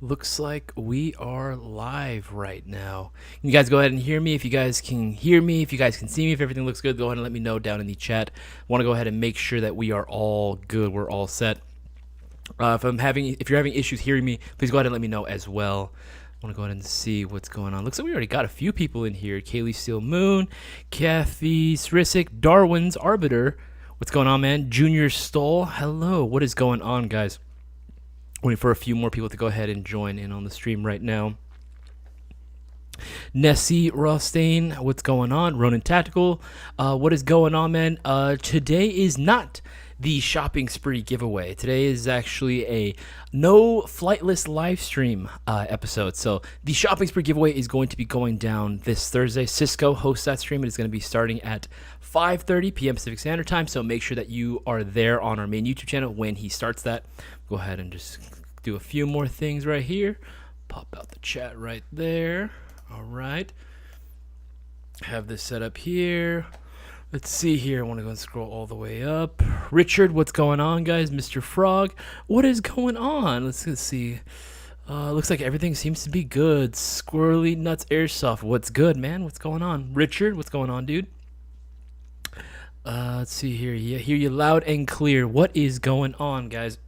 Looks like we are live right now. You guys go ahead and hear me. If you guys can hear me, if you guys can see me, if everything looks good, go ahead and let me know down in the chat. I want to go ahead and make sure that we are all good. We're all set. If you're having issues hearing me, please go ahead and let me know as well. I want to go ahead and see what's going on. Looks like we already got a few people in here. Kaylee Steel Moon, Kathy Srisic, Darwin's Arbiter. What's going on, man? Junior Stoll. Hello. What is going on, guys? Waiting for a few more people to go ahead and join in on the stream right now. Nessie Rothstein, what's going on? Ronan Tactical, what is going on, man? Today is not the shopping spree giveaway. Today is actually a no flightless live stream episode. So the shopping spree giveaway is going to be going down this Thursday. Cisco hosts that stream. It is going to be starting at 5:30 p.m. Pacific Standard Time. So make sure that you are there on our main YouTube channel when he starts that. Go ahead and just do a few more things right here. Pop out the chat right there. All right. Have this set up here. Let's see here. I want to go and scroll all the way up. Richard, what's going on, guys? Mr. Frog, what is going on? Let's see. Looks like everything seems to be good. Squirrely Nuts Airsoft, what's good, man? What's going on? Richard, what's going on, dude? Let's see here. Yeah, hear you loud and clear. What is going on, guys?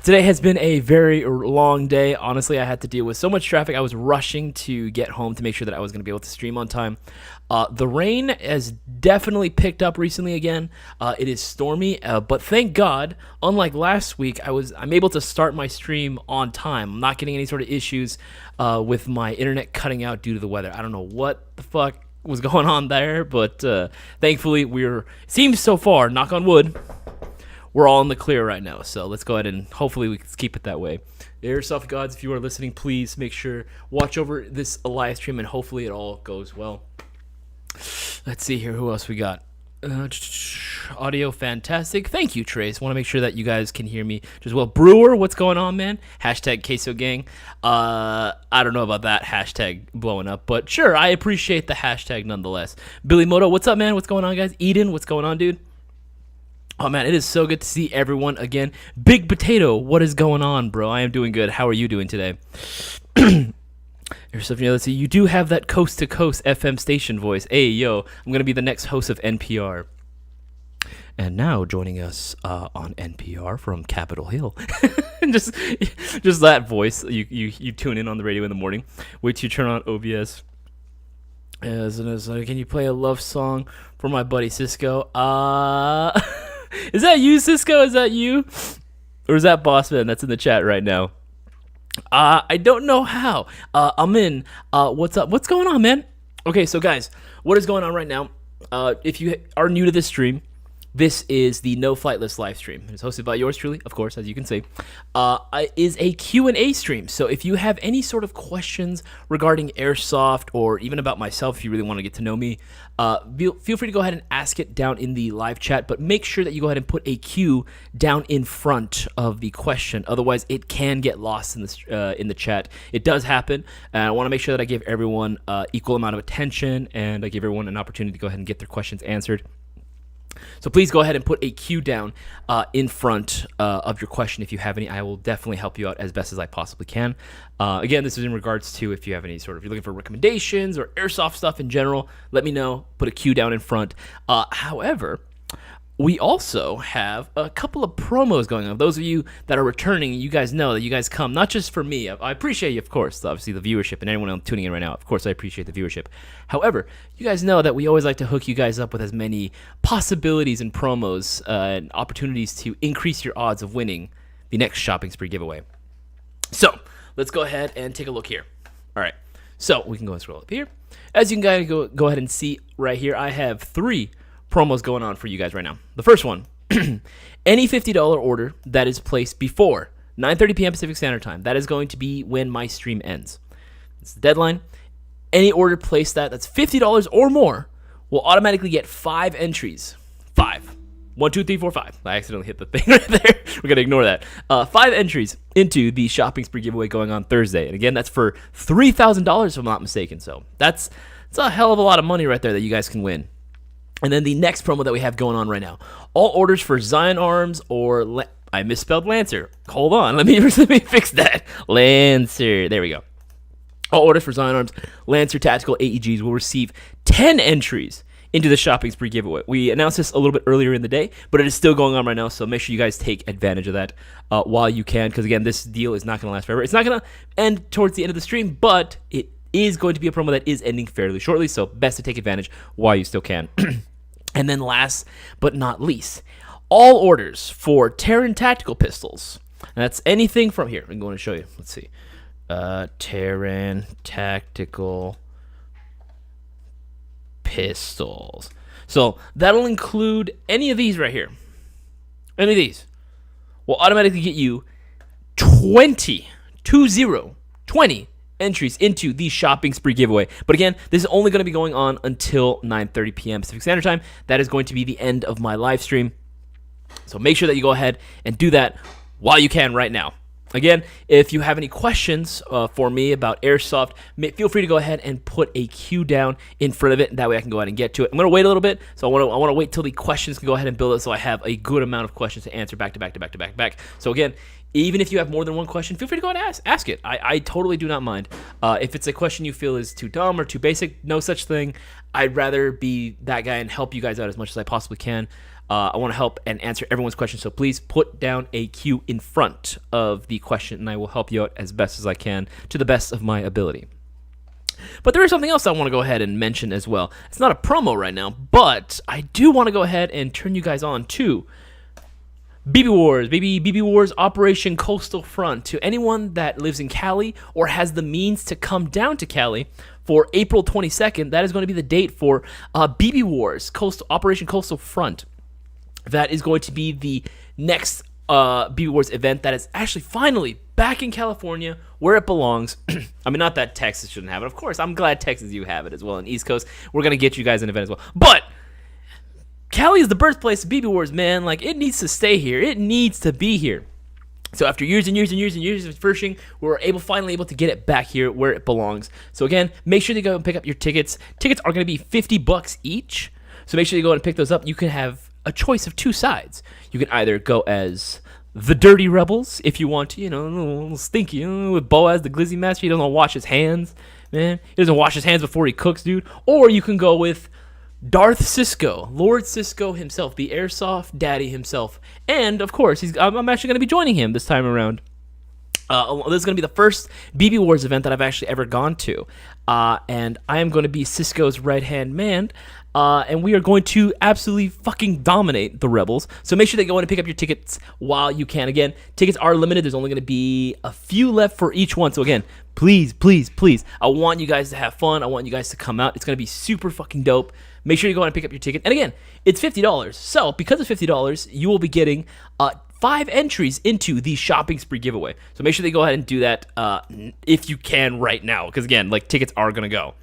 Today has been a very long day. Honestly, I had to deal with so much traffic. I was rushing to get home to make sure that I was going to be able to stream on time. The rain has definitely picked up recently again. It is stormy, but thank God, unlike last week, I'm able to start my stream on time. I'm not getting any sort of issues with my internet cutting out due to the weather. I don't know what the fuck was going on there, but thankfully seems so far, knock on wood, we're all in the clear right now. So let's go ahead and hopefully we can keep it that way. Airsoft gods, if you are listening, please make sure watch over this live stream and hopefully it all goes well. Let's see here, who else we got? Audio fantastic. Thank you, Trace. Want to make sure that you guys can hear me as well. Brewer, what's going on, man? Hashtag Queso Gang. I don't know about that hashtag blowing up, but sure, I appreciate the hashtag nonetheless. Billy Moto, what's up, man? What's going on, guys? Eden, what's going on, dude? Oh, man, it is so good to see everyone again. Big Potato, what is going on, bro? I am doing good. How are you doing today? Let's see. You do have that coast-to-coast FM station voice. Hey, yo, I'm going to be the next host of NPR. And now joining us on NPR from Capitol Hill. just that voice. You tune in on the radio in the morning. Wait till you turn on OBS. Can you play a love song for my buddy Cisco? Is that you, Cisco? Is that you? Or is that Bossman that's in the chat right now? I don't know how. I'm in. What's up? What's going on, man? Okay, so guys, what is going on right now? If you are new to this stream, this is the No Flightless live stream. It's hosted by yours truly, of course, as you can see. Is a Q&A stream. So if you have any sort of questions regarding Airsoft or even about myself, if you really want to get to know me, feel free to go ahead and ask it down in the live chat, but make sure that you go ahead and put a Q down in front of the question. Otherwise, it can get lost in the chat. It does happen, and I want to make sure that I give everyone equal amount of attention, and I give everyone an opportunity to go ahead and get their questions answered. So please go ahead and put a Q down in front of your question if you have any. I will definitely help you out as best as I possibly can. Again, this is in regards to if you have any if you're looking for recommendations or Airsoft stuff in general, let me know. Put a Q down in front. However, we also have a couple of promos going on. Those of you that are returning, you guys know that you guys come, not just for me. I appreciate you, of course, obviously the viewership, and anyone else tuning in right now, of course, I appreciate the viewership. However, you guys know that we always like to hook you guys up with as many possibilities and promos and opportunities to increase your odds of winning the next shopping spree giveaway. So let's go ahead and take a look here. All right, so we can go and scroll up here. As you can guys go ahead and see right here, I have 3 promos going on for you guys right now. The first one, any $50 order that is placed before 9:30 p.m. Pacific Standard Time, that is going to be when my stream ends. It's the deadline. Any order placed that's $50 or more will automatically get 5 entries. 5. 1, 2, 3, 4, 5. I accidentally hit the thing right there. We're going to ignore that. 5 entries into the shopping spree giveaway going on Thursday. And again, that's for $3,000 if I'm not mistaken. So that's a hell of a lot of money right there that you guys can win. And then the next promo that we have going on right now, all orders for Zion Arms or I misspelled Lancer. Hold on, let me fix that. Lancer. There we go. All orders for Zion Arms Lancer Tactical AEGs will receive 10 entries into the shopping spree giveaway. We announced this a little bit earlier in the day, but it is still going on right now, so make sure you guys take advantage of that while you can, because again, this deal is not going to last forever. It's not going to end towards the end of the stream, but it is going to be a promo that is ending fairly shortly, so best to take advantage while you still can. And then last but not least, all orders for Taran Tactical pistols. And that's anything from here. I'm going to show you. Let's see. Taran Tactical pistols. So that'll include any of these right here. Any of these will automatically get you 20 entries into the shopping spree giveaway. But again, this is only going to be going on until 9:30 p.m. Pacific Standard Time. That is going to be the end of my live stream. So make sure that you go ahead and do that while you can right now. Again, if you have any questions for me about Airsoft, feel free to go ahead and put a Q down in front of it. That way I can go ahead and get to it. I'm going to wait a little bit. So I want to wait till the questions can go ahead and build it so I have a good amount of questions to answer back to back. So again, even if you have more than one question, feel free to go ahead and ask it. I totally do not mind. If it's a question you feel is too dumb or too basic, no such thing. I'd rather be that guy and help you guys out as much as I possibly can. I want to help and answer everyone's questions, so please put down a Q in front of the question, and I will help you out as best as I can to the best of my ability. But there is something else I want to go ahead and mention as well. It's not a promo right now, but I do want to go ahead and turn you guys on to BB Wars, baby, BB Wars Operation Coastal Front. To anyone that lives in Cali or has the means to come down to Cali for April 22nd, that is going to be the date for BB Wars Operation Coastal Front. That is going to be the next BB Wars event that is actually finally back in California where it belongs. I mean, not that Texas shouldn't have it. Of course, I'm glad Texas, you have it as well. And East Coast, we're going to get you guys an event as well. But Cali is the birthplace of BB Wars, man. Like, it needs to stay here. It needs to be here. So after years and years of searching, we were finally able to get it back here where it belongs. So again, make sure to go and pick up your tickets. Tickets are going to be $50 each. So make sure you go and pick those up. You can have a choice of two sides. You can either go as the Dirty Rebels if you want to, a little stinky, with Boaz the Glizzy Master. He doesn't wash his hands, man. He doesn't wash his hands before he cooks, dude. Or you can go with Darth Cisco, Lord Cisco himself, the Airsoft daddy himself. And, of course, I'm actually going to be joining him this time around. This is going to be the first BB Wars event that I've actually ever gone to. And I am going to be Cisco's right-hand man. And we are going to absolutely fucking dominate the Rebels. So make sure that you go in and pick up your tickets while you can. Again, tickets are limited. There's only going to be a few left for each one. So again, please, I want you guys to have fun. I want you guys to come out. It's going to be super fucking dope. Make sure you go in and pick up your ticket. And again, it's $50. So because of $50, you will be getting 5 entries into the shopping spree giveaway. So make sure they go ahead and do that if you can right now. Because again, like, tickets are going to go.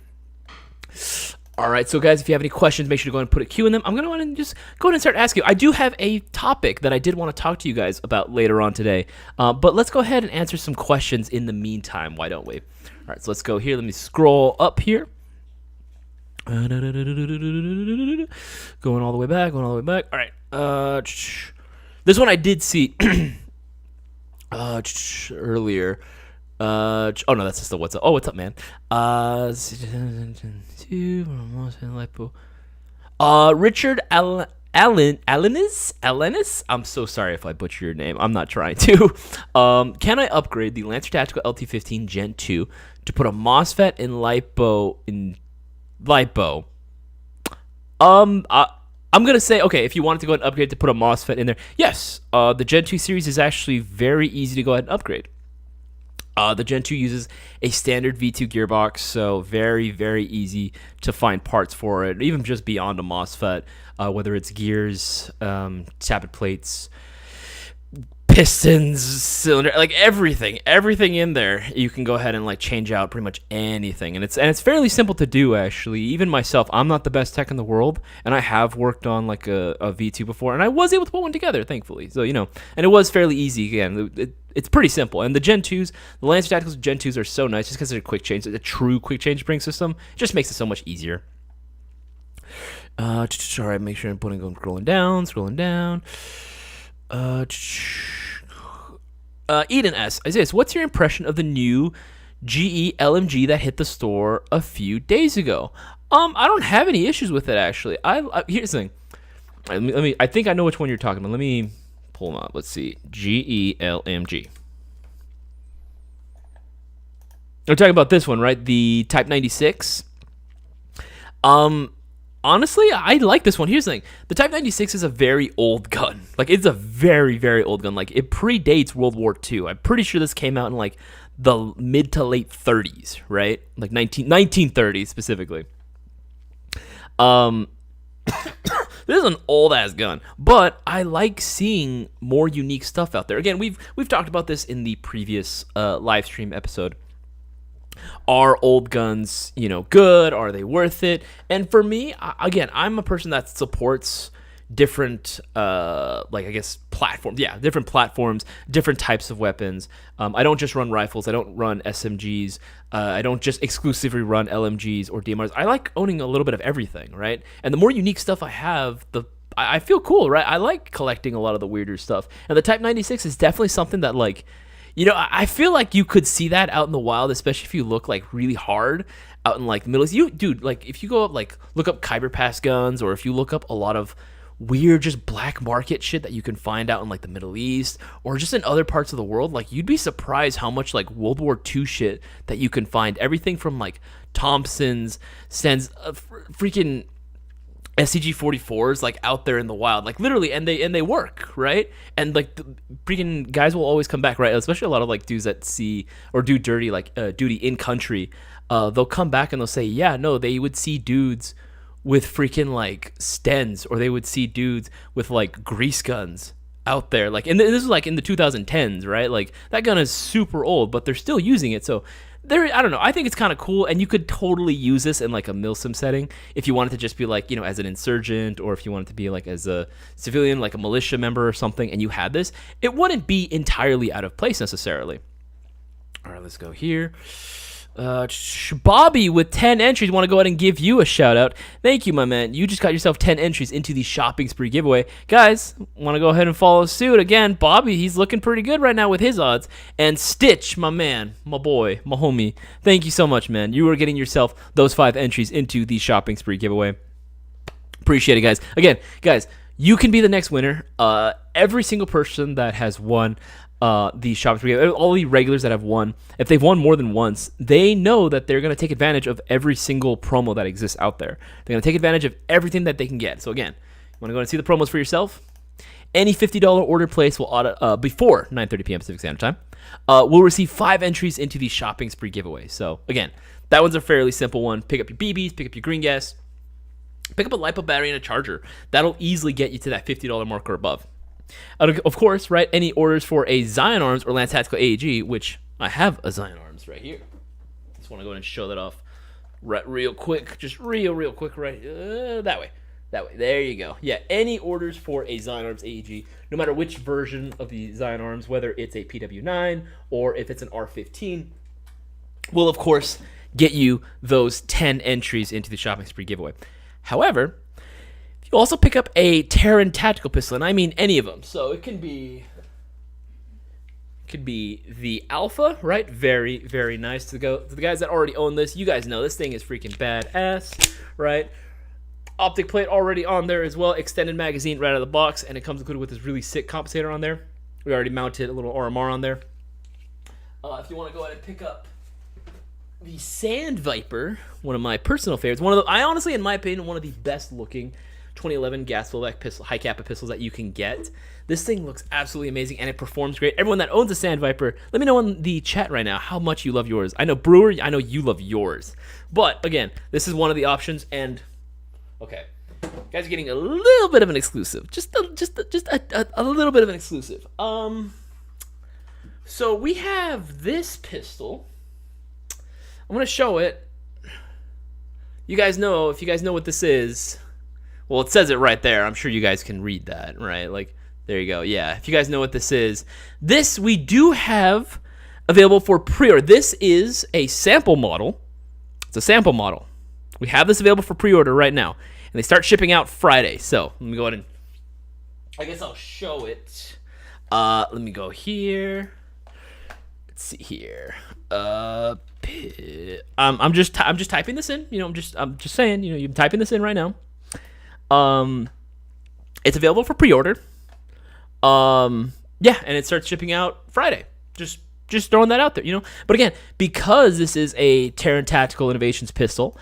All right, so guys, if you have any questions, make sure to go ahead and put a Q in them. I'm going to go ahead and just go ahead and start asking you. I do have a topic that I did want to talk to you guys about later on today, but let's go ahead and answer some questions in the meantime. Why don't we? All right, so let's go here. Let me scroll up here. Going all the way back, All right. This one I did see earlier. Oh no, that's just the what's up. Oh, what's up, man? Richard Allenis. I'm so sorry if I butcher your name. I'm not trying to. Can I upgrade the Lancer Tactical LT15 Gen 2 to put a MOSFET in LiPo I'm going to say, okay, if you wanted to go ahead and upgrade to put a MOSFET in there, yes, the Gen 2 series is actually very easy to go ahead and upgrade. The Gen 2 uses a standard V2 gearbox, so very, very easy to find parts for it, even just beyond a MOSFET, whether it's gears, tappet plates, pistons, cylinder, like everything in there, you can go ahead and like change out pretty much anything, and it's fairly simple to do, actually. Even myself, I'm not the best tech in the world, and I have worked on like a V2 before, and I was able to put one together, thankfully. So and it was fairly easy. Again, it's pretty simple. And the Gen 2s, the Lancer Tacticals Gen 2s are so nice just because they're quick change. It's a true quick change spring system. It just makes it so much easier. All right, make sure I'm scrolling down. Eden S. Isaiah, what's your impression of the new GE LMG that hit the store a few days ago? I don't have any issues with it actually. Here's the thing. Let me. I think I know which one you're talking about. Let me pull them up. Let's see. GE LMG. We're talking about this one, right? The Type 96. Honestly, I like this one. Here's the thing. The Type 96 is a very old gun. Like, it's a very, very old gun. Like, it predates World War II. I'm pretty sure this came out in, like, the mid to late 30s, right? Like, 1930s, specifically. This is an old-ass gun. But I like seeing more unique stuff out there. Again, we've talked about this in the previous live stream episode. Are old guns, good? Are they worth it? And for me, again, I'm a person that supports different, platforms. Yeah, different platforms, different types of weapons. I don't just run rifles. I don't run SMGs. I don't just exclusively run LMGs or DMRs. I like owning a little bit of everything, right? And the more unique stuff I have, I feel cool, right? I like collecting a lot of the weirder stuff. And the Type 96 is definitely something that, like, I feel like you could see that out in the wild, especially if you look like really hard out in like the Middle East. Dude, like if you go up, like look up Khyber Pass guns, or if you look up a lot of weird, just black market shit that you can find out in like the Middle East or just in other parts of the world, like you'd be surprised how much like World War II shit that you can find. Everything from like Thompson's, sends freaking SCG 44s like out there in the wild, like literally, and they work, right? And like the freaking guys will always come back, right? Especially a lot of like dudes that see or do dirty like duty in country, they'll come back and they'll say, yeah, no, they would see dudes with freaking like Stens, or they would see dudes with like grease guns out there, like, and this is like in the 2010s, right? Like that gun is super old, but they're still using it, so. I don't know. I think it's kind of cool, and you could totally use this in like a Milsim setting if you wanted to just be like, as an insurgent, or if you wanted to be like as a civilian, like a militia member or something, and you had this. It wouldn't be entirely out of place necessarily. All right, let's go here. Bobby with 10 entries. Want to go ahead and give you a shout out. Thank you, my man. You just got yourself 10 entries into the shopping spree giveaway. Guys, want to go ahead and follow suit. Again, Bobby, he's looking pretty good right now with his odds. And Stitch, my man, my boy, my homie, thank you so much, man. You are getting yourself those 5 entries into the shopping spree giveaway. Appreciate it, guys. Again, guys, you can be the next winner. Every single person that has won the shopping spree, all the regulars that have won, if they've won more than once, they know that they're going to take advantage of every single promo that exists out there. They're going to take advantage of everything that they can get. So again, you want to go and see the promos for yourself? Any $50 order place will before 9:30 p.m. Pacific Standard Time will receive 5 entries into the shopping spree giveaway. So again, that one's a fairly simple one. Pick up your BBs, pick up your green gas, pick up a LiPo battery and a charger. That'll easily get you to that $50 mark or above. Of course, right, any orders for a Zion Arms or Lance Tactical AEG, which I have a Zion Arms right here. Just want to go ahead and show that off real quick. Just real quick, right? That way. There you go. Yeah, any orders for a Zion Arms AEG, no matter which version of the Zion Arms, whether it's a PW9 or if it's an R15, will, of course, get you those 10 entries into the shopping spree giveaway. However, you also pick up a Taran Tactical pistol, and I mean any of them. So it can be the Alpha, right? Very, very nice. To the guys that already own this, you guys know this thing is freaking badass, right? Optic plate already on there as well. Extended magazine right out of the box, and it comes included with this really sick compensator on there. We already mounted a little RMR on there. If you want to go ahead and pick up the Sand Viper, one of my personal favorites. I honestly, in my opinion, one of the best looking 2011 gas flowback pistol, high kappa pistols that you can get. This thing looks absolutely amazing, and it performs great. Everyone that owns a Sand Viper, let me know in the chat right now how much you love yours. I know Brewer, I know you love yours. But again, this is one of the options, and okay, guys are getting a little bit of an exclusive, just a little bit of an exclusive. So we have this pistol. I'm gonna show it. You guys know, if you guys know what this is. Well, it says it right there. I'm sure you guys can read that, right? Like, there you go. Yeah, if you guys know what this is. This we do have available for pre-order. This is a sample model. It's a sample model. We have this available for pre-order right now. And they start shipping out Friday. So, let me go ahead and, I guess I'll show it. Let me go here. Let's see here. I'm just typing this in. I'm just saying. You're typing this in right now. It's available for pre-order. Yeah, and it starts shipping out Friday. Just throwing that out there. But again, because this is a Taran Tactical Innovations pistol,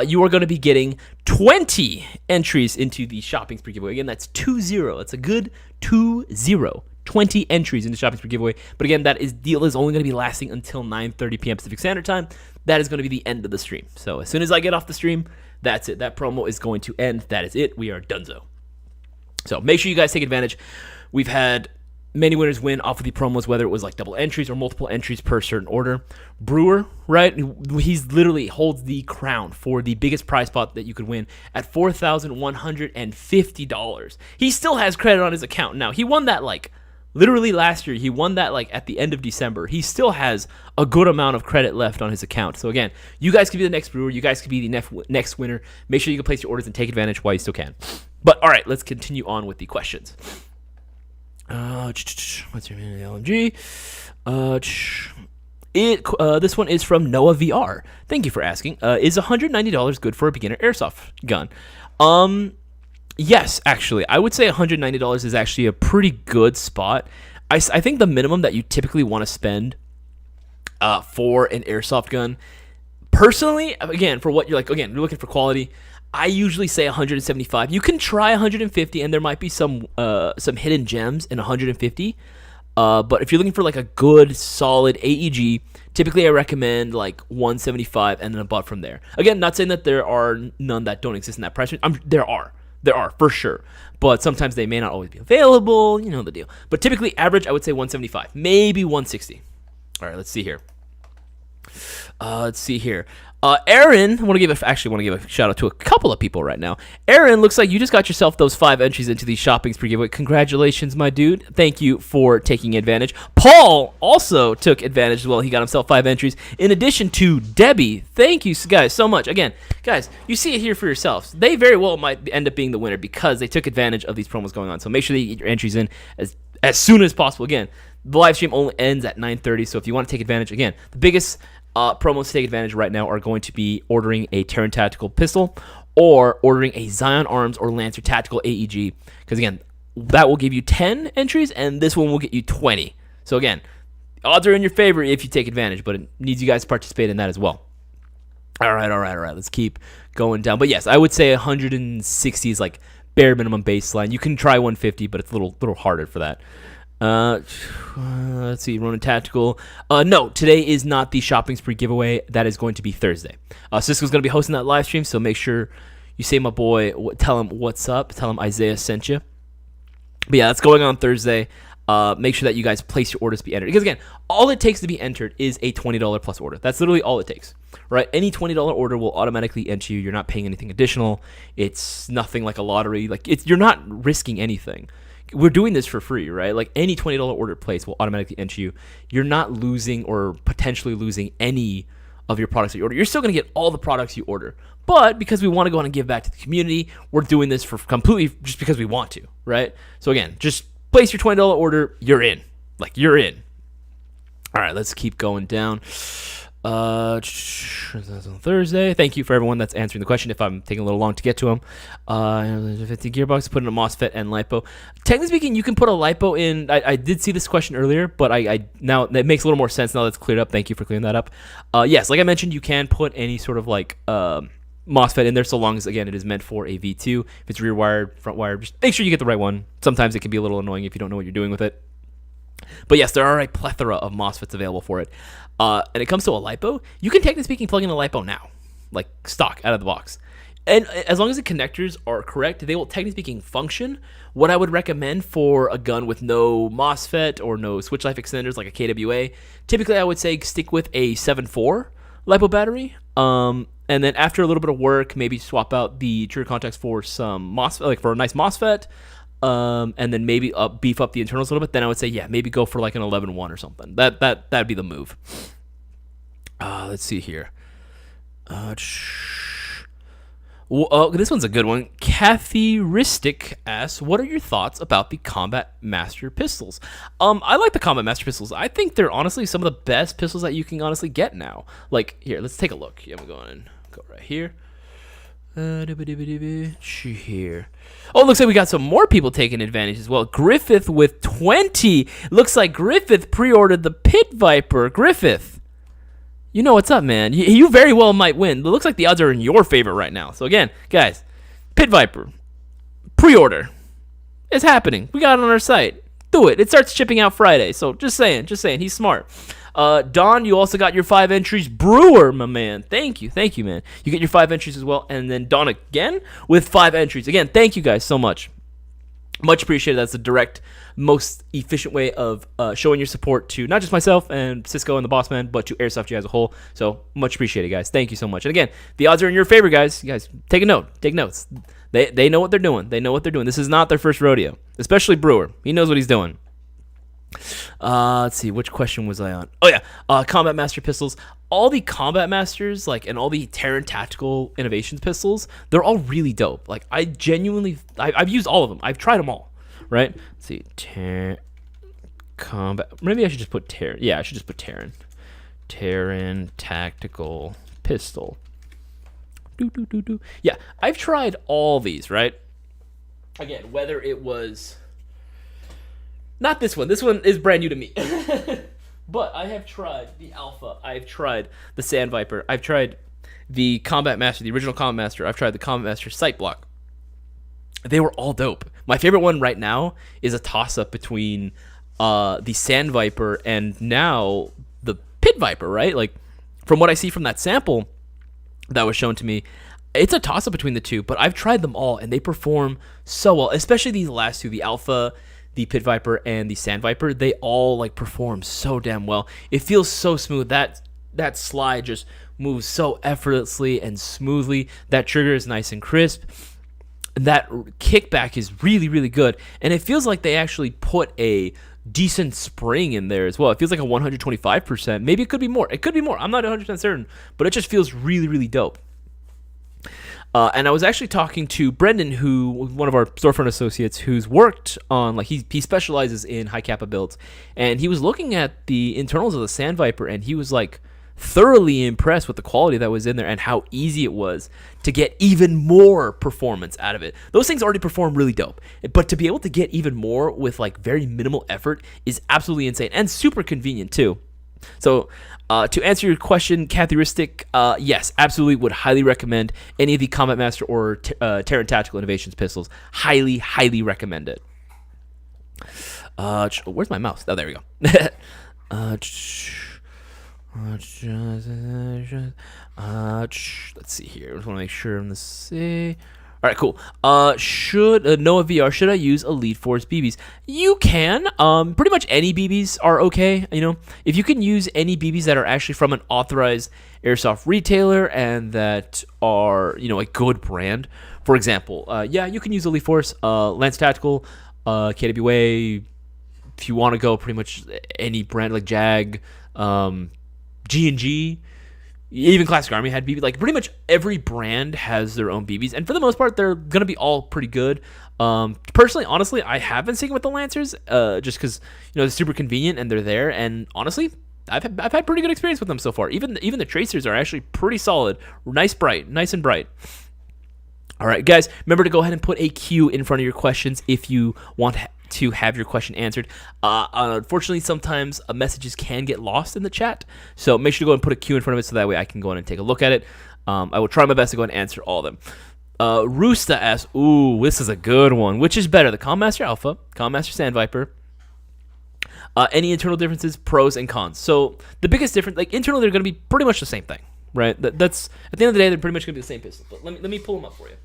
you are going to be getting 20 entries into the shopping spree giveaway. Again, that's 20. That's a good 20. 20 entries into shopping spree giveaway. But again, deal is only going to be lasting until 9:30 p.m. Pacific Standard Time. That is going to be the end of the stream. So as soon as I get off the stream, that's it. That promo is going to end. That is it. We are donezo. So make sure you guys take advantage. We've had many winners win off of the promos, whether it was like double entries or multiple entries per certain order. Brewer, right? He's literally holds the crown for the biggest prize pot that you could win at $4,150. He still has credit on his account now. He won that literally last year. He won that at the end of December. He still has a good amount of credit left on his account. So again, you guys could be the next brewer. You guys could be the next winner. Make sure you can place your orders and take advantage while you still can. But all right, let's continue on with the questions. What's your name? LMG? This one is from Noah VR. Thank you for asking. Is $190 good for a beginner airsoft gun? Yes, actually, I would say $190 is actually a pretty good spot. I think the minimum that you typically want to spend for an airsoft gun, personally, again, for what you're you're looking for quality, I usually say 175. You can try 150, and there might be some hidden gems in 150. But if you're looking for a good, solid AEG, typically I recommend 175 and then above from there. Again, not saying that there are none that don't exist in that price range. There are, for sure. But sometimes they may not always be available. You know the deal. But typically, average, I would say 175. Maybe 160. All right, let's see here. Aaron, I want to give a shout out to a couple of people right now. Aaron, looks like you just got yourself those 5 entries into the shopping spree giveaway. Congratulations, my dude. Thank you for taking advantage. Paul also took advantage as well. He got himself 5 entries. In addition to Debbie, thank you guys so much. Again, guys, you see it here for yourselves. They very well might end up being the winner because they took advantage of these promos going on. So make sure that you get your entries in as soon as possible. Again, the live stream only ends at 9:30. So if you want to take advantage, again, the biggest promos to take advantage right now are going to be ordering a Taran Tactical pistol or ordering a Zion Arms or Lancer Tactical AEG. Because again, that will give you 10 entries and this one will get you 20. So again, odds are in your favor if you take advantage, but it needs you guys to participate in that as well. All right. Let's keep going down. But yes, I would say 160 is bare minimum baseline. You can try 150, but it's a little harder for that. Let's see, Ronin Tactical. No, today is not the shopping spree giveaway. That is going to be Thursday. Cisco's going to be hosting that live stream, so make sure you say my boy, tell him what's up, tell him Isaiah sent you. But yeah, that's going on Thursday. Make sure that you guys place your orders to be entered. Because again, all it takes to be entered is a $20 plus order. That's literally all it takes, right? Any $20 order will automatically enter you. You're not paying anything additional. It's nothing like a lottery. You're not risking anything. We're doing this for free, right? Any $20 order placed will automatically enter you. You're not losing or potentially losing any of your products that you order. You're still going to get all the products you order. But because we want to go on and give back to the community, we're doing this for completely just because we want to, right? So again, just place your $20 order. You're in. You're in. All right, let's keep going down. That's on Thursday. Thank you for everyone that's answering the question if I'm taking a little long to get to them. 50 gearbox, put in a MOSFET and LiPo. Technically speaking, you can put a LiPo in. I did see this question earlier, but I now that makes a little more sense now that's cleared up. Thank you for clearing that up. Yes, like I mentioned, you can put any sort of MOSFET in there so long as, again, it is meant for a V2. If it's rear wired, front wired, just make sure you get the right one. Sometimes it can be a little annoying if you don't know what you're doing with it. But yes, there are a plethora of MOSFETs available for it. And it comes to a LiPo, you can technically speaking plug in a LiPo now, stock out of the box. And as long as the connectors are correct, they will technically speaking function. What I would recommend for a gun with no MOSFET or no switch life extenders like a KWA, typically I would say stick with a 7.4 LiPo battery. And then after a little bit of work, maybe swap out the trigger contacts for some MOSFET, for a nice MOSFET. And then maybe beef up the internals a little bit. Then I would say, yeah, maybe go for an 11.1 or something. That'd be the move. Let's see here. This one's a good one. Cathyristic asks, what are your thoughts about the Combat Master pistols? I like the Combat Master pistols. I think they're honestly some of the best pistols that you can honestly get now. Like, here, let's take a look. Yeah, I'm going in. Go right here. Here. Oh, it looks like we got some more people taking advantage as well. Griffith with 20. Looks like Griffith pre-ordered the Pit Viper. Griffith, you know what's up, man. You very well might win. It looks like the odds are in your favor right now. So again, guys, Pit Viper pre-order is happening. We got it on our site. Do it. It starts shipping out Friday. So just saying. He's smart. Don, you also got your 5 entries. Brewer, my man. Thank you, man. You get your 5 entries as well. And then Don again with 5 entries. Again, thank you guys so much. Much appreciated. That's the direct, most efficient way of showing your support to not just myself and Cisco and the Boss Man, but to Airsoft G as a whole. So much appreciated, guys. Thank you so much. And again, the odds are in your favor, guys. You guys, take a note. Take notes. They know what they're doing. This is not their first rodeo, especially Brewer. He knows what he's doing. Let's see, which question was I on? Oh yeah, Combat Master pistols. All the Combat Masters, like, and all the Taran Tactical Innovations pistols, they're all really dope. Like, I've used all of them. I've tried them all. Right? Let's see, Combat. Maybe I should just put Taran. Yeah, I should just put Taran. Taran Tactical pistol. Yeah, I've tried all these. Right? Again, whether it was. Not this one. This one is brand new to me. But I have tried the Alpha. I've tried the Sand Viper. I've tried the Combat Master, the original Combat Master. I've tried the Combat Master Sight Block. They were all dope. My favorite one right now is a toss-up between the Sand Viper and now the Pit Viper, right? Like, from what I see from that sample that was shown to me, it's a toss-up between the two. But I've tried them all, and they perform so well, especially these last two, the Alpha, the Pit Viper, and the Sand Viper. They all like perform so damn well. It feels so smooth. That slide just moves so effortlessly and smoothly. That trigger is nice and crisp. That kickback is really, really good. And it feels like they actually put a decent spring in there as well. It feels like a 125%. Maybe it could be more. I'm not 100% certain, but it just feels really, really dope. And I was actually talking to Brendan, who one of our storefront associates, who's worked on, like, he specializes in high kappa builds, and he was looking at the internals of the Sand Viper, and he was like thoroughly impressed with the quality that was in there and how easy it was to get even more performance out of it. Those things already perform really dope, but to be able to get even more with like very minimal effort is absolutely insane and super convenient too. So to answer your question, Cathyristic, yes, absolutely would highly recommend any of the Combat Master or Taran Tactical Innovations pistols. Highly, highly recommend it. Where's my mouse? Oh, there we go. Let's see here. I just want to make sure I'm the same. All right, cool. Should Noah VR, should I use Elite Force BBs? You can. Pretty much any BBs are okay. You know, if you can use any BBs that are actually from an authorized Airsoft retailer and that are, you know, a good brand. For example, yeah, you can use Elite Force, Lance Tactical, KWA. If you want to go pretty much any brand like Jag, G&G. Even Classic Army had BBs. Like, pretty much every brand has their own BBs, and for the most part, they're gonna be all pretty good. Personally, honestly, I have been sticking with the Lancers, just because, you know, they're super convenient and they're there. And honestly, I've had pretty good experience with them so far. Even the Tracers are actually pretty solid, nice and bright. All right, guys, remember to go ahead and put a Q in front of your questions if you want to have your question answered. Unfortunately, sometimes messages can get lost in the chat, so make sure to go and put a Q in front of it so that way I can go in and take a look at it. I will try my best to go and answer all of them. Roosta asks, ooh, this is a good one. Which is better, the Comm Master Alpha, Comm Master Sand Viper? Any internal differences, pros and cons? So the biggest difference, like, internally, they're going to be pretty much the same thing, right? That's at the end of the day, they're pretty much going to be the same pistol. But let me pull them up for you.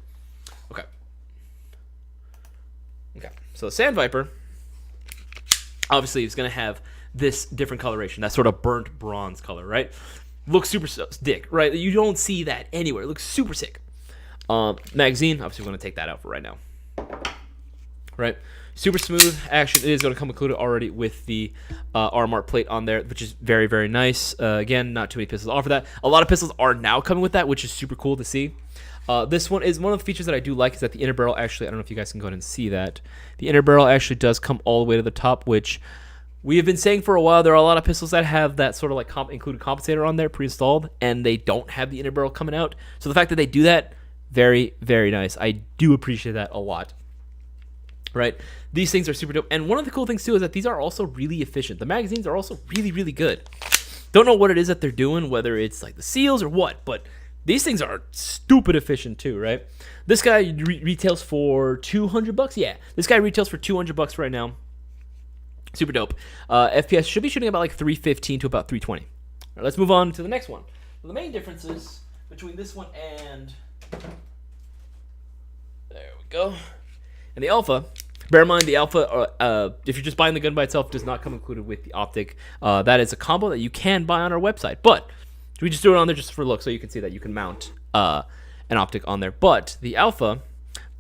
Okay, so Sand Viper, obviously, is going to have this different coloration, that sort of burnt bronze color, right? Looks super sick, right? You don't see that anywhere. It looks super sick. Magazine, obviously, we're going to take that out for right now, right? Super smooth action. It is going to come included already with the RMR plate on there, which is very, very nice. Again, not too many pistols offer that. A lot of pistols are now coming with that, which is super cool to see. This one is one of the features that I do like is that the inner barrel actually, I don't know if you guys can go ahead and see that. The inner barrel actually does come all the way to the top, which we have been saying for a while. There are a lot of pistols that have that sort of like included compensator on there pre-installed, and they don't have the inner barrel coming out. So the fact that they do that, very, very nice. I do appreciate that a lot. Right? These things are super dope. And one of the cool things too is that these are also really efficient. The magazines are also really, really good. Don't know what it is that they're doing, whether it's like the seals or what, but these things are stupid efficient too, right? This guy retails for $200. Yeah, this guy retails for $200 right now. Super dope. FPS should be shooting about like 315 to about 320. All right, let's move on to the next one. Well, the main differences between this one and there we go, and the Alpha. Bear in mind, the Alpha, if you're just buying the gun by itself, does not come included with the optic. That is a combo that you can buy on our website, but we just do it on there just for look, so you can see that you can mount an optic on there. But the Alpha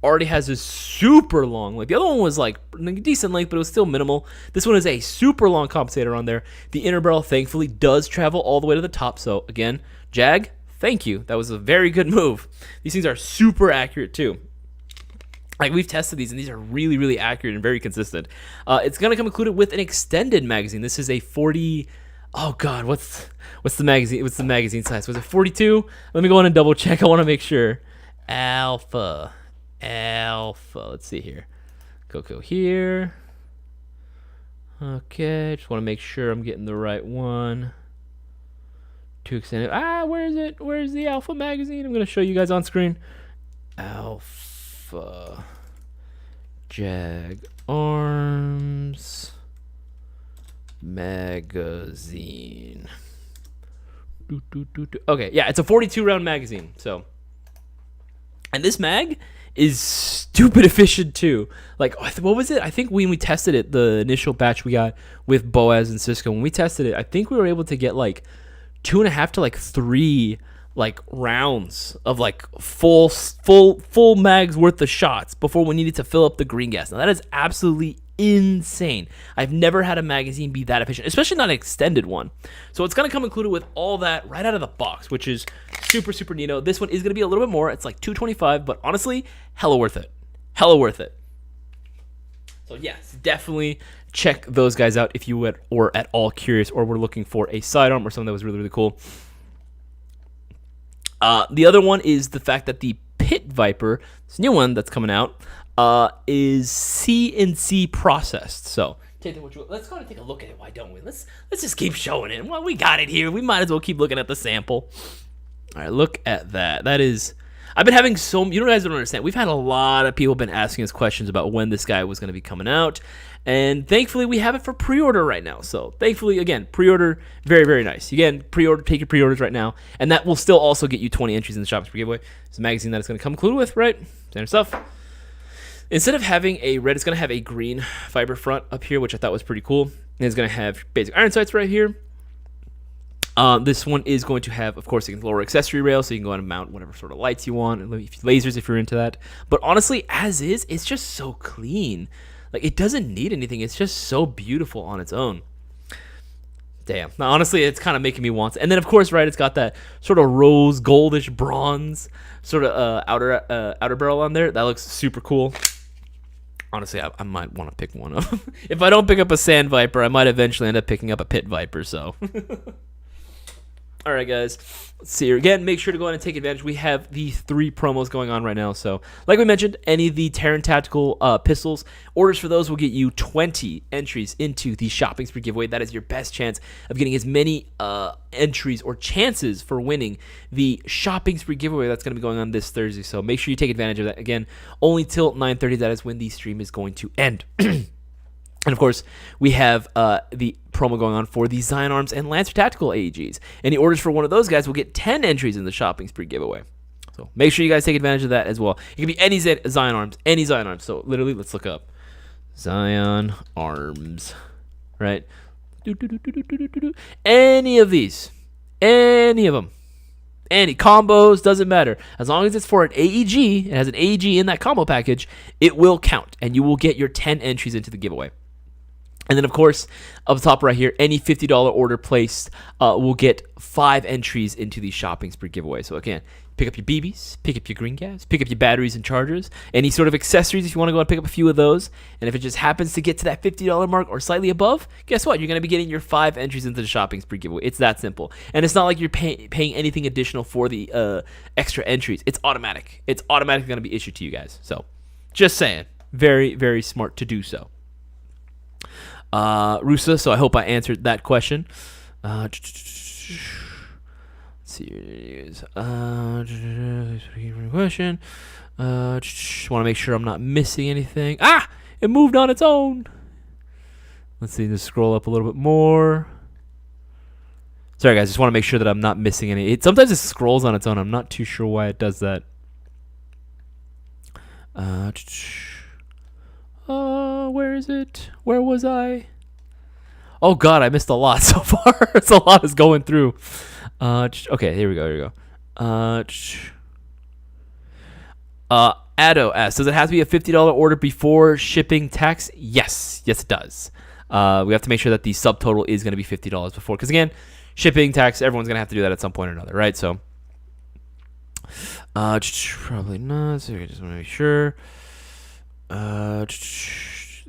already has a super long length. The other one was like decent length, but it was still minimal. This one is a super long compensator on there. The inner barrel, thankfully, does travel all the way to the top. So again, Jag, thank you. That was a very good move. These things are super accurate too. Like, we've tested these, and these are really, really accurate and very consistent. It's going to come included with an extended magazine. This is a 40... Oh, God, what's the magazine? What's the magazine size? Was it 42? Let me go on and double check. I want to make sure. Alpha. Let's see here. Go here. Okay, just want to make sure I'm getting the right one. Too extended. Where is it? Where's the Alpha magazine? I'm going to show you guys on screen. Alpha. Jag Arms magazine. Okay, yeah, it's a 42 round magazine. So, and this mag is stupid efficient too. Like, what was it? I think when we tested it, the initial batch we got with Boaz and Cisco, when we tested it, I think we were able to get like 2.5 to like 3 like rounds of like full mags worth of shots before we needed to fill up the green gas. Now that is absolutely insane. I've never had a magazine be that efficient, especially not an extended one. So it's going to come included with all that right out of the box, which is super, super neato. This one is going to be a little bit more. It's like $225, but honestly, hella worth it. So yes, definitely check those guys out if you were at all curious or were looking for a sidearm or something that was really, really cool. The other one is the fact that the Pit Viper, this new one that's coming out, is CNC processed. So let's go and take a look at it. Why don't we? Let's just keep showing it. Well, we got it here. We might as well keep looking at the sample. All right, look at that. That is... I've been having you guys don't understand. We've had a lot of people been asking us questions about when this guy was going to be coming out. And thankfully, we have it for pre-order right now. So thankfully, again, pre-order, very, very nice. Again, pre-order, take your pre-orders right now. And that will still also get you 20 entries in the Shoppers Per Giveaway. It's a magazine that it's going to come included with, right? Standard stuff. Instead of having a red, it's going to have a green fiber front up here, which I thought was pretty cool. And it's going to have basic iron sights right here. This one is going to have, of course, a lower accessory rail, so you can go on and mount whatever sort of lights you want, and lasers if you're into that. But honestly, as is, it's just so clean. Like, it doesn't need anything. It's just so beautiful on its own. Damn. Now, honestly, it's kind of making me want it. And then, of course, right, it's got that sort of rose, goldish, bronze sort of outer barrel on there. That looks super cool. Honestly, I might want to pick one up. If I don't pick up a Sand Viper, I might eventually end up picking up a Pit Viper, so... All right, guys, let's see here. Again, make sure to go ahead and take advantage. We have the 3 promos going on right now. So, like we mentioned, any of the Taran Tactical pistols, orders for those will get you 20 entries into the Shopping Spree giveaway. That is your best chance of getting as many entries or chances for winning the Shopping Spree giveaway that's going to be going on this Thursday. So make sure you take advantage of that. Again, only till 9:30. That is when the stream is going to end. And, of course, we have the promo going on for the Zion Arms and Lancer Tactical AEGs. Any orders for one of those guys will get 10 entries in the Shopping Spree giveaway. So make sure you guys take advantage of that as well. It can be any Zion Arms, any Zion Arms. So literally, let's look up Zion Arms, right? Any of these, any of them. Any combos, doesn't matter. As long as it's for an AEG, it has an AEG in that combo package, it will count, and you will get your 10 entries into the giveaway. And then, of course, up top right here, any $50 order placed will get 5 entries into the Shopping Spree giveaway. So, again, Pick up your BBs, pick up your green gas, pick up your batteries and chargers, any sort of accessories if you want to go and pick up a few of those. And if it just happens to get to that $50 mark or slightly above, guess what? You're going to be getting your 5 entries into the shopping spree giveaway. It's that simple. And it's not like you're paying anything additional for the extra entries. It's automatic. It's automatically going to be issued to you guys. So just saying. Very, very smart to do so. Rusa, so I hope I answered that question. Let's see. Question. Just want to make sure I'm not missing anything. Ah! It moved on its own. Let's see. Just scroll up a little bit more. Sorry, guys. Just want to make sure that I'm not missing any. Sometimes it scrolls on its own. I'm not too sure why it does that. Where is it? Where was I? Oh, God. I missed a lot so far. It's a lot is going through. Okay, here we go. Addo asks, does it have to be a $50 order before shipping tax? Yes, it does. We have to make sure that the subtotal is going to be $50 before, because again, shipping tax, everyone's going to have to do that at some point or another, right? So, probably not. So I just want to make sure.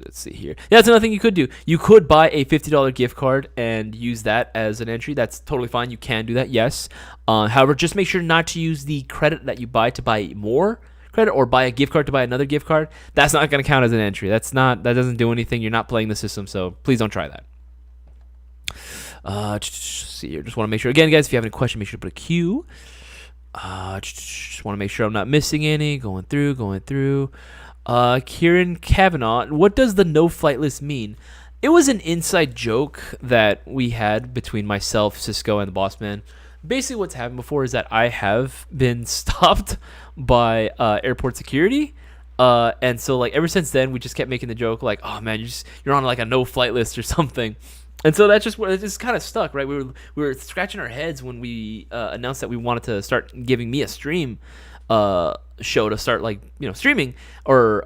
Let's see here. Yeah, that's another thing you could do. You could buy a $50 gift card and use that as an entry. That's totally fine. You can do that, yes. However, just make sure not to use the credit that you buy to buy more credit or buy a gift card to buy another gift card. That's not going to count as an entry. That doesn't do anything. You're not playing the system, so please don't try that. See here. Just want to make sure. Again, guys, if you have any question, make sure to put a Q. Just want to make sure I'm not missing any. Going through. Kieran Kavanaugh, what does the no flight list mean? It was an inside joke that we had between myself, Cisco, and the boss man. Basically, what's happened before is that I have been stopped by airport security. And so, like, ever since then, we just kept making the joke, like, oh, man, you're on, like, a no flight list or something. And so that's just what it just kind of stuck, right? We were scratching our heads when we announced that we wanted to start giving me a stream show to start, like, streaming, or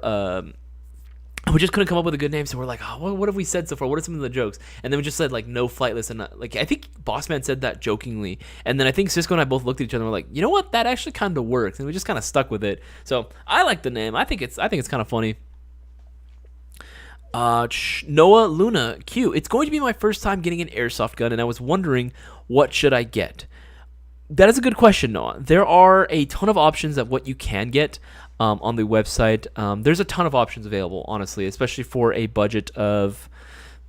we just couldn't come up with a good name. So we're like, oh, what have we said so far? What are some of the jokes? And then we just said, like, no flight list, and like, I think Bossman said that jokingly, and then I think Cisco and I both looked at each other and were like, you know what, that actually kind of works, and we just kind of stuck with it. So I like the name. I think it's kind of funny. Noah Luna Q, it's going to be my first time getting an airsoft gun, and I was wondering, what should I get? That is a good question, Noah. There are a ton of options of what you can get on the website. There's a ton of options available, honestly, especially for a budget of...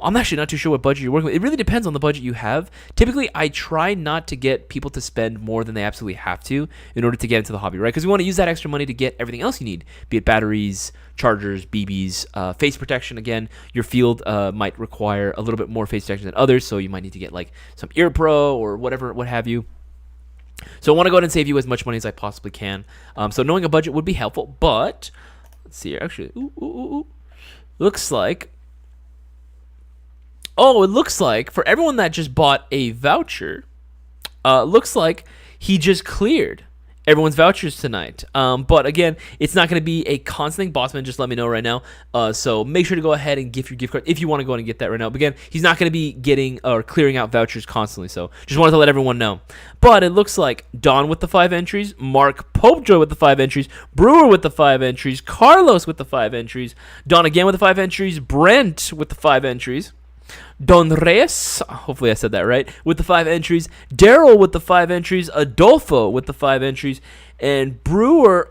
I'm actually not too sure what budget you're working with. It really depends on the budget you have. Typically, I try not to get people to spend more than they absolutely have to in order to get into the hobby, right? Because we want to use that extra money to get everything else you need, be it batteries, chargers, BBs, face protection. Again, your field might require a little bit more face protection than others, so you might need to get, like, some Ear Pro or whatever, what have you. So I want to go ahead and save you as much money as I possibly can. So knowing a budget would be helpful, but let's see here. Actually, looks like... Oh, it looks like for everyone that just bought a voucher, looks like he just cleared everyone's vouchers tonight. But again, it's not going to be a constant thing. Bossman, just let me know right now. So make sure to go ahead and gift your gift card if you want to go ahead and get that right now. But again, he's not going to be getting or clearing out vouchers constantly. So just wanted to let everyone know. But it looks like Don with the 5 entries, Mark Popejoy with the 5 entries, Brewer with the 5 entries, Carlos with the 5 entries, Don again with the 5 entries, Brent with the 5 entries, Don Reyes, hopefully I said that right, with the 5 entries, Daryl with the 5 entries, Adolfo with the 5 entries, and Brewer.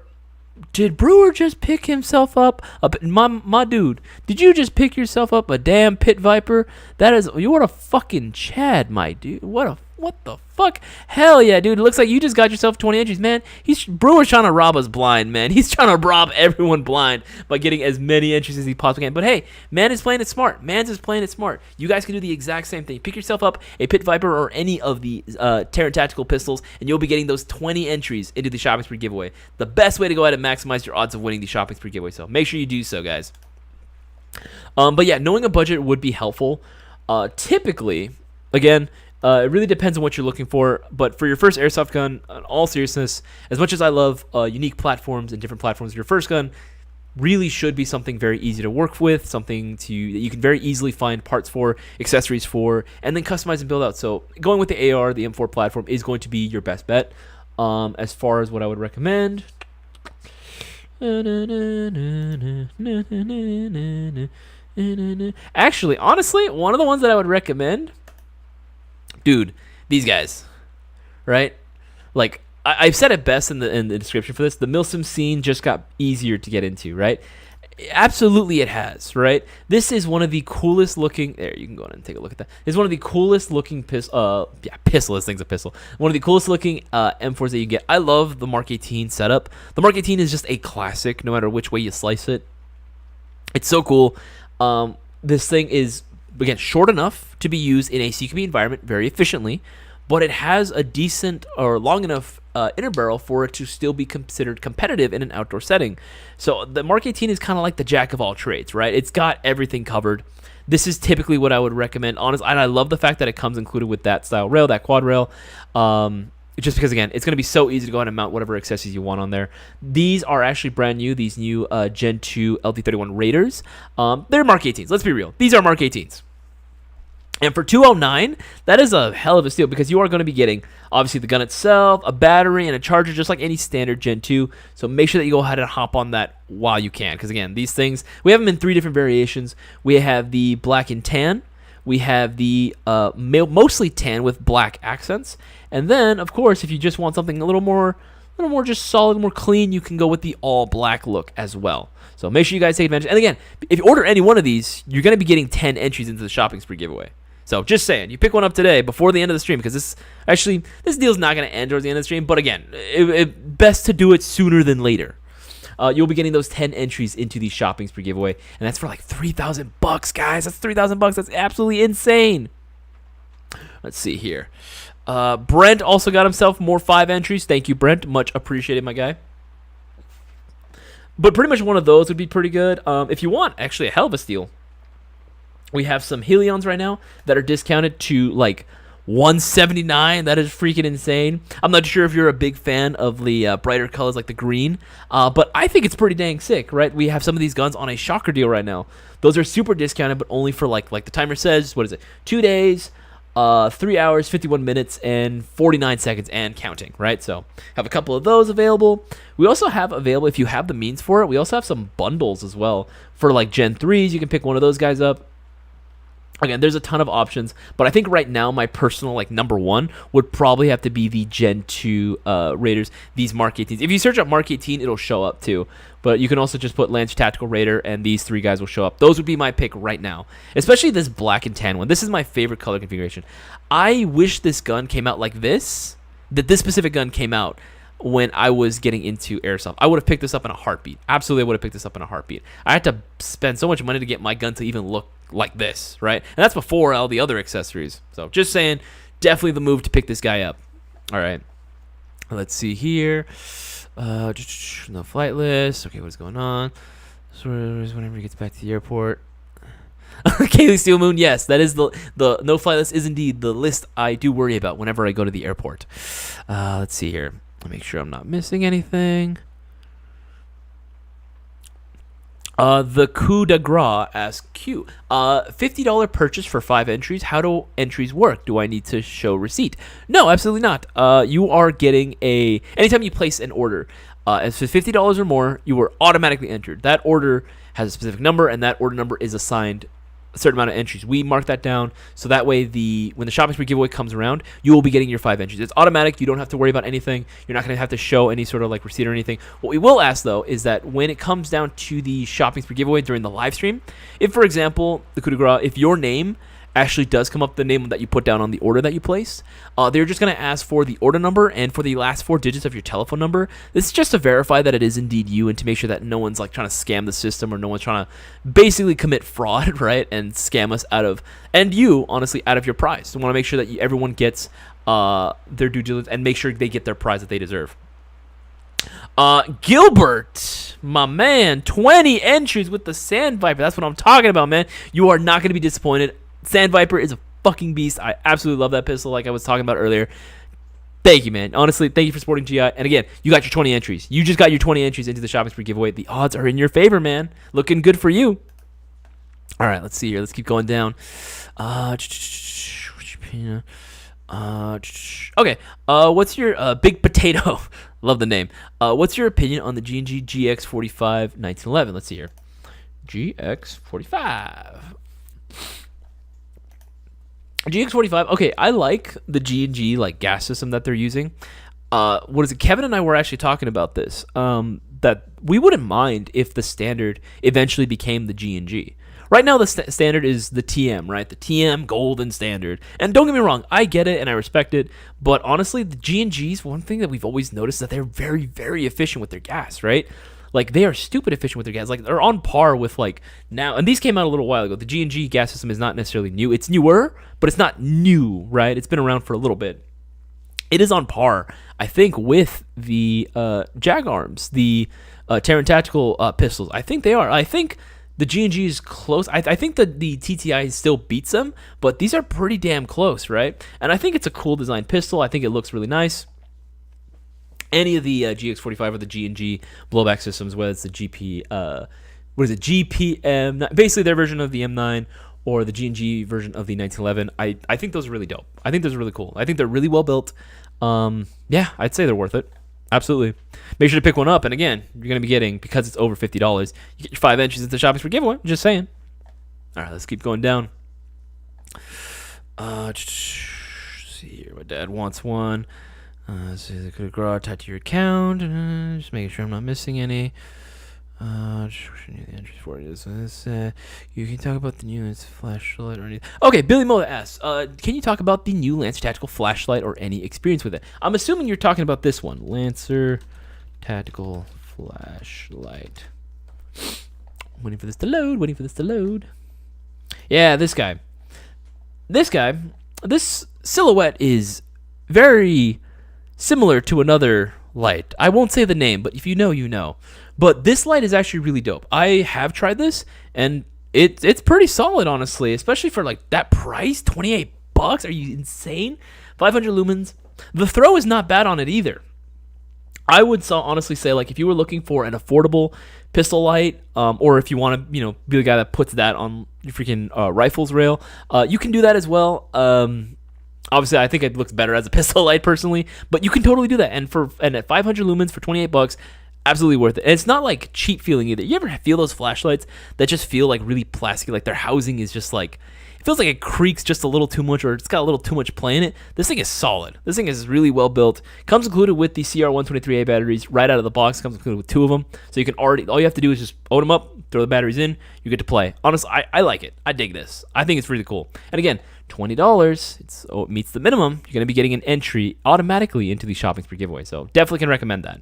Did Brewer just pick himself up? My dude, did you just pick yourself up a damn pit viper? You are a fucking Chad, my dude. What the fuck? Hell yeah, dude. It looks like you just got yourself 20 entries, man. Brewer's trying to rob us blind, man. He's trying to rob everyone blind by getting as many entries as he possibly can. But hey, man is playing it smart. Mans is playing it smart. You guys can do the exact same thing. Pick yourself up a Pit Viper or any of the Taran Tactical pistols, and you'll be getting those 20 entries into the shopping spree giveaway. The best way to go ahead and maximize your odds of winning the shopping spree giveaway. So make sure you do so, guys. But yeah, knowing a budget would be helpful. Typically, again, it really depends on what you're looking for, but for your first airsoft gun, in all seriousness, as much as I love unique platforms and different platforms, your first gun really should be something very easy to work with, something that you can very easily find parts for, accessories for, and then customize and build out. So going with the AR, the M4 platform, is going to be your best bet. As far as what I would recommend, actually, honestly, one of the ones that I would recommend, dude, these guys, right? Like I've said it best in the description for this. The Milsim scene just got easier to get into, right? Absolutely, it has, right? This is one of the coolest looking. There, you can go ahead and take a look at that. It's one of the coolest looking pistol. Pistol. This thing's a pistol. One of the coolest looking M4s that you get. I love the Mark 18 setup. The Mark 18 is just a classic, no matter which way you slice it. It's so cool. This thing is, again, short enough to be used in a CQB environment very efficiently, but it has a decent or long enough inner barrel for it to still be considered competitive in an outdoor setting. So the Mark 18 is kind of like the jack of all trades, right? It's got everything covered. This is typically what I would recommend, honestly, and I love the fact that it comes included with that style rail, that quad rail. Just because, again, it's going to be so easy to go ahead and mount whatever accessories you want on there. These are actually brand new, these new Gen 2 LT31 Raiders. They're Mark 18s. Let's be real. These are Mark 18s. And for $209, that is a hell of a steal because you are going to be getting, obviously, the gun itself, a battery, and a charger, just like any standard Gen 2. So make sure that you go ahead and hop on that while you can. Because, again, these things, we have them in 3 different variations. We have the black and tan. We have the mostly tan with black accents. And then, of course, if you just want something a little more just solid, more clean, you can go with the all black look as well. So make sure you guys take advantage. And again, if you order any one of these, you're going to be getting 10 entries into the shopping spree giveaway. So just saying, you pick one up today before the end of the stream because this deal's not going to end towards the end of the stream. But again, best to do it sooner than later. You'll be getting those 10 entries into the shopping spree giveaway, and that's for like $3,000, guys. That's $3,000. That's absolutely insane. Let's see here. Brent also got himself more 5 entries. Thank you, Brent. Much appreciated, my guy. But pretty much one of those would be pretty good. If you want, actually, a hell of a steal. We have some Helions right now that are discounted to like $179. That is freaking insane. I'm not sure if you're a big fan of the brighter colors like the green, but I think it's pretty dang sick, right? We have some of these guns on a shocker deal right now. Those are super discounted, but only for like the timer says, what is it? 2 days, 3 hours, 51 minutes, and 49 seconds and counting, right? So have a couple of those available. We also have available, if you have the means for it, we also have some bundles as well for like Gen 3s. You can pick one of those guys up. Again, there's a ton of options, but I think right now my personal like number one would probably have to be the Gen 2 Raiders, these Mark 18s. If you search up Mark 18, it'll show up too, but you can also just put Lance Tactical Raider and these 3 guys will show up. Those would be my pick right now, especially this black and tan one. This is my favorite color configuration. I wish this gun came out like this, that this specific gun came out when I was getting into Airsoft. I would have picked this up in a heartbeat. Absolutely, I would have picked this up in a heartbeat. I had to spend so much money to get my gun to even look like this, right? And that's before all the other accessories. So just saying, definitely the move to pick this guy up. All right, let's see here. No flight list. Okay, what's going on? So whenever he gets back to the airport. Kaylee Steel Moon, yes, that is the no flight list is indeed the list I do worry about whenever I go to the airport. Let's see here. Make sure I'm not missing anything. The coup de grace asks Q. $50 purchase for 5 entries. How do entries work? Do I need to show receipt? No, absolutely not. You are getting anytime you place an order, if it's $50 or more, you are automatically entered. That order has a specific number, and that order number is assigned a certain amount of entries. We mark that down so that way when the shopping spree giveaway comes around, you will be getting your 5 entries. It's automatic. You don't have to worry about anything. You're not going to have to show any sort of like receipt or anything. What we will ask though is that when it comes down to the shopping spree giveaway during the live stream, if for example the coup de grace, if your name actually does come up, the name that you put down on the order that you placed, they're just going to ask for the order number and for the last 4 digits of your telephone number. This is just to verify that it is indeed you and to make sure that no one's like trying to scam the system or no one's trying to basically commit fraud, right, and scam us out of, and you honestly, out of your prize. So we want to make sure that everyone gets their due diligence and make sure they get their prize that they deserve. Gilbert, my man, 20 entries with the Sand Viper. That's what I'm talking about, man. You are not going to be disappointed. Sand Viper is a fucking beast. I absolutely love that pistol like I was talking about earlier. Thank you, man. Honestly, thank you for supporting GI. And again, you got your 20 entries. You just got your 20 entries into the shopping spree giveaway. The odds are in your favor, man. Looking good for you. All right, let's see here. Let's keep going down. Okay. What's your big potato? Love the name. What's your opinion on the G&G GX45 1911? Let's see here. GX45. GX45. Okay, I like the G&G like gas system that they're using. What is it? Kevin and I were actually talking about this. That we wouldn't mind if the standard eventually became the G&G. Right now, the standard is the TM, right? The TM golden standard. And don't get me wrong, I get it and I respect it. But honestly, the G&Gs, one thing that we've always noticed is that they're very, very efficient with their gas, right? Like, they are stupid efficient with their gas. Like, they're on par with, like, now. And these came out a little while ago. The G&G gas system is not necessarily new. It's newer, but it's not new, right? It's been around for a little bit. It is on par, I think, with the Jag Arms, the Taran Tactical pistols. I think they are. I think the G&G is close. I think that the TTI still beats them, but these are pretty damn close, right? And I think it's a cool design pistol. I think it looks really nice. Any of the GX45 or the G&G blowback systems, whether it's the GPM, basically their version of the M9 or the G&G version of the 1911, I think those are really dope. I think those are really cool. I think they're really well built. Yeah, I'd say they're worth it. Absolutely. Make sure to pick one up. And again, you're going to be getting, because it's over $50, you get your 5 entries into the shopping spree giveaway. Just saying. All right, let's keep going down. See here. My dad wants one. See the good garage tied to your account. Just making sure I'm not missing any. The entries for it is you can talk about the new Lancer flashlight or anything. Okay, Billy Mola asks, can you talk about the new Lancer Tactical flashlight or any experience with it? I'm assuming you're talking about this one, Lancer Tactical flashlight. Waiting for this to load. Yeah, this guy. This silhouette is very similar to another light. I won't say the name, but if you know, you know. But this light is actually really dope. I have tried this, and it's pretty solid, honestly, especially for like that price, $28. Are you insane? 500 lumens. The throw is not bad on it either. I would honestly say, like, if you were looking for an affordable pistol light, or if you want to, be the guy that puts that on your freaking rifles rail, you can do that as well. Obviously, I think it looks better as a pistol light personally, but you can totally do that. And at 500 lumens for $28, absolutely worth it. And it's not like cheap feeling either. You ever feel those flashlights that just feel like really plastic, like their housing is just like, it feels like it creaks just a little too much, or it's got a little too much play in it? This thing is solid. This thing is really well built. Comes included with the CR123A batteries right out of the box. Comes included with 2 of them. So you can all you have to do is just open them up, throw the batteries in, you get to play. Honestly, I like it. I dig this. I think it's really cool. And again, $20, it meets the minimum. You're going to be getting an entry automatically into the shopping spree giveaway. So definitely can recommend that.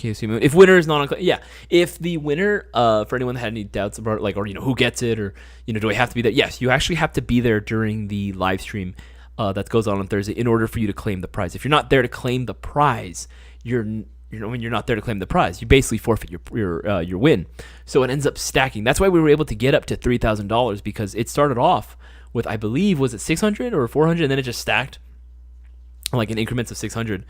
If winner is not on, if the winner, for anyone that had any doubts about, like, or who gets it, or do I have to be there? Yes, you actually have to be there during the live stream that goes on Thursday in order for you to claim the prize. If you're not there to claim the prize, when you're not there to claim the prize, you basically forfeit your win. So it ends up stacking. That's why we were able to get up to $3,000, because it started off with, I believe, was it 600 or 400, and then it just stacked like in increments of 600.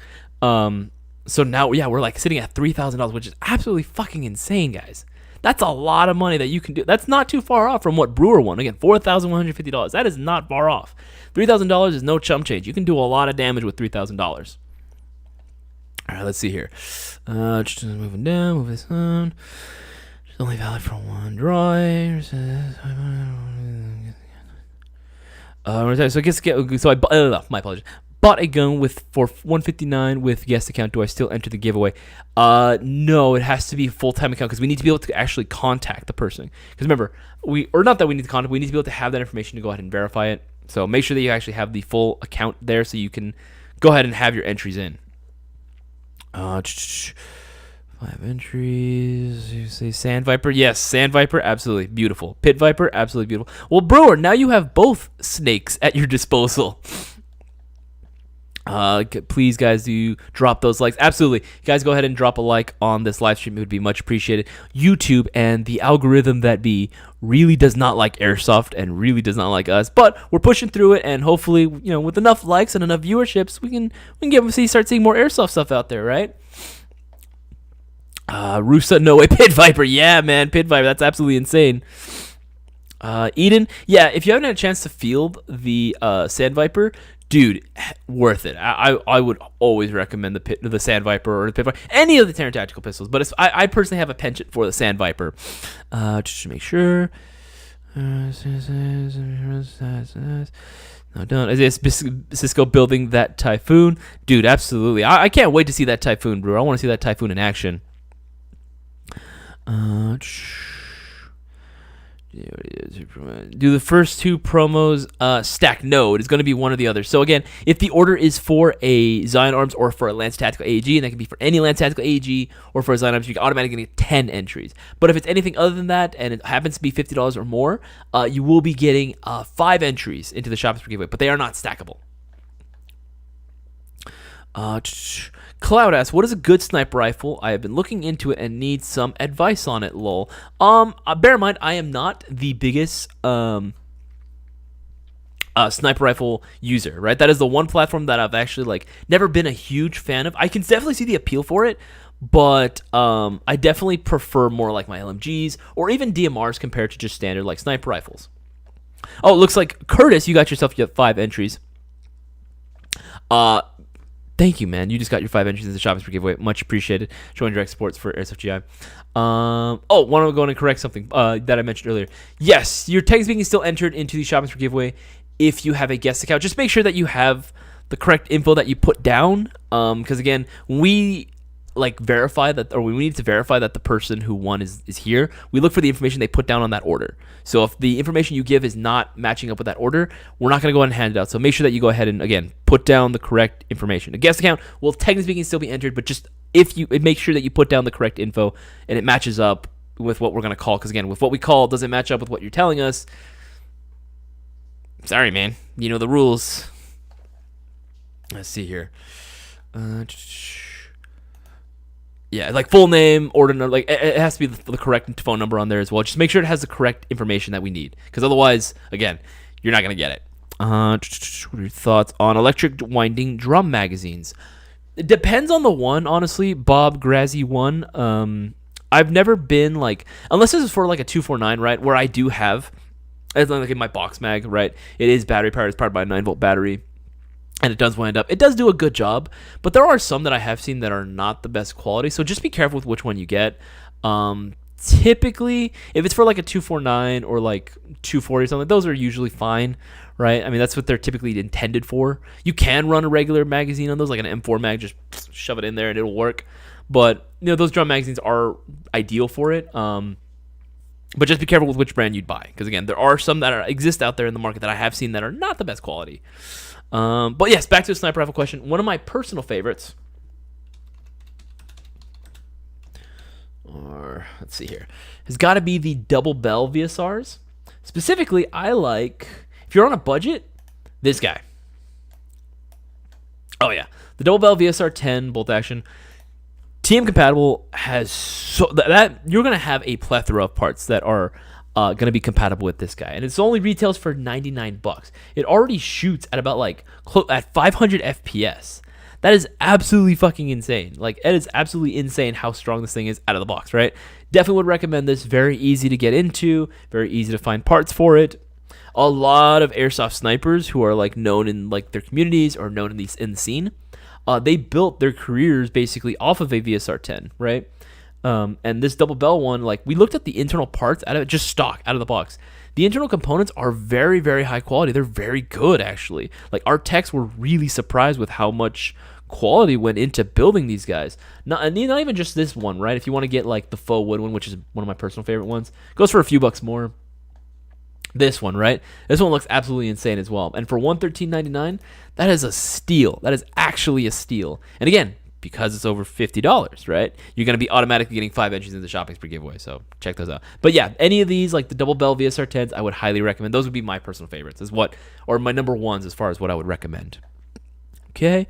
So now, we're like sitting at $3,000, which is absolutely fucking insane, guys. That's a lot of money that you can do. That's not too far off from what Brewer won. Again, $4,150. That is not far off. $3,000 is no chump change. You can do a lot of damage with $3,000. All right, let's see here. Just moving down, move this on. It's only valid for one draw. My apologies. Bought a gun for $159 with guest account. Do I still enter the giveaway? No, it has to be a full-time account, because we need to be able to actually contact the person. Because remember, we need to contact. We need to be able to have that information to go ahead and verify it. So make sure that you actually have the full account there, so you can go ahead and have your entries in. 5 entries. You say Sand Viper? Yes, Sand Viper, absolutely beautiful. Pit Viper, absolutely beautiful. Well, Brewer, now you have both snakes at your disposal. Please, guys, do drop those likes. Absolutely, guys, go ahead and drop a like on this live stream. It would be much appreciated. YouTube and the algorithm that be really does not like Airsoft and really does not like us, but we're pushing through it, and hopefully, with enough likes and enough viewerships, we can start seeing more Airsoft stuff out there, right? Rusa, no way, Pit Viper, yeah, man, Pit Viper, that's absolutely insane. Eden, yeah, if you haven't had a chance to field the Sand Viper, dude, worth it. I would always recommend the Sand Viper or the Pit Viper, any of the Taran Tactical pistols. But I personally have a penchant for the Sand Viper. Just to make sure. No, don't. Is Cisco building that Typhoon? Dude, absolutely. I can't wait to see that Typhoon, bro. I want to see that Typhoon in action. Do the first two promos stack? No, it is going to be one or the other. So again, if the order is for a Zion Arms or for a Lance Tactical AEG, and that can be for any Lance Tactical AEG or for a Zion Arms, you can automatically get 10 entries. But if it's anything other than that, and it happens to be $50 or more, you will be getting 5 entries into the Shoppers per giveaway, but they are not stackable. Cloud asks, what is a good sniper rifle? I have been looking into it and need some advice on it, lol. Bear in mind, I am not the biggest sniper rifle user, right? That is the one platform that I've actually never been a huge fan of. I can definitely see the appeal for it, but I definitely prefer more like my LMGs or even DMRs compared to just standard sniper rifles. Oh, it looks like Curtis, you got 5 entries. Thank you, man. You just got your 5 entries in the Shoppers per giveaway. Much appreciated. Showing direct supports for Airsoft GI. Want to go and correct something that I mentioned earlier. Yes, your technically speaking is still entered into the Shoppers per giveaway if you have a guest account. Just make sure that you have the correct info that you put down. Because again, we verify that, or we need to verify that the person who won is here. We look for the information they put down on that order. So if the information you give is not matching up with that order, we're not going to go ahead and hand it out. So make sure that you go ahead and, again, put down the correct information. A guest account will technically speaking still be entered, but just if you make sure that you put down the correct info and it matches up with what we're going to call. Because again, with what we call doesn't match up with what you're telling us. Sorry, man. You know the rules. Let's see here. Yeah, full name, order number, it has to be the correct phone number on there as well. Just make sure it has the correct information that we need, because otherwise, again, you're not gonna get it. What are your thoughts on electric winding drum magazines? It depends on the one, honestly. Bob Grazzy one. I've never been unless this is for a 249, right? Where I do have, it's in my box mag, right? It is battery powered. It's powered by a 9-volt battery. And it does wind up. It does do a good job, but there are some that I have seen that are not the best quality. So just be careful with which one you get. Typically, if it's for a 249 or 240 or something, those are usually fine, right? I mean, that's what they're typically intended for. You can run a regular magazine on those, like an M4 mag, just shove it in there and it'll work. But those drum magazines are ideal for it. But just be careful with which brand you'd buy, because again, there are some that exist out there in the market that I have seen that are not the best quality. But yes, back to the sniper rifle question. One of my personal favorites, or let's see here, has got to be the double bell VSRs. Specifically, I like, if you're on a budget, this guy. Oh yeah, the double bell VSR 10 bolt action. TM compatible has that you're gonna have a plethora of parts that are gonna be compatible with this guy, and it's only retails for $99. It already shoots at about at 500 FPS. That is absolutely fucking insane. It is absolutely insane how strong this thing is out of the box, right? Definitely would recommend this. Very easy to get into, very easy to find parts for it. A lot of airsoft snipers who are known in their communities or known in the scene. They built their careers basically off of a VSR 10, right? And this double bell one, we looked at the internal parts out of it, just stock out of the box. The internal components are very, very high quality. They're very good, actually. Our techs were really surprised with how much quality went into building these guys. Not even just this one, right? If you want to get the faux wood one, which is one of my personal favorite ones, goes for a few bucks more. This one, right? This one looks absolutely insane as well. And for $113.99, that is a steal. That is actually a steal. And again, because it's over $50, right? You're going to be automatically getting 5 entries in the shopping per giveaway. So check those out. But yeah, any of these, the double bell VSR 10s, I would highly recommend. Those would be my personal favorites, or my number ones as far as what I would recommend. Okay.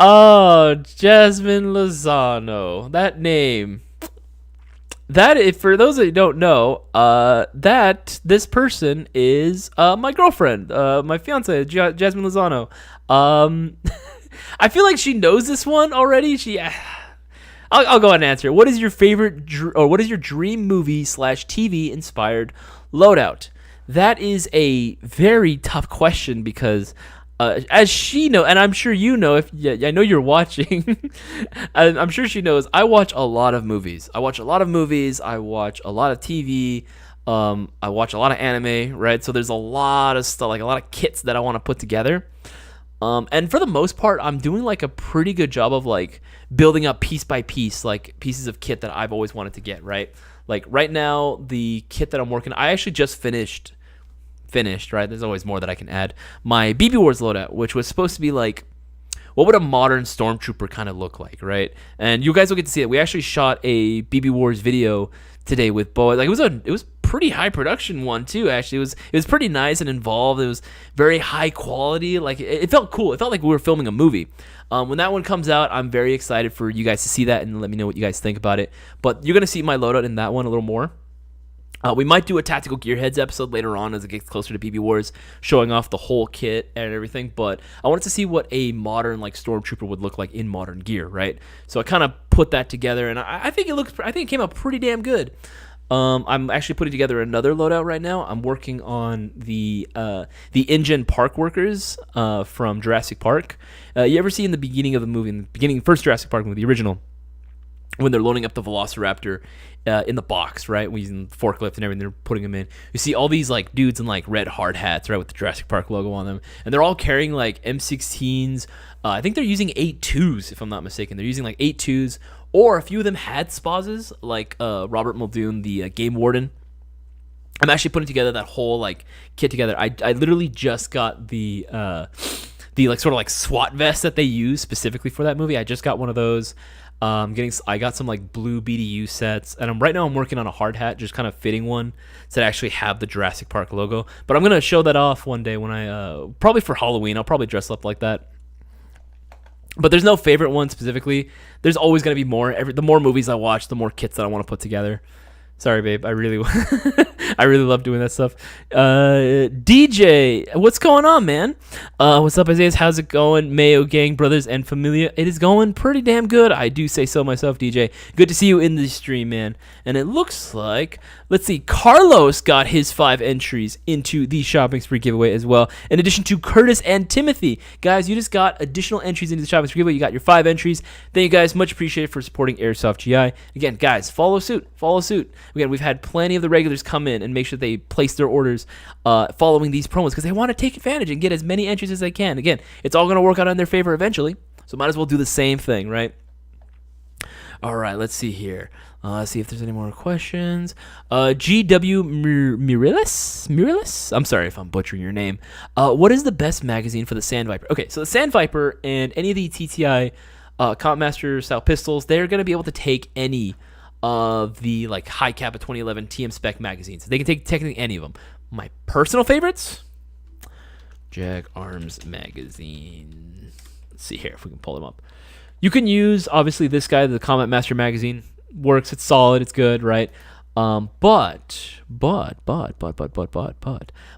Oh, Jasmine Lozano. That name. That, if for those that don't know, this person is my girlfriend, my fiance, Jasmine Lozano. I feel like she knows this one already. I'll go ahead and answer. What is your favorite or what is your dream movie / TV inspired loadout? That is a very tough question because, as she know, and I'm sure you know, I know you're watching, I'm sure she knows. I watch a lot of movies. I watch a lot of TV. I watch a lot of anime, right? So there's a lot of stuff, like a lot of kits that I want to put together. And for the most part, I'm doing like a pretty good job of like building up piece by piece, like pieces of kit that I've always wanted to get, right? Like right now, the kit that I'm working, I actually just finished, right? There's always more that I can add. My BB Wars loadout, which was supposed to be like, what would a modern stormtrooper kind of look like, right? And you guys will get to see it. We actually shot a BB Wars video today with Boa. Like it was pretty high production one too. Actually, it was pretty nice and involved. It was very high quality. Like it felt cool. It felt like we were filming a movie. When that one comes out, I'm very excited for you guys to see that and let me know what you guys think about it. But you're gonna see my loadout in that one a little more. We might do a Tactical Gearheads episode later on as it gets closer to BB Wars, showing off the whole kit and everything. But I wanted to see what a modern like stormtrooper would look like in modern gear, right? So I kind of put that together, and I think it came out pretty damn good. I'm actually putting together another loadout right now. I'm working on the InGen Park workers from Jurassic Park. You ever see in the beginning of the movie, first Jurassic Park movie, the original, when they're loading up the Velociraptor in the box, right? We're using the forklift and everything, they're putting them in. You see all these like dudes in like red hard hats, right, with the Jurassic Park logo on them, and they're all carrying like M16s. I think they're using 8.2s, if I'm not mistaken. They're using like 8.2s, or a few of them had SPASs, like Robert Muldoon, the game warden. I'm actually putting together that whole like kit together. I literally just got the like sort of like SWAT vest that they use specifically for that movie. I just got one of those. I got some like blue BDU sets, and right now I'm working on a hard hat, just kind of fitting one to actually have the Jurassic Park logo. But I'm gonna show that off one day when I probably for Halloween. I'll probably dress up like that. But there's no favorite one specifically. There's always gonna be more. The more movies I watch, the more kits that I want to put together. Sorry, babe. I really, I really love doing that stuff. DJ, what's going on, man? What's up, Isaiah? How's it going? Mayo gang, brothers, and familia. It is going pretty damn good. I do say so myself, DJ. Good to see you in the stream, man. And it looks like, let's see, Carlos got his 5 entries into the shopping spree giveaway as well. In addition to Curtis and Timothy, guys, you just got additional entries into the shopping spree giveaway. You got your 5 entries. Thank you guys, much appreciated for supporting Airsoft GI. Again, guys, follow suit. Again, we've had plenty of the regulars come in and make sure they place their orders following these promos because they want to take advantage and get as many entries as they can. Again, it's all going to work out in their favor eventually, so might as well do the same thing, right? All right, let's see here. Let's see if there's any more questions. GW Mirilis? I'm sorry if I'm butchering your name. What is the best magazine for the Sandviper? Okay, so the Sandviper and any of the TTI Compmaster style pistols, they're going to be able to take any of the like high cap of 2011 TM spec magazines. They can take technically any of them. My personal favorites, Jag Arms magazine. Let's see here if we can pull them up. You can use obviously this guy, the Combat Master magazine. Works, it's solid, it's good, right? But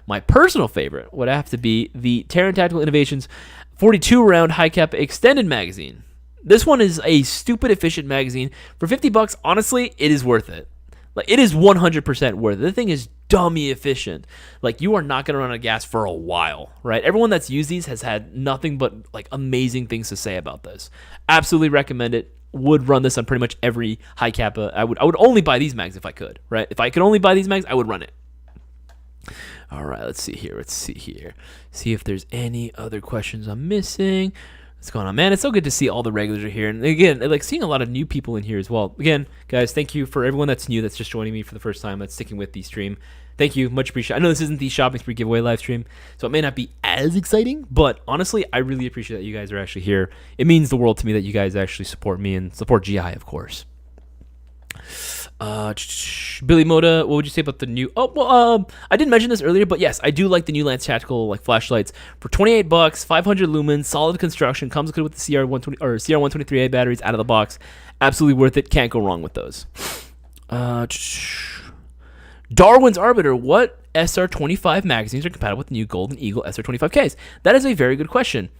my personal favorite would have to be the Taran Tactical Innovations 42 round high cap extended magazine. This one is a stupid efficient magazine. For $50, honestly, it is worth it. Like, it is 100% worth it. The thing is dummy efficient. Like, you are not going to run out of gas for a while, right? Everyone that's used these has had nothing but, like, amazing things to say about this. Absolutely recommend it. Would run this on pretty much every high cap. I would only buy these mags if I could, right? If I could only buy these mags, I would run it. All right, let's see here. See if there's any other questions I'm missing. What's going on, man? It's so good to see all the regulars are here. And again, like seeing a lot of new people in here as well. Again, guys, thank you for everyone that's new, that's just joining me for the first time, that's sticking with the stream. Thank you. Much appreciated. I know this isn't the shopping spree giveaway live stream, so it may not be as exciting, but honestly, I really appreciate that you guys are actually here. It means the world to me that you guys actually support me and support GI, of course. Billy Moda, what would you say about the new? I didn't mention this earlier, but yes, I do like the new Lance Tactical like flashlights for $28, 500 lumens, solid construction, comes good with the CR120 or CR123A batteries out of the box. Absolutely worth it. Can't go wrong with those. Darwin's Arbiter, what SR25 magazines are compatible with the new Golden Eagle SR25Ks? That is a very good question.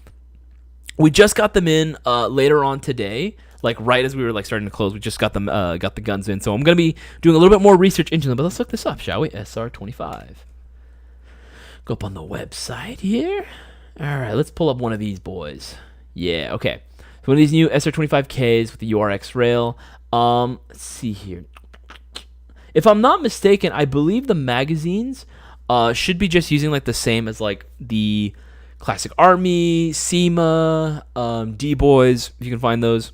We just got them in later on today, like right as we were like starting to close. We just got them, got the guns in. So I'm gonna be doing a little bit more research into them. But let's look this up, shall we? SR25. Go up on the website here. All right, let's pull up one of these boys. Yeah, okay. So one of these new SR25Ks with the URX rail. Let's see here. If I'm not mistaken, I believe the magazines should be just using like the same as like the Classic Army, SEMA, D-Boys, if you can find those.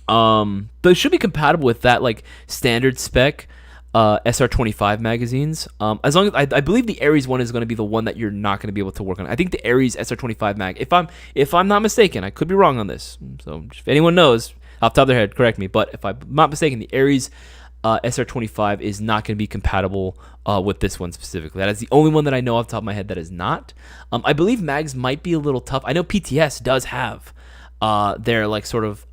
But it should be compatible with that like standard spec SR25 magazines. As long as I believe the Ares one is going to be the one that you're not going to be able to work on. I think the Ares SR25 mag. If I'm not mistaken, I could be wrong on this. So if anyone knows off the top of their head, correct me. But if I'm not mistaken, the Ares SR25 is not going to be compatible with this one specifically. That is the only one that I know off the top of my head that is not. I believe mags might be a little tough. I know PTS does have their like sort of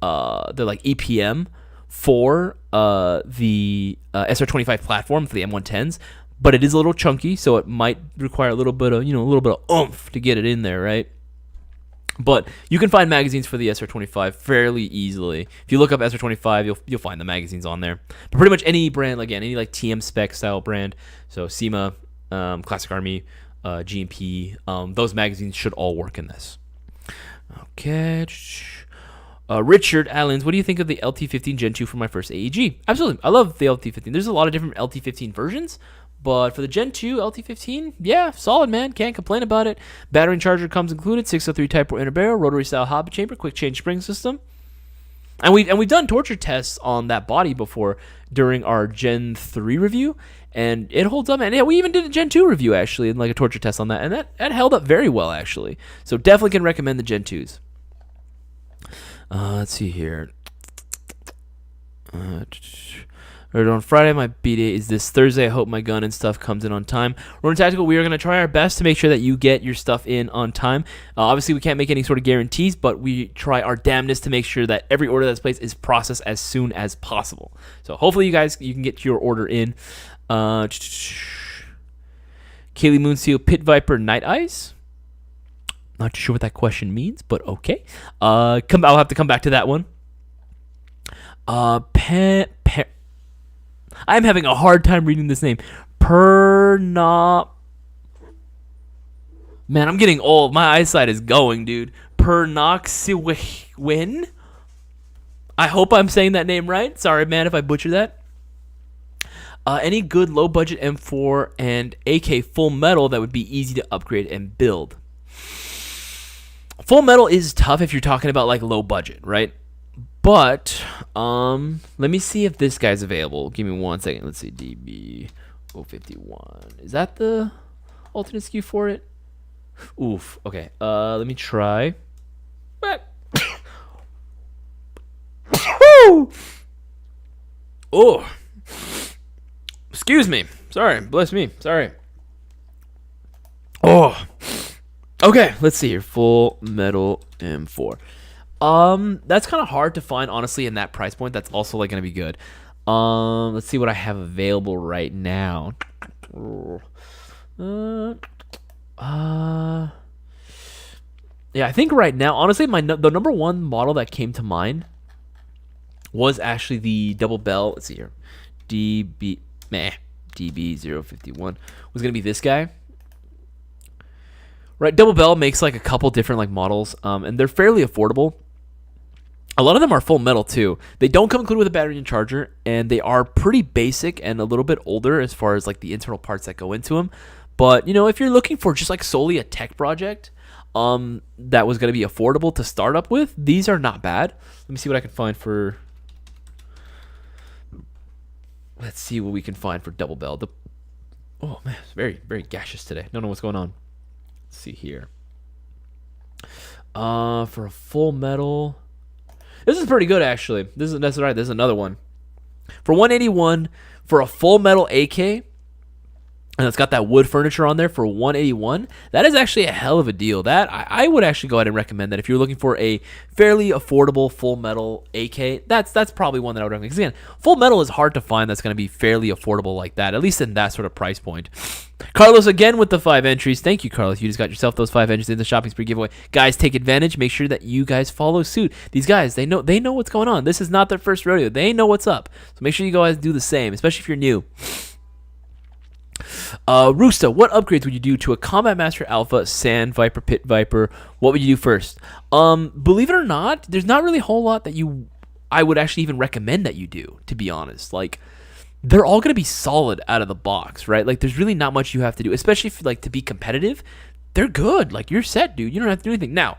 their like EPM for the SR25 platform for the M110s, but it is a little chunky, so it might require a little bit of oomph to get it in there, right? But you can find magazines for the SR25 fairly easily. If you look up SR25, you'll find the magazines on there. But pretty much any brand, again, any like TM spec style brand, so SEMA, Classic Army, GMP, those magazines should all work in this. Okay. Richard Allens, what do you think of the LT15 Gen 2 for my first AEG? Absolutely. I love the LT15. There's a lot of different LT15 versions, but for the Gen 2 LT15, yeah, solid, man. Can't complain about it. Battery and charger comes included. 603 Type 4 inner barrel, rotary style hobby chamber, quick change spring system. And we've done torture tests on that body before during our Gen 3 review, and it holds up. And yeah, we even did a Gen 2 review actually, and like a torture test on that, and that held up very well actually. So definitely can recommend the Gen 2s. Let's see here. On Friday, my B-Day is this Thursday. I hope my gun and stuff comes in on time. Taran Tactical, we are going to try our best to make sure that you get your stuff in on time. Obviously, we can't make any sort of guarantees, but we try our damnedest to make sure that every order that's placed is processed as soon as possible. So hopefully you can get your order in. Kaylee Moonseal, Pit Viper, Night Eyes. Not sure what that question means, but okay. I'll have to come back to that one. I'm having a hard time reading this name. Man, I'm getting old. My eyesight is going, dude. Pernoxiwin. I hope I'm saying that name right. Sorry, man, if I butcher that. Any good low-budget M4 and AK full metal that would be easy to upgrade and build? Full metal is tough if you're talking about like low budget, right? But let me see if this guy's available. Give me 1 second. Let's see. DB051. Is that the alternate SKU for it? Oof. Okay. Let me try. Oh. Excuse me. Sorry. Bless me. Sorry. Oh. Okay, let's see here. Full metal M4. That's kind of hard to find, honestly, in that price point. That's also like gonna be good. Let's see what I have available right now. Yeah, I think right now, honestly, the number one model that came to mind was actually the double bell. Let's see here. DB051 was gonna be this guy. Right, Double Bell makes like a couple different like models, and they're fairly affordable. A lot of them are full metal too. They don't come included with a battery and charger, and they are pretty basic and a little bit older as far as like the internal parts that go into them. But if you're looking for just like solely a tech project, that was going to be affordable to start up with, these are not bad. Let me see what I can find for. Let's see what we can find for Double Bell. Oh man, it's very very gaseous today. Don't know what's going on. Let's see here. For a full metal, this is pretty good actually. That's right. This is another one for 181 for a full metal AK. and it's got that wood furniture on there for $181. That is actually a hell of a deal. That I would actually go ahead and recommend that if you're looking for a fairly affordable full metal AK. That's probably one that I would recommend. Because again, full metal is hard to find that's going to be fairly affordable like that, at least in that sort of price point. Carlos again with the 5 entries. Thank you, Carlos. You just got yourself those 5 entries in the shopping spree giveaway. Guys, take advantage. Make sure that you guys follow suit. These guys, they know what's going on. This is not their first rodeo. They know what's up. So make sure you guys do the same, especially if you're new. Roosta, what upgrades would you do to a Combat Master Alpha, Sand Viper, Pit Viper? What would you do first? Believe it or not, there's not really a whole lot that I would actually even recommend that you do, to be honest. Like, they're all going to be solid out of the box, right? Like, there's really not much you have to do, especially if, like, to be competitive. They're good. Like, you're set, dude. You don't have to do anything. Now,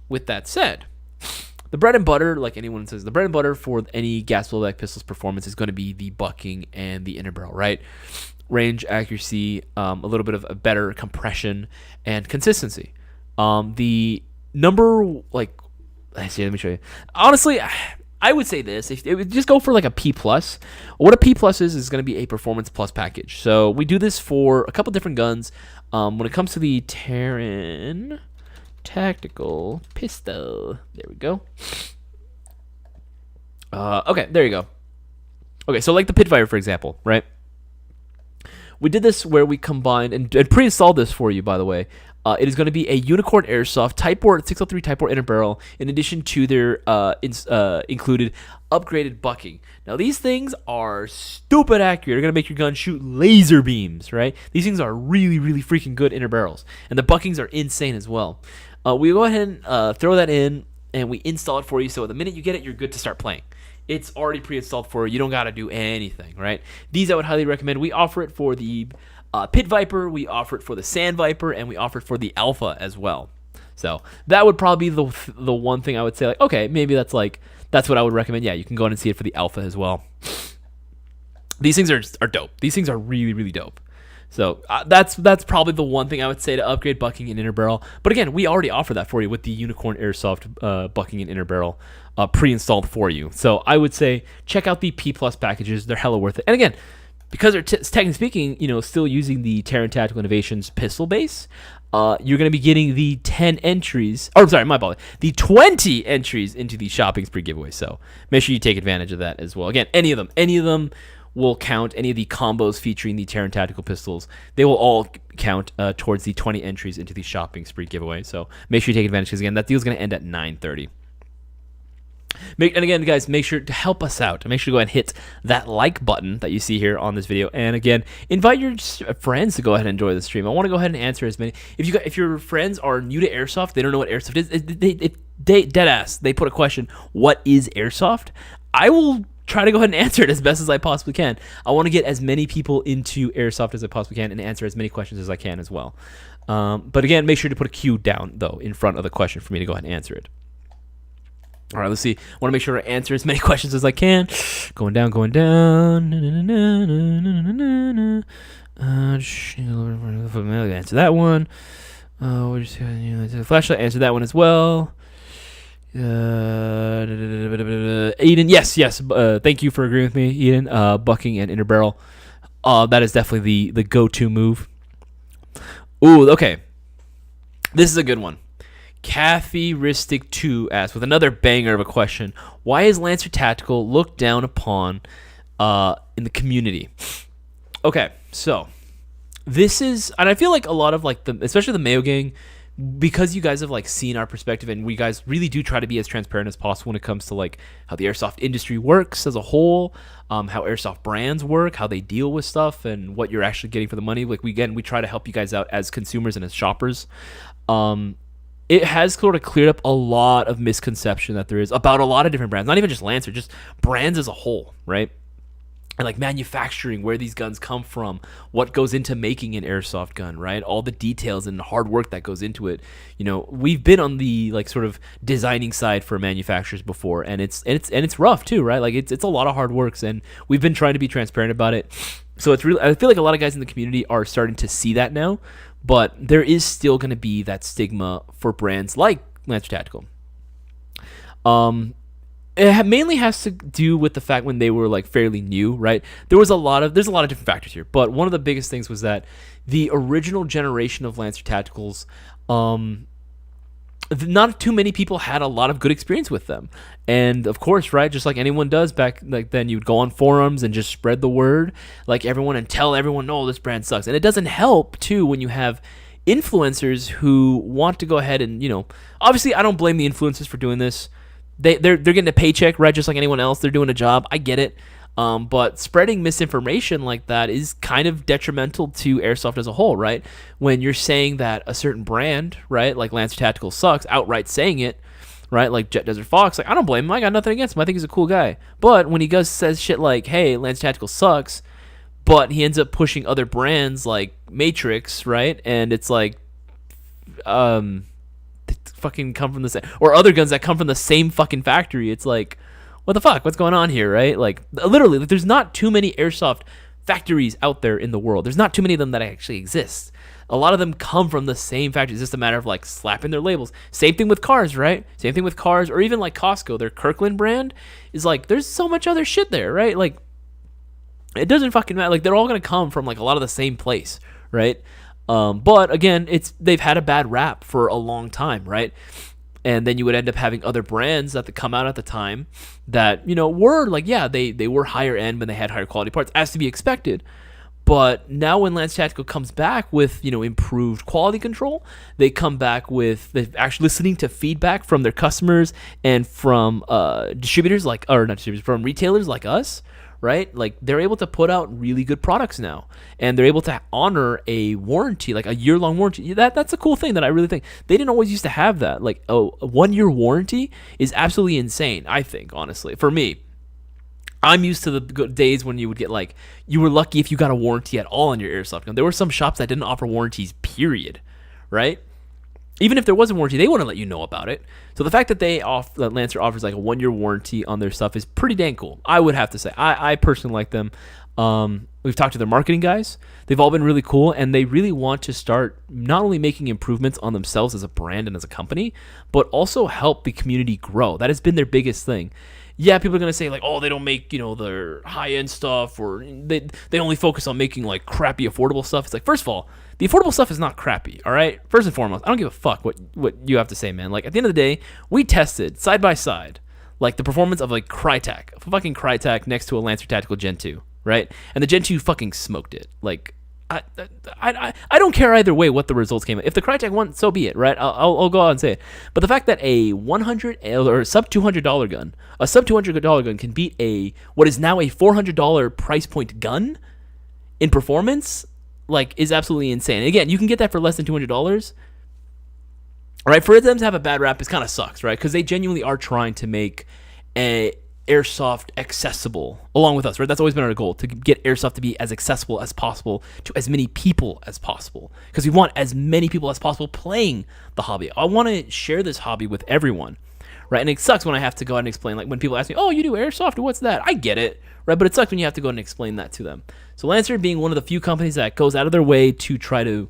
with that said, the bread and butter, like anyone says, the bread and butter for any gas blowback pistol's performance is going to be the bucking and the inner barrel, right? Range, accuracy, a little bit of a better compression and consistency. The number, like, let me show you. Honestly, I would say this: if it would just go for like a P+. What a P+ is going to be a performance plus package. So we do this for a couple different guns. When it comes to the Taran Tactical pistol, there we go. Okay, there you go. Okay, so like the Pit Viper, for example, right? We did this where we combined and pre-installed this for you, by the way. It is going to be a Unicorn Airsoft Type 603 Type 4 inner barrel, in addition to their included upgraded bucking. Now, these things are stupid accurate. They're going to make your gun shoot laser beams, right? These things are really, really freaking good inner barrels. And the buckings are insane as well. We go ahead and throw that in, and we install it for you. So the minute you get it, you're good to start playing. It's already pre-installed for you. You don't got to do anything, right? These I would highly recommend. We offer it for the Pit Viper, we offer it for the Sand Viper, and we offer it for the Alpha as well. So that would probably be the one thing I would say, like, okay, maybe that's what I would recommend. Yeah, you can go in and see it for the Alpha as well. These things are dope. These things are really, really dope. So that's probably the one thing I would say to upgrade bucking and inner barrel. But again, we already offer that for you with the Unicorn Airsoft bucking and inner barrel pre-installed for you. So I would say check out the P+ packages. They're hella worth it. And again, because they're technically speaking, still using the Taran Tactical Innovations pistol base, you're going to be getting the 10 entries. Oh, sorry, my apologies. The 20 entries into the shopping spree giveaway. So make sure you take advantage of that as well. Again, any of them will count. Any of the combos featuring the Taran Tactical pistols, they will all count towards the 20 entries into the shopping spree giveaway. So make sure you take advantage, because again, that deal is going to end at 9:30. And again, guys, make sure to help us out. Make sure to go ahead and hit that like button that you see here on this video. And again, invite your friends to go ahead and enjoy the stream. I want to go ahead and answer as many. If your friends are new to Airsoft, they don't know what Airsoft is. They dead ass. They put a question: what is Airsoft? I will try to go ahead and answer it as best as I possibly can. I want to get as many people into Airsoft as I possibly can and answer as many questions as I can as well. But again, make sure to put a Q down, though, in front of the question for me to go ahead and answer it. All right, let's see. I want to make sure to answer as many questions as I can. Going down. Answer that one. Flashlight, answer that one as well. Eden, yes. Thank you for agreeing with me, Eden. Bucking and inner barrel. That is definitely the go-to move. Ooh, okay. This is a good one. Cathy-ristic 2 asks, with another banger of a question: why is Lancer Tactical looked down upon in the community? Okay, so this is, and I feel like a lot of especially the Mayo gang, because you guys have seen our perspective, and we guys really do try to be as transparent as possible when it comes to how the airsoft industry works as a whole, how airsoft brands work, how they deal with stuff, and what you're actually getting for the money. We try to help you guys out as consumers and as shoppers. It has sort of cleared up a lot of misconception that there is about a lot of different brands, not even just Lancer, just brands as a whole, right? And manufacturing, where these guns come from, what goes into making an airsoft gun, right? All the details and hard work that goes into it. We've been on the sort of designing side for manufacturers before, and it's rough too, right? It's a lot of hard work, and we've been trying to be transparent about it. So it's really, I feel like a lot of guys in the community are starting to see that now, but there is still going to be that stigma for brands like Lancer Tactical. It mainly has to do with the fact when they were like fairly new, right? There's a lot of different factors here, but one of the biggest things was that the original generation of Lancer Tacticals, um, not too many people had a lot of good experience with them. And of course, right, just like anyone does back like then, you'd go on forums and just spread the word, like everyone, and tell everyone, no, this brand sucks. And it doesn't help too when you have influencers who want to go ahead and, obviously I don't blame the influencers for doing this. They're getting a paycheck, right, just like anyone else. They're doing a job. I get it. But spreading misinformation like that is kind of detrimental to Airsoft as a whole, right? When you're saying that a certain brand, right, like Lancer Tactical sucks, outright saying it, right, like Jet Desert Fox, like I don't blame him. I got nothing against him. I think he's a cool guy. But when he says shit like, hey, Lancer Tactical sucks, but he ends up pushing other brands like Matrix, right? And it's like, they fucking come from the same, or other guns that come from the same fucking factory. It's like, what the fuck? What's going on here, right? Like, literally, like, there's not too many Airsoft factories out there in the world. There's not too many of them that actually exist. A lot of them come from the same factories. It's just a matter of like slapping their labels. Same thing with cars, right? Same thing with cars, or even like Costco. Their Kirkland brand is like, there's so much other shit there, right? Like, it doesn't fucking matter. Like, they're all gonna come from like a lot of the same place, right? But again, they've had a bad rap for a long time, right? And then you would end up having other brands that come out at the time that, were like, yeah, they were higher end, but they had higher quality parts, as to be expected. But now when Lance Tactical comes back with, improved quality control, they come back with actually listening to feedback from their customers and from distributors from retailers like us, right? Like, they're able to put out really good products now, and they're able to honor a warranty, like a year-long warranty. That's a cool thing that I really think they didn't always used to have. That, like, a 1-year warranty is absolutely insane. I think, honestly, for me, I'm used to the good days when you would get, like, you were lucky if you got a warranty at all on your Airsoft gun. There were some shops that didn't offer warranties, period, right? Even if there was a warranty, they wouldn't let you know about it. So the fact that that Lancer offers like a 1-year warranty on their stuff is pretty dang cool. I would have to say. I personally like them. We've talked to their marketing guys. They've all been really cool, and they really want to start not only making improvements on themselves as a brand and as a company, but also help the community grow. That has been their biggest thing. Yeah, people are going to say, like, oh, they don't make, their high-end stuff, or they only focus on making, like, crappy affordable stuff. It's like, first of all, the affordable stuff is not crappy, all right? First and foremost, I don't give a fuck what you have to say, man. Like, at the end of the day, we tested, side by side, like, the performance of, like, fucking Crytek next to a Lancer Tactical Gen 2, right? And the Gen 2 fucking smoked it. Like, I don't care either way what the results came out. If the Crytek won, so be it, right? I'll go out and say it. But the fact that a $100 or sub $200 gun, a sub $200 gun can beat what is now a $400 price point gun in performance, like, is absolutely insane. And again, you can get that for less than $200. All right, for them to have a bad rap, it kind of sucks, right? Because they genuinely are trying to make Airsoft accessible along with us, right? That's always been our goal, to get Airsoft to be as accessible as possible to as many people as possible, because we want as many people as possible playing the hobby. I want to share this hobby with everyone, right? And it sucks when I have to go out and explain, like, when people ask me, oh, you do Airsoft, what's that? I get it, right? But it sucks when you have to go and explain that to them. So Lancer being one of the few companies that goes out of their way to try to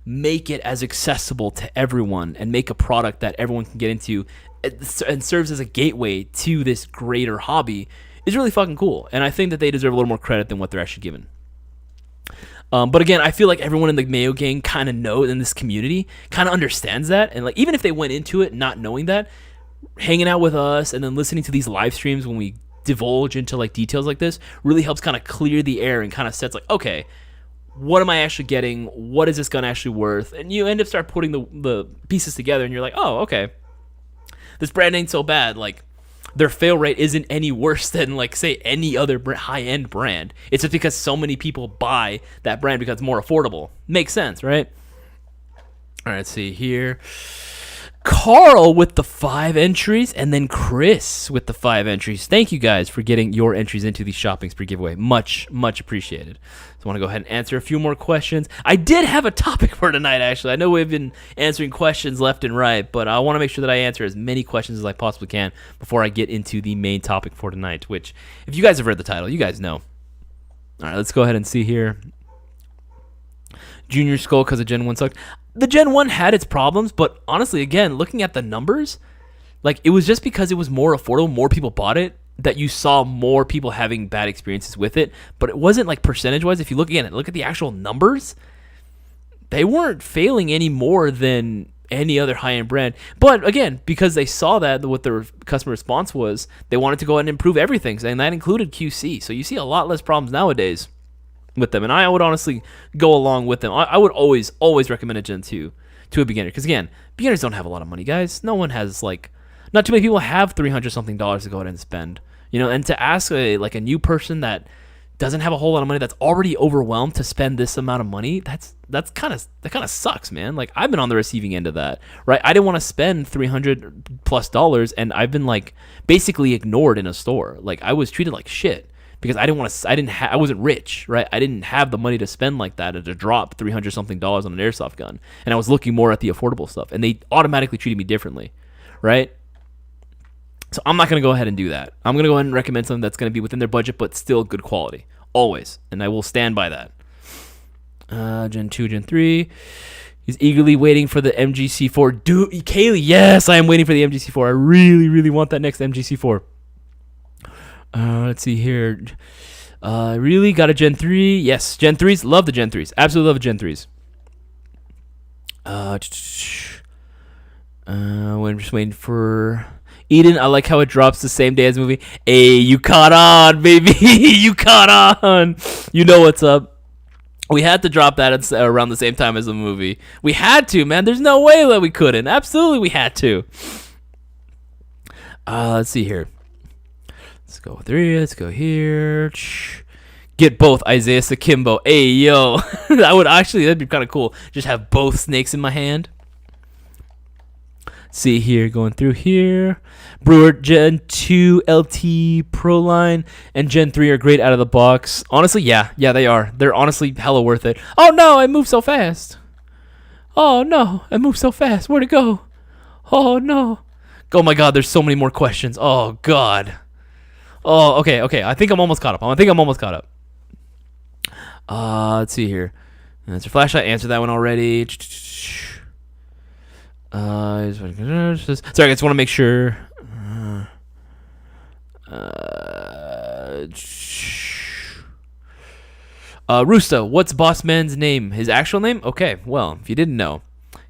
make it as accessible to everyone and make a product that everyone can get into and serves as a gateway to this greater hobby is really fucking cool. And I think that they deserve a little more credit than what they're actually given. But again, I feel like everyone in the Mayo gang kind of knows, in this community, kind of understands that. And like, even if they went into it not knowing that, hanging out with us and then listening to these live streams when we divulge into like details like this really helps kind of clear the air and kind of sets like, okay, what am I actually getting? What is this gun actually worth? And you end up start putting the pieces together, and you're like, oh, okay, this brand ain't so bad. Like, their fail rate isn't any worse than, like, say, any other high-end brand. It's just because so many people buy that brand because it's more affordable. Makes sense, right? All right, let's see here. Carl with the 5 entries, and then Chris with the 5 entries. Thank you guys for getting your entries into the shopping spree giveaway. Much, much appreciated. So I want to go ahead and answer a few more questions. I did have a topic for tonight, actually. I know we've been answering questions left and right, but I want to make sure that I answer as many questions as I possibly can before I get into the main topic for tonight, which, if you guys have read the title, you guys know. All right, let's go ahead and see here. Junior Skull because the Gen 1 sucked. The Gen 1 had its problems, but honestly, again, looking at the numbers, Like, it was just because it was more affordable, more people bought it, that you saw more people having bad experiences with it. But it wasn't like percentage-wise. If you look at the actual numbers, they weren't failing any more than any other high-end brand. But again, because they saw that what their customer response was, they wanted to go ahead and improve everything, and that included QC. So you see a lot less problems nowadays with them, and I would honestly go along with them. I would always recommend a Gen 2 to a beginner, because again, beginners don't have a lot of money, guys. No one has, like, not too many people have $300 something to go ahead and spend, you know. And to ask a new person that doesn't have a whole lot of money, that's already overwhelmed, to spend this amount of money, that kind of sucks, man. Like, I've been on the receiving end of that, right? I didn't want to spend $300+, and I've been like basically ignored in a store. Like, I was treated like shit because I wasn't rich, right? I didn't have the money to spend like that, or to drop $300 something on an airsoft gun, and I was looking more at the affordable stuff, and they automatically treated me differently, right? So I'm not going to go ahead and do that. I'm going to go ahead and recommend something that's going to be within their budget, but still good quality. Always. And I will stand by that. Gen 2, Gen 3. He's eagerly waiting for the MGC4. Dude, Kaylee, yes, I am waiting for the MGC4. I really, really want that next MGC4. Let's see here. Really got a Gen 3. Yes, Gen 3s. Love the Gen 3s. Absolutely love the Gen 3s. I'm just waiting for Eden. I like how it drops the same day as the movie. Hey, you caught on, baby. You caught on. You know what's up. We had to drop that at around the same time as the movie. We had to, man. There's no way that we couldn't. Absolutely, we had to. Let's see here. Let's go 3. Let's go here. Get both Isaiah Sakimbo. Hey, yo. That'd be kind of cool. Just have both snakes in my hand. See here, going through here. Brewer Gen 2 LT Pro line and Gen 3 are great out of the box. Honestly, yeah, they are. They're honestly hella worth it. Oh no, I moved so fast. Oh no, I moved so fast. Where'd it go? Oh no. Oh my god, there's so many more questions. Oh god. Oh, okay. I think I'm almost caught up. Let's see here. That's your flashlight. Answer that one already. Sorry, I just want to make sure. Rusta, what's Boss Man's name? His actual name? Okay, well, if you didn't know,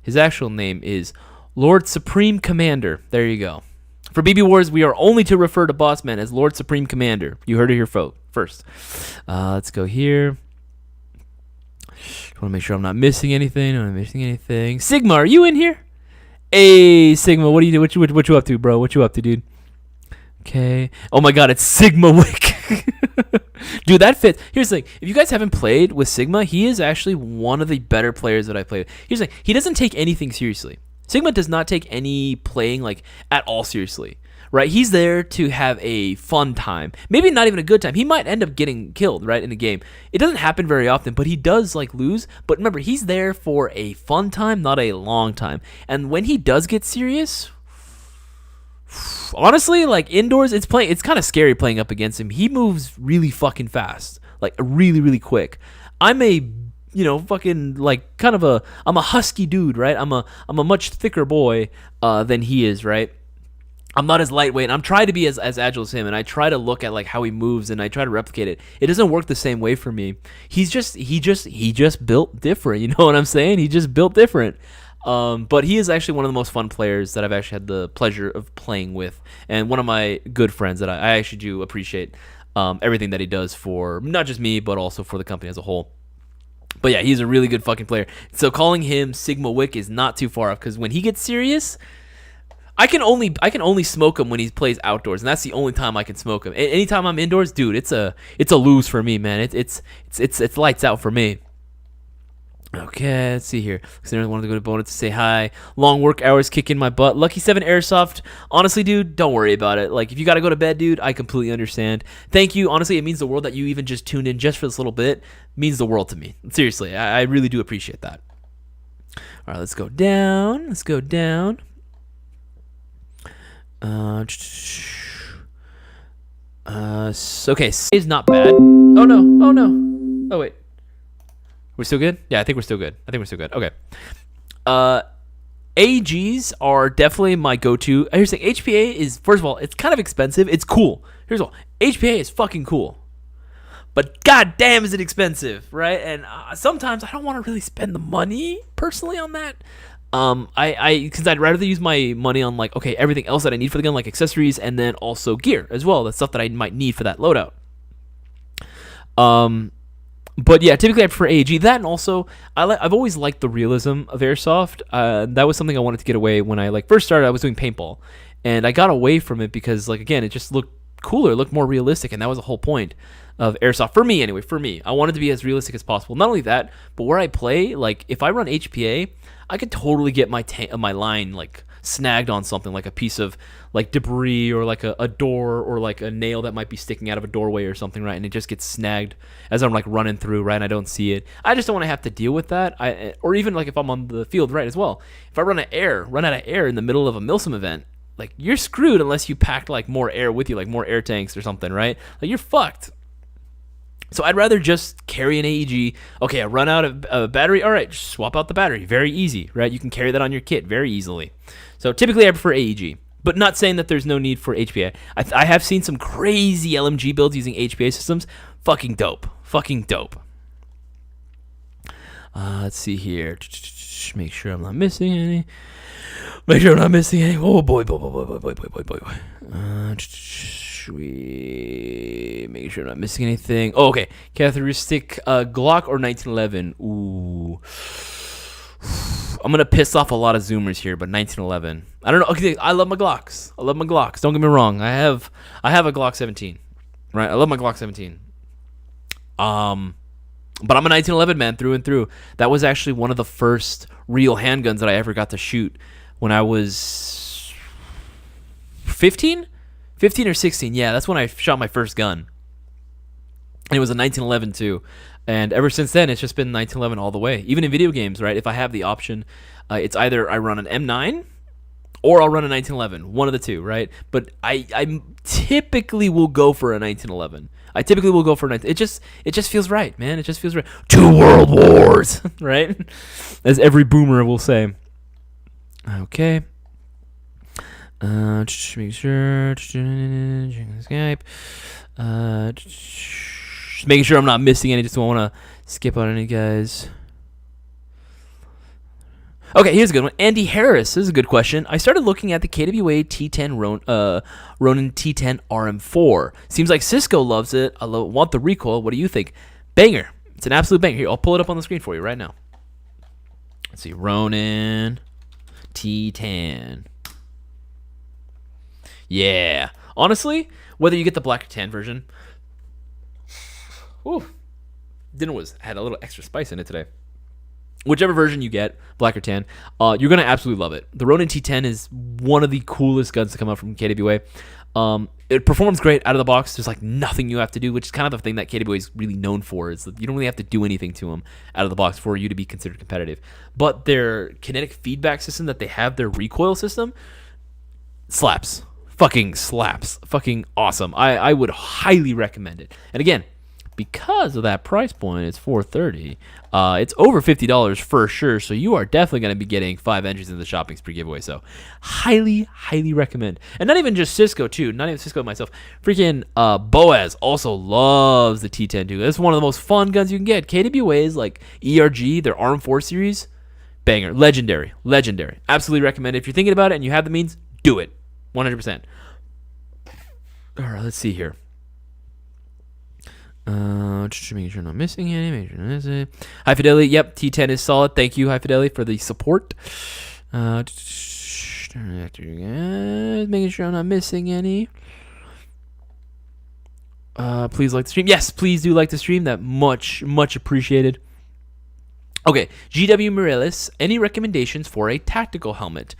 his actual name is Lord Supreme Commander. There you go. For BB Wars, we are only to refer to Boss Man as Lord Supreme Commander. You heard it here first. Let's go here. I want to make sure I'm not missing anything. Sigma, are you in here? Hey, Sigma, what do you do? What you up to, bro? What you up to, dude? Okay. Oh my god, it's Sigma Wick. Dude, that fits. Here's the thing. If you guys haven't played with Sigma, he is actually one of the better players that I played. Here's the thing. He doesn't take anything seriously. Sigma does not take any playing like at all seriously. Right? He's there to have a fun time. Maybe not even a good time. He might end up getting killed, right, in the game. It doesn't happen very often, but he does like lose. But remember, he's there for a fun time, not a long time. And when he does get serious, honestly, like indoors, it's kind of scary playing up against him. He moves really fucking fast, like really, really quick. I'm a fucking like I'm a husky dude, right? I'm a much thicker boy than he is, right? I'm not as lightweight, and I'm trying to be as agile as him, and I try to look at like how he moves, and I try to replicate it. It doesn't work the same way for me. He just built different. You know what I'm saying? He just built different. But he is actually one of the most fun players that I've actually had the pleasure of playing with, and one of my good friends that I actually do appreciate everything that he does for not just me, but also for the company as a whole. But yeah, he's a really good fucking player. So calling him Sigma Wick is not too far off, because when he gets serious, I can only smoke him when he plays outdoors, and that's the only time I can smoke him. Anytime I'm indoors, dude, it's a lose for me, man. It's lights out for me. Okay, let's see here. I wanted to go to Bona to say hi. Long work hours kicking my butt. Lucky 7 Airsoft. Honestly, dude, don't worry about it. Like, if you gotta go to bed, dude, I completely understand. Thank you. Honestly, it means the world that you even just tuned in just for this little bit. It means the world to me. Seriously, I really do appreciate that. All right, let's go down. Okay, is not bad. Oh no. Oh wait. We're still good? Yeah, I think we're still good. Okay. AGs are definitely my go-to. Here's the thing, HPA is, first of all, it's kind of expensive. It's cool. Here's all, HPA is fucking cool. But goddamn is it expensive, right? And sometimes I don't want to really spend the money personally on that. Because I'd rather use my money on like, okay, everything else that I need for the gun, like accessories, and then also gear as well. That's stuff that I might need for that loadout. But yeah, typically I prefer AAG. That, and also I've always liked the realism of Airsoft. That was something I wanted to get away when I like first started. I was doing paintball, and I got away from it because like again, it just looked cooler, it looked more realistic, and that was the whole point of Airsoft for me anyway. For me, I wanted to be as realistic as possible. Not only that, but where I play, like if I run HPA, I could totally get my line like snagged on something like a piece of like debris or like a door or like a nail that might be sticking out of a doorway or something, right? And it just gets snagged as I'm like running through, right? And I don't see it. I just don't want to have to deal with that. Or even like if I'm on the field, right, as well. If I run out of air in the middle of a Milsim event, like you're screwed unless you packed like more air with you, like more air tanks or something, right? Like you're fucked. So I'd rather just carry an AEG. Okay, I run out of a battery. All right, just swap out the battery. Very easy, right? You can carry that on your kit very easily. So typically I prefer AEG, but not saying that there's no need for HPA. I have seen some crazy LMG builds using HPA systems. Fucking dope. Fucking dope. Let's see here. Make sure I'm not missing any. Oh boy. Make sure I'm not missing anything. Oh, okay. Characteristic Glock or 1911. Ooh. I'm going to piss off a lot of Zoomers here, but 1911. I don't know. Okay, I love my Glocks. Don't get me wrong. I have a Glock 17. Right? I love my Glock 17. But I'm a 1911 man through and through. That was actually one of the first real handguns that I ever got to shoot when I was 15 or 16. Yeah, that's when I shot my first gun. And it was a 1911 too. And ever since then, it's just been 1911 all the way. Even in video games, right? If I have the option, it's either I run an M9 or I'll run a 1911. One of the two, right? But I typically will go for a 1911. It just feels right, man. It just feels right. 2 world wars, right? As every boomer will say. Okay. Just make sure. Skype. Just making sure I'm not missing any. Just don't want to skip on any guys. Okay, here's a good one. Andy Harris. This is a good question. I started looking at the KWA T10 Ronin T10 RM4. Seems like Cisco loves it. I want the recoil. What do you think? Banger. It's an absolute banger. Here, I'll pull it up on the screen for you right now. Let's see. Ronin T10. Yeah. Honestly, whether you get the black or tan version, dinner had a little extra spice in it today. Whichever version you get, black or tan, you're going to absolutely love it. The Ronin T10 is one of the coolest guns to come out from KWA. It performs great out of the box. There's like nothing you have to do, which is kind of the thing that KWA is really known for, is that you don't really have to do anything to them out of the box for you to be considered competitive. But their kinetic feedback system that they have, their recoil system, slaps. Fucking slaps. Fucking awesome. I would highly recommend it. And again, because of that price point, it's $430. It's over $50 for sure, so you are definitely going to be getting 5 entries in the shopping spree giveaway. So highly recommend. And not even just Cisco too, not even Cisco myself. Freaking Boaz also loves the T10 too. That's one of the most fun guns you can get. KWA's like ERG, their ARM4 series, banger, legendary. Absolutely recommend it. If you're thinking about it and you have the means, do it. 100%. All right, let's see here. Just making sure I'm not missing any. High Fidelity, yep, T10 is solid. Thank you, High Fidelity, for the support. Making sure I'm not missing any. Please like the stream. Yes, please do like the stream. That much appreciated. Okay, GW Morales, any recommendations for a tactical helmet?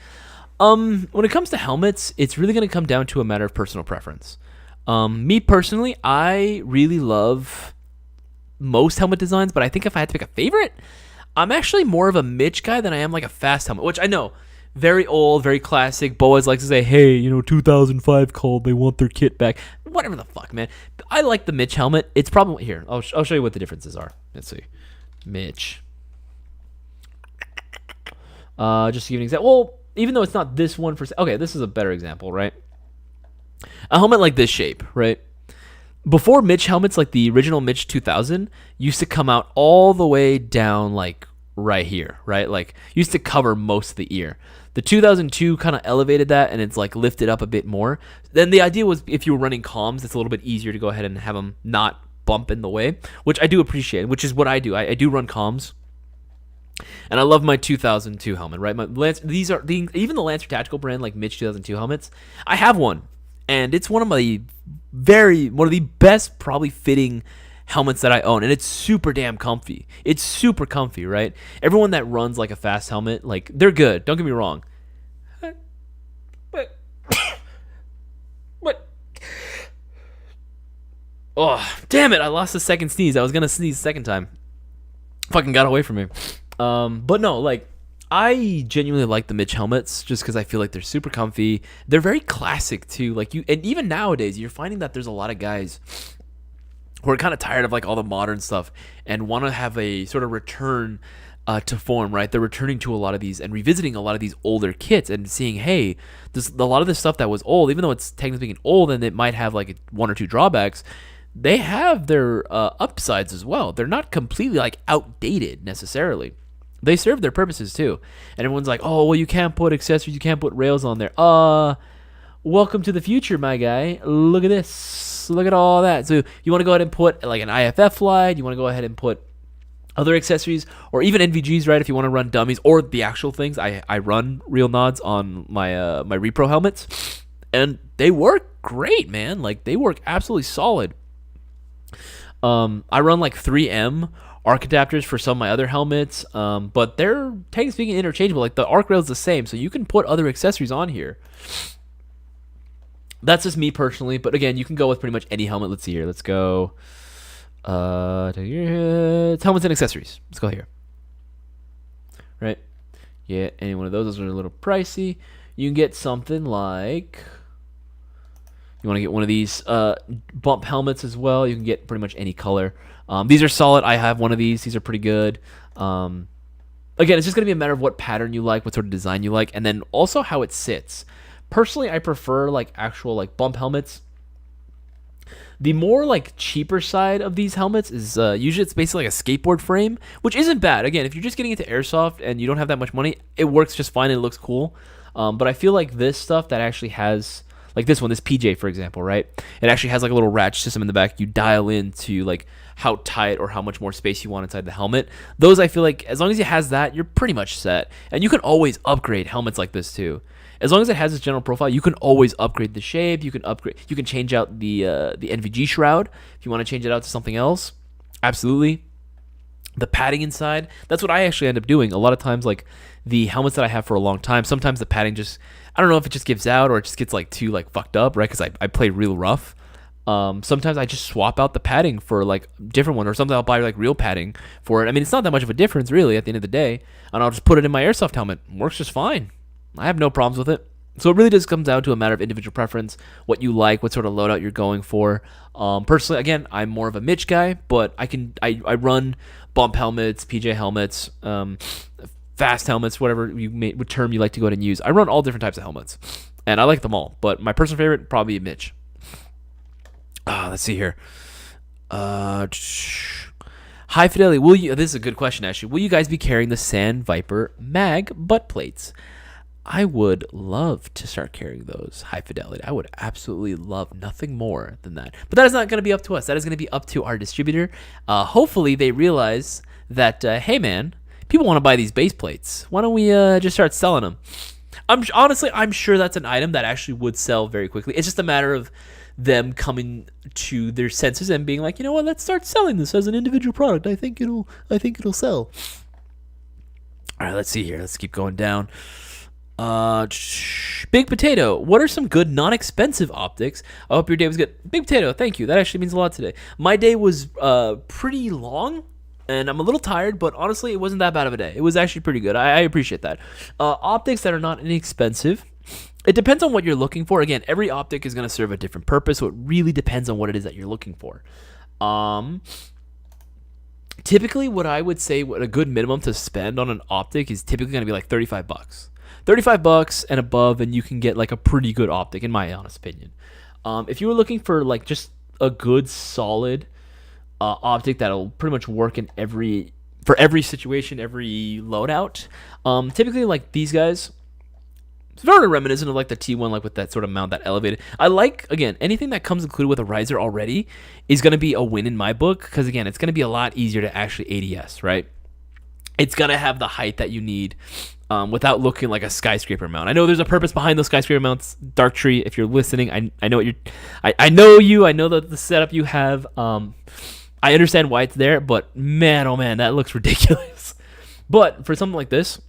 When it comes to helmets, it's really going to come down to a matter of personal preference. Me personally, I really love most helmet designs, but I think if I had to pick a favorite, I'm actually more of a Mitch guy than I am like a fast helmet, which I know, very old, very classic. Boaz likes to say, hey, 2005 called, they want their kit back. Whatever the fuck, man. I like the Mitch helmet. It's probably, here, I'll show you what the differences are. Let's see. Mitch. Just to give you an example. Well, even though it's not this one okay, this is a better example, right? A helmet like this shape, right? Before Mitch helmets, like the original Mitch 2000, used to come out all the way down, like right here, right? Like used to cover most of the ear. The 2002 kind of elevated that, and it's like lifted up a bit more. Then the idea was if you were running comms, it's a little bit easier to go ahead and have them not bump in the way, which I do appreciate, which is what I do. I do run comms, and I love my 2002 helmet, right? My these are even the Lancer Tactical brand, like Mitch 2002 helmets. I have one, and it's one of the best probably fitting helmets that I own, and it's super damn comfy. It's super comfy, right? Everyone that runs like a fast helmet, like they're good. Don't get me wrong. What? Oh, damn it! I lost a second sneeze. I was gonna sneeze a second time. Fucking got away from me. But no, like I genuinely like the Mitch helmets just because I feel like they're super comfy. They're very classic too. Like and even nowadays, you're finding that there's a lot of guys who are kind of tired of like all the modern stuff and want to have a sort of return to form, right? They're returning to a lot of these and revisiting a lot of these older kits and seeing, hey, a lot of this stuff that was old, even though it's technically speaking old and it might have like one or two drawbacks, they have their upsides as well. They're not completely like outdated necessarily. They serve their purposes too. And everyone's like, oh, well, you can't put accessories, you can't put rails on there. Welcome to the future, my guy. Look at this. Look at all that. So you want to go ahead and put like an IFF light. You want to go ahead and put other accessories or even NVGs, right? If you want to run dummies or the actual things. I run real nods on my my repro helmets, and they work great, man. Like they work absolutely solid. I run like 3M arc adapters for some of my other helmets, but they're technically speaking interchangeable. Like the arc rail is the same, so you can put other accessories on here. That's just me personally, but again, you can go with pretty much any helmet. Let's see here. Let's go. Helmets and accessories. Let's go here. Right? Yeah, any one of those. Those are a little pricey. You can get something like. You want to get one of these bump helmets as well. You can get pretty much any color. These are solid. I have one of these. These are pretty good. Again, it's just going to be a matter of what pattern you like, what sort of design you like, and then also how it sits. Personally, I prefer like actual like bump helmets. The more like cheaper side of these helmets is usually it's basically like a skateboard frame, which isn't bad. Again, if you're just getting into airsoft and you don't have that much money, it works just fine and it looks cool. But I feel like this stuff that actually has like this one, this PJ for example, right? It actually has like a little ratchet system in the back. You dial into like how tight or how much more space you want inside the helmet. Those I feel like as long as it has that, you're pretty much set. And you can always upgrade helmets like this too. As long as it has its general profile, you can always upgrade the shape. You can change out the NVG shroud if you want to change it out to something else. Absolutely. The padding inside, that's what I actually end up doing. A lot of times, like the helmets that I have for a long time, sometimes the padding just, I don't know if it just gives out or it just gets like too like fucked up, right? Because I play real rough. Sometimes I just swap out the padding for like different one, or something I'll buy like real padding for it. I mean, it's not that much of a difference really at the end of the day, and I'll just put it in my airsoft helmet. Works just fine. I have no problems with it. So it really just comes down to a matter of individual preference, what you like, what sort of loadout you're going for. Personally, again, I'm more of a Mitch guy, but I run bump helmets, PJ helmets, fast helmets, whatever what term you like to go ahead and use. I run all different types of helmets, and I like them all. But my personal favorite probably Mitch. Let's see here. High fidelity. This is a good question actually. Will you guys be carrying the Sand Viper mag butt plates? I would love to start carrying those high fidelity. I would absolutely love nothing more than that. But that is not going to be up to us. That is going to be up to our distributor. Hopefully they realize that, hey man, people want to buy these base plates. Why don't we just start selling them? I'm sure that's an item that actually would sell very quickly. It's just a matter of them coming to their senses and being like, you know what, let's start selling this as an individual product. I think it'll sell. All right, let's see here. Let's keep going down. Big Potato, what are some good non-expensive optics? I hope your day was good. Big Potato, thank you. That actually means a lot today. My day was pretty long, and I'm a little tired, but honestly, it wasn't that bad of a day. It was actually pretty good. I appreciate that. Optics that are not inexpensive. It depends on what you're looking for. Again, every optic is going to serve a different purpose, so it really depends on what it is that you're looking for. typically what I would say what a good minimum to spend on an optic is typically going to be like $35. $35 and above, and you can get like a pretty good optic, in my honest opinion. If you were looking for like just a good solid optic that'll pretty much work in for every situation, every loadout, typically like these guys, it's very reminiscent of like the T1, like with that sort of mount, that elevated. I like, again, anything that comes included with a riser already is going to be a win in my book, because again, it's going to be a lot easier to actually ADS, right? It's going to have the height that you need without looking like a skyscraper mount. I know there's a purpose behind those skyscraper mounts. Dark Tree, if you're listening, I know what I know you. I know the setup you have. I understand why it's there, but man, oh man, that looks ridiculous. But for something like this,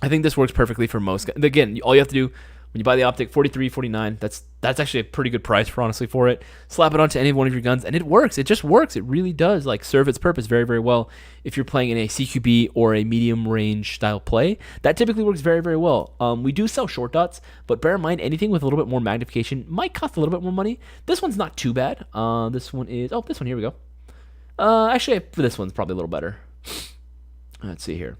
I think this works perfectly for most guys. Again, all you have to do when you buy the optic, $43, $49. That's actually a pretty good price for it. Slap it onto any one of your guns, and it works. It just works. It really does like serve its purpose very, very well. If you're playing in a CQB or a medium range style play, that typically works very, very well. We do sell short dots, but bear in mind anything with a little bit more magnification might cost a little bit more money. This one's not too bad. This one is this one. Here we go. Actually, this one's probably a little better. Let's see here.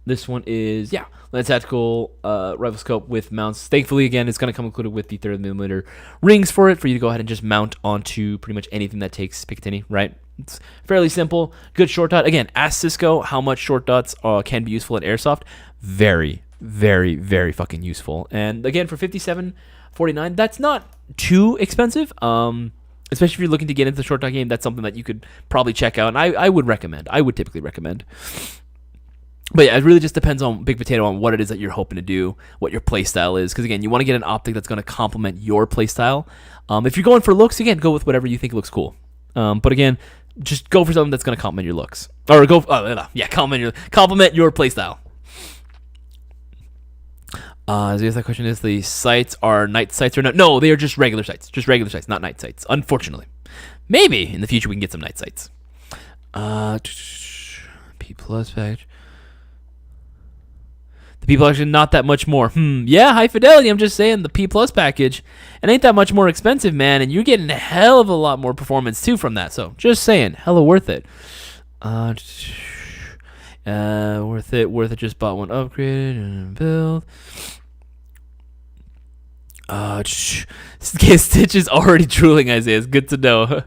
This one is, Taran Tactical rifle scope with mounts. Thankfully, again, it's going to come included with the 30mm rings for it, for you to go ahead and just mount onto pretty much anything that takes Picatinny, right? It's fairly simple. Good short dot. Again, ask Cisco how much short dots can be useful at Airsoft. Very, very, very fucking useful. And again, for $57.49, that's not too expensive. Especially if you're looking to get into the short dot game, that's something that you could probably check out. And I would recommend. I would typically recommend. But yeah, it really just depends on Big Potato on what it is that you're hoping to do, what your playstyle is. Because again, you want to get an optic that's going to complement your playstyle. If you're going for looks, again, go with whatever you think looks cool. But again, just go for something that's going to complement your looks, or complement your playstyle. So yes, that question is: the sights are night sights or not? No, they are just regular sights, not night sights. Unfortunately, maybe in the future we can get some night sights. P plus package. The P plus actually not that much more. Yeah, high fidelity. I'm just saying the P plus package. It ain't that much more expensive, man, and you're getting a hell of a lot more performance too from that. So just saying, hella worth it. Worth it. Just bought one upgraded and build. Stitch is already drooling, Isaiah. It's good to know.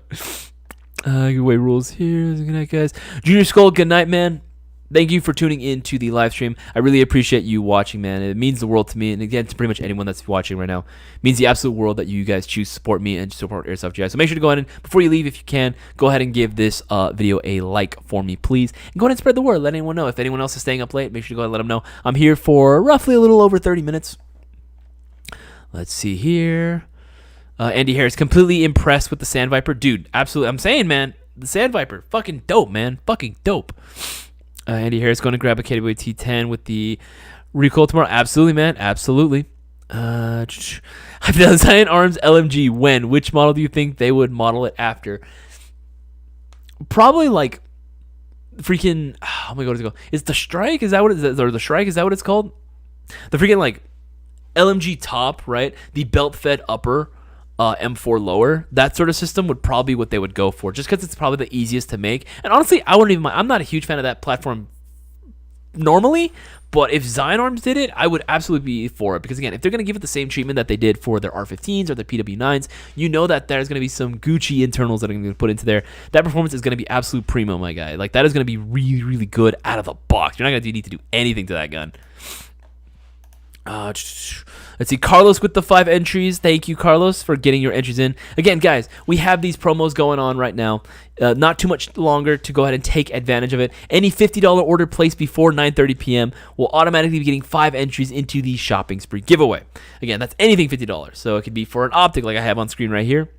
Giveaway rules here. Good night, guys. Junior Skull, good night, man. Thank you for tuning in to the live stream. I really appreciate you watching, man. It means the world to me. And again, to pretty much anyone that's watching right now, it means the absolute world that you guys choose to support me and support Airsoft GI. So make sure to go ahead and, before you leave, if you can, go ahead and give this video a like for me, please. And go ahead and spread the word. Let anyone know. If anyone else is staying up late, make sure to go ahead and let them know. I'm here for roughly a little over 30 minutes. Let's see here. Andy Harris, completely impressed with the Sand Viper. Dude, absolutely. I'm saying, man, the Sand Viper, fucking dope, man. Fucking dope. Andy Harris going to grab a KW T10 with the recoil tomorrow. Absolutely, man. Absolutely. Zion Arms LMG. When? Which model do you think they would model it after? Probably like freaking. Oh my god, what's it called? Is the Strike? Is that what it is? Or the Shrike? Is that what it's called? The freaking like LMG top, right? The belt fed upper. M4 lower, that sort of system would probably be what they would go for, just because it's probably the easiest to make. And honestly, I wouldn't even mind. I'm not a huge fan of that platform normally, but if Zion Arms did it, I would absolutely be for it, because again, if they're going to give it the same treatment that they did for their R15s or their PW9s, you know that there's going to be some Gucci internals that are going to be put into there. That performance is going to be absolute primo, my guy. Like, that is going to be really, really good out of the box. You're not going to need to do anything to that gun. Let's see, Carlos with the 5 entries. Thank you, Carlos, for getting your entries in. Again, guys, we have these promos going on right now. Not too much longer to go ahead and take advantage of it. Any $50 order placed before 9:30 p.m. will automatically be getting 5 entries into the shopping spree giveaway. Again, that's anything $50. So it could be for an optic like I have on screen right here,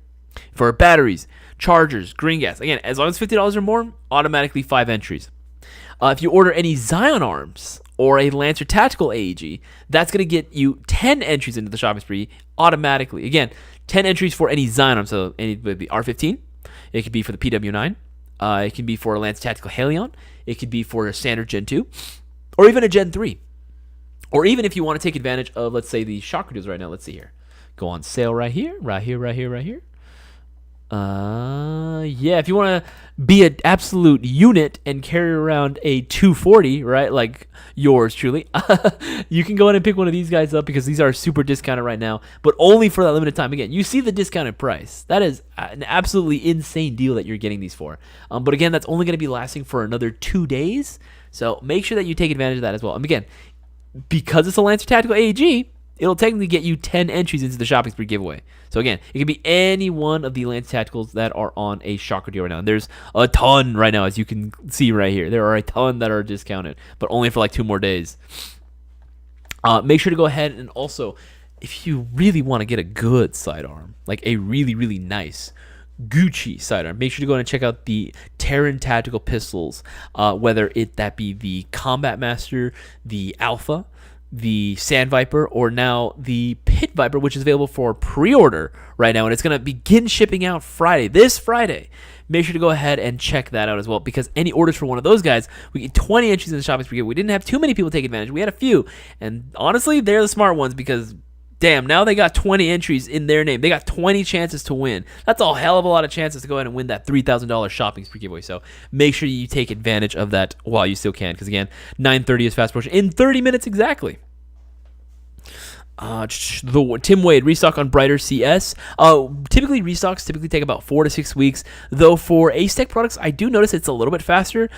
for batteries, chargers, green gas. Again, as long as $50 or more, automatically 5 entries. If you order any Zion Arms or a Lancer Tactical AEG, that's going to get you 10 entries into the shopping spree automatically. Again, 10 entries for any Zion Arm. So any would be R15. It could be for the PW9. It can be for a Lancer Tactical Halion. It could be for a standard Gen 2. Or even a Gen 3. Or even if you want to take advantage of, let's say, the shock reducers right now. Let's see here. Go on sale right here. Yeah, if you want to be an absolute unit and carry around a 240, right, like yours truly, you can go ahead and pick one of these guys up because these are super discounted right now, but only for that limited time. Again, you see the discounted price. That is an absolutely insane deal that you're getting these for. But again, that's only going to be lasting for another 2 days, so make sure that you take advantage of that as well. And again, because it's a Lancer Tactical AEG, it'll technically get you 10 entries into the shopping spree giveaway. So again, it can be any one of the Lancer Tacticals that are on a shocker deal right now. And there's a ton right now, as you can see right here. There are a ton that are discounted, but only for like 2 more days. Make sure to go ahead and also, if you really want to get a good sidearm, like a really, really nice Gucci sidearm, make sure to go and check out the Taran Tactical pistols, whether that be the Combat Master, the Alpha, the Sand Viper, or now the Pit Viper, which is available for pre-order right now, and it's going to begin shipping out this Friday. Make sure to go ahead and check that out as well, because any orders for one of those guys, we get 20 entries in the shopping spree. We didn't have too many people take advantage. We had a few, and honestly, they're the smart ones because damn, now they got 20 entries in their name. They got 20 chances to win. That's a hell of a lot of chances to go ahead and win that $3,000 shopping spree giveaway. So make sure you take advantage of that while you still can, because again, 9:30 is fast approaching in 30 minutes exactly. The Tim Wade restock on Brighter CS. Typically restocks take about 4 to 6 weeks. Though for Ace-Tech products, I do notice it's a little bit faster.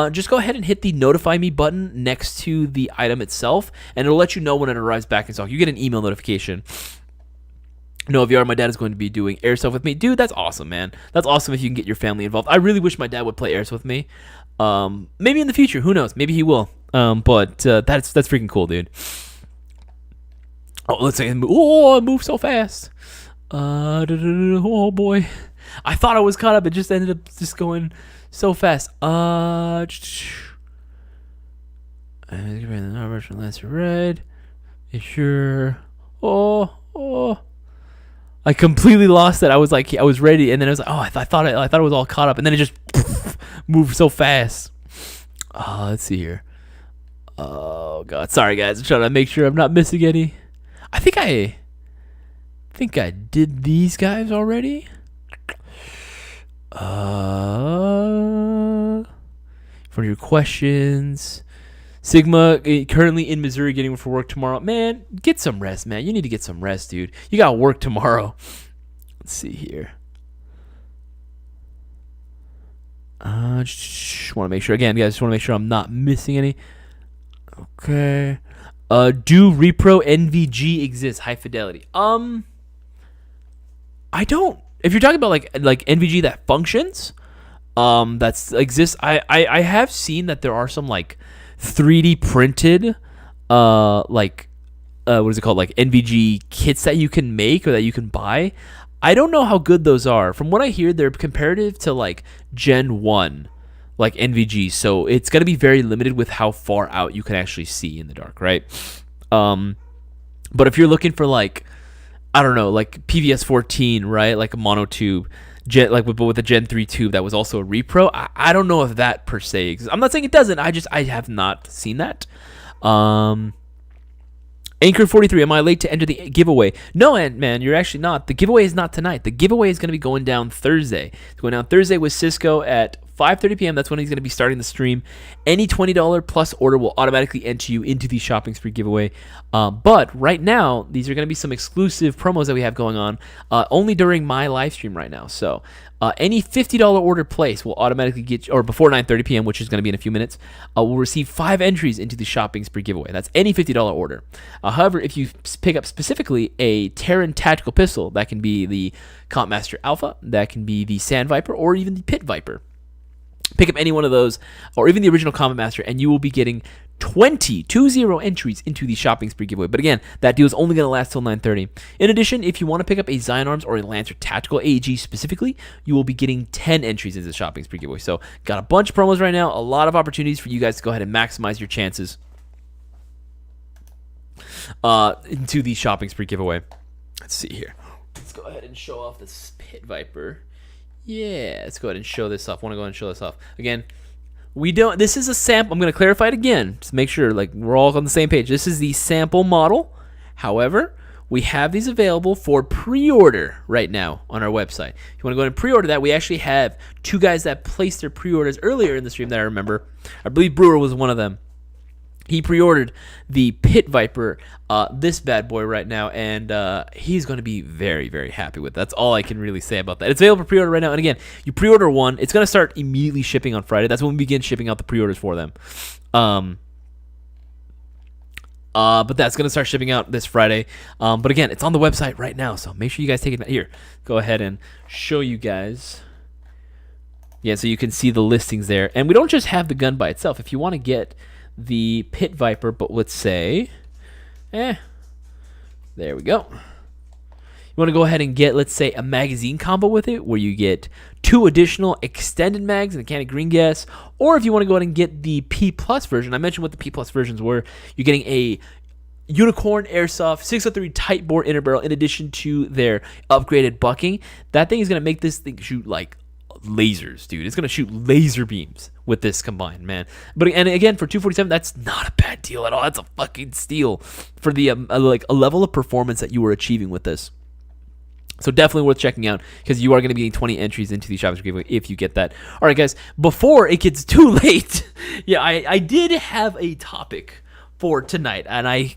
Just go ahead and hit the notify me button next to the item itself, and it'll let you know when it arrives back in stock. You get an email notification. No, VR, my dad is going to be doing Airsoft with me. Dude, that's awesome, man. That's awesome if you can get your family involved. I really wish my dad would play Airsoft with me. Maybe in the future, who knows? Maybe he will. But that's freaking cool, dude. Oh, let's say, oh, it moved so fast. Oh boy, I thought I was caught up. It just ended up just going so fast. Lancer red. Sure. Oh. I completely lost it. I was ready, and then I was like, oh, I thought it was all caught up, and then it just moved so fast. Let's see here. Oh god, sorry guys. I'm trying to make sure I'm not missing any. I think I did these guys already. For your questions, Sigma currently in Missouri getting for work tomorrow. Man, get some rest, man. You need to get some rest, dude. You got work tomorrow. Let's see here. Just want to make sure again, guys. Just want to make sure I'm not missing any. Okay. Do Repro NVG exist? High fidelity. I don't. If you're talking about like NVG that functions, that exists. I have seen that there are some like 3D printed, what is it called? Like NVG kits that you can make or that you can buy. I don't know how good those are. From what I hear, they're comparative to like Gen 1. Like NVG, so it's gonna be very limited with how far out you can actually see in the dark, right? But if you're looking for like, I don't know, like PVS 14, right? Like a monotube, but with a Gen 3 tube that was also a repro. I don't know if that per se exists. I'm not saying it doesn't. I have not seen that. Anchor 43, am I late to enter the giveaway? No, man, you're actually not. The giveaway is not tonight. The giveaway is going to be going down Thursday. It's going down Thursday with Cisco at 5:30 p.m. That's when he's going to be starting the stream. Any $20 plus order will automatically enter you into the shopping spree giveaway. But right now, these are going to be some exclusive promos that we have going on only during my live stream right now. So any $50 order place will automatically get, or before 9:30 p.m., which is going to be in a few minutes, will receive 5 entries into the shopping spree giveaway. That's any $50 order. However, if you pick up specifically a Taran Tactical pistol, that can be the Comp Master Alpha, that can be the Sand Viper, or even the Pit Viper. Pick up any one of those, or even the original Combat Master, and you will be getting 20 entries into the shopping spree giveaway. But again, that deal is only going to last till 9:30. In addition, if you want to pick up a Zion Arms or a Lancer Tactical AEG specifically, you will be getting 10 entries into the shopping spree giveaway. So got a bunch of promos right now, a lot of opportunities for you guys to go ahead and maximize your chances into the shopping spree giveaway. Let's see here. Let's go ahead and show off this Pit Viper. Yeah, let's go ahead and show this off. I want to go ahead and show this off. Again, this is a sample. I'm going to clarify it again, just to make sure like we're all on the same page. This is the sample model. However, we have these available for pre-order right now on our website. If you want to go ahead and pre-order that, we actually have 2 guys that placed their pre-orders earlier in the stream that I remember. I believe Brewer was one of them. He pre-ordered the Pit Viper, this bad boy right now, and he's going to be very, very happy with it. That's all I can really say about that. It's available for pre-order right now, and again, you pre-order one, it's going to start immediately shipping on Friday. That's when we begin shipping out the pre-orders for them. But that's going to start shipping out this Friday. But again, it's on the website right now, so make sure you guys take it. Here, go ahead and show you guys. Yeah, so you can see the listings there. And we don't just have the gun by itself. If you want to get the Pit Viper, but let's say, there we go. You want to go ahead and get, let's say, a magazine combo with it, where you get 2 additional extended mags and a can of green gas, or if you want to go ahead and get the P Plus version, I mentioned what the P Plus versions were. You're getting a Unicorn Airsoft 603 tight bore inner barrel in addition to their upgraded bucking. That thing is going to make this thing shoot like lasers, dude. It's going to shoot laser beams with this combined, man. But and again, for $247, that's not a bad deal at all. That's a fucking steal for the like a level of performance that you were achieving with this. So definitely worth checking out, because you are going to be getting 20 entries into the Shoppers giveaway if you get that. All right, guys, before it gets too late, yeah, I did have a topic for tonight, and I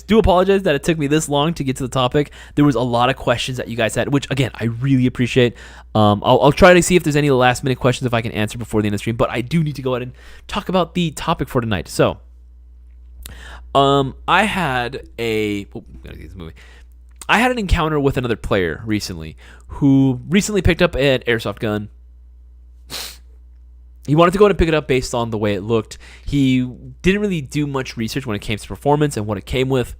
do apologize that it took me this long to get to the topic. There was a lot of questions that you guys had, which again I really appreciate. I'll try to see if there's any last minute questions if I can answer before the end of the stream, but I do need to go ahead and talk about the topic for tonight. So, I had gotta get this movie. I had an encounter with another player recently who recently picked up an airsoft gun. He wanted to go ahead and pick it up based on the way it looked. He didn't really do much research when it came to performance and what it came with.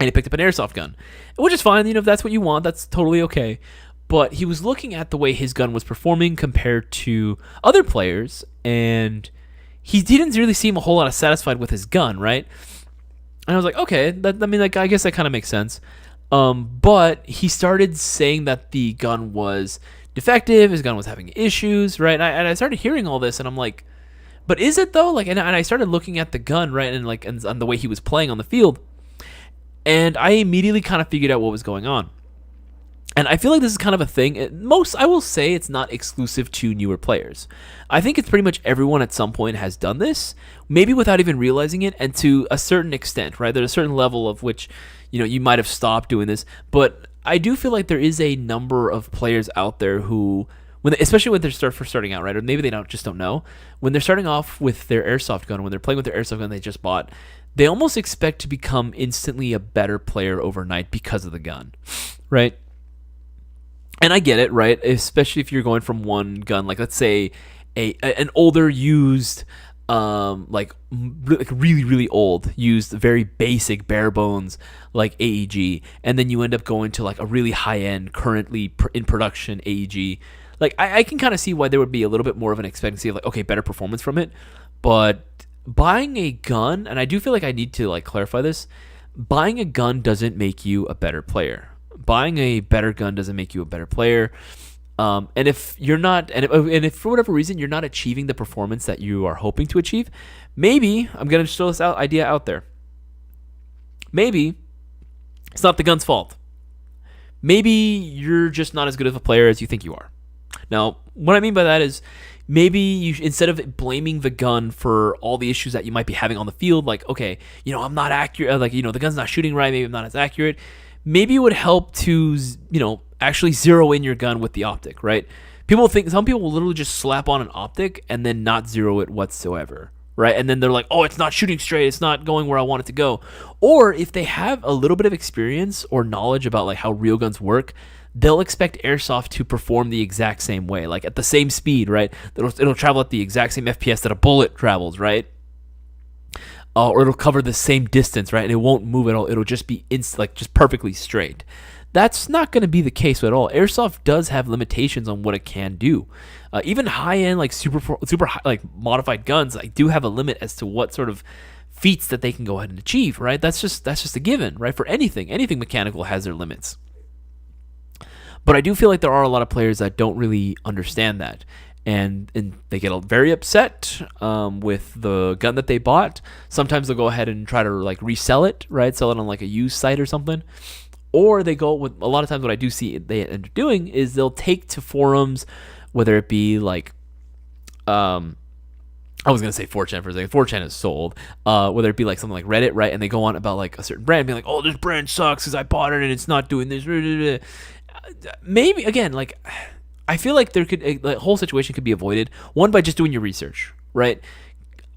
And he picked up an airsoft gun, which is fine. If that's what you want, that's totally okay. But he was looking at the way his gun was performing compared to other players, and he didn't really seem a whole lot of satisfied with his gun, right? And I was like, okay, I guess that kind of makes sense. But he started saying that the gun was defective, his gun was having issues, right? And I started hearing all this, and I'm like, but is it though? And I started looking at the gun, right, and the way he was playing on the field, and I immediately kind of figured out what was going on. And I feel like this is kind of a thing. I will say it's not exclusive to newer players. I think it's pretty much everyone at some point has done this, maybe without even realizing it, and to a certain extent, right? There's a certain level of which, you might have stopped doing this, but I do feel like there is a number of players out there who, especially when they're first starting out, right? Or maybe they just don't know. When they're starting off with their airsoft gun, when they're playing with their airsoft gun they just bought, they almost expect to become instantly a better player overnight because of the gun, right? And I get it, right? Especially if you're going from one gun, like let's say an older used, like really, really old, used very basic bare bones like AEG, and then you end up going to like a really high end, currently in production AEG. Like I can kind of see why there would be a little bit more of an expectancy of like, okay, better performance from it. But buying a gun, and I do feel like I need to like clarify this, buying a gun doesn't make you a better player. Buying a better gun doesn't make you a better player. And if you're not, and if for whatever reason you're not achieving the performance that you are hoping to achieve, maybe I'm gonna throw this idea out there. Maybe it's not the gun's fault. Maybe you're just not as good of a player as you think you are. Now, what I mean by that is maybe you, instead of blaming the gun for all the issues that you might be having on the field, like, okay, I'm not accurate, like, the gun's not shooting right, maybe I'm not as accurate. Maybe it would help to, actually zero in your gun with the optic, right? Some people will literally just slap on an optic and then not zero it whatsoever, right? And then they're like, oh, it's not shooting straight, it's not going where I want it to go. Or if they have a little bit of experience or knowledge about like how real guns work, they'll expect airsoft to perform the exact same way, like at the same speed, right? It'll travel at the exact same FPS that a bullet travels, right? Or it'll cover the same distance, right? And it won't move at all. It'll just be just perfectly straight. That's not going to be the case at all. Airsoft does have limitations on what it can do. Even high-end, like super high, like modified guns, like do have a limit as to what sort of feats that they can go ahead and achieve, right? That's just a given, right? For anything mechanical has their limits. But I do feel like there are a lot of players that don't really understand that. and they get very upset with the gun that they bought. Sometimes they'll go ahead and try to like resell it, right? Sell it on like a used site or something. Or they go with, a lot of times what I do see they end up doing is they'll take to forums, whether it be like, I was going to say 4chan for a second. 4chan is sold. Whether it be like something like Reddit, right? And they go on about like a certain brand, being like, oh, this brand sucks because I bought it and it's not doing this. Maybe, again, like, I feel like the whole situation could be avoided. One, by just doing your research, right?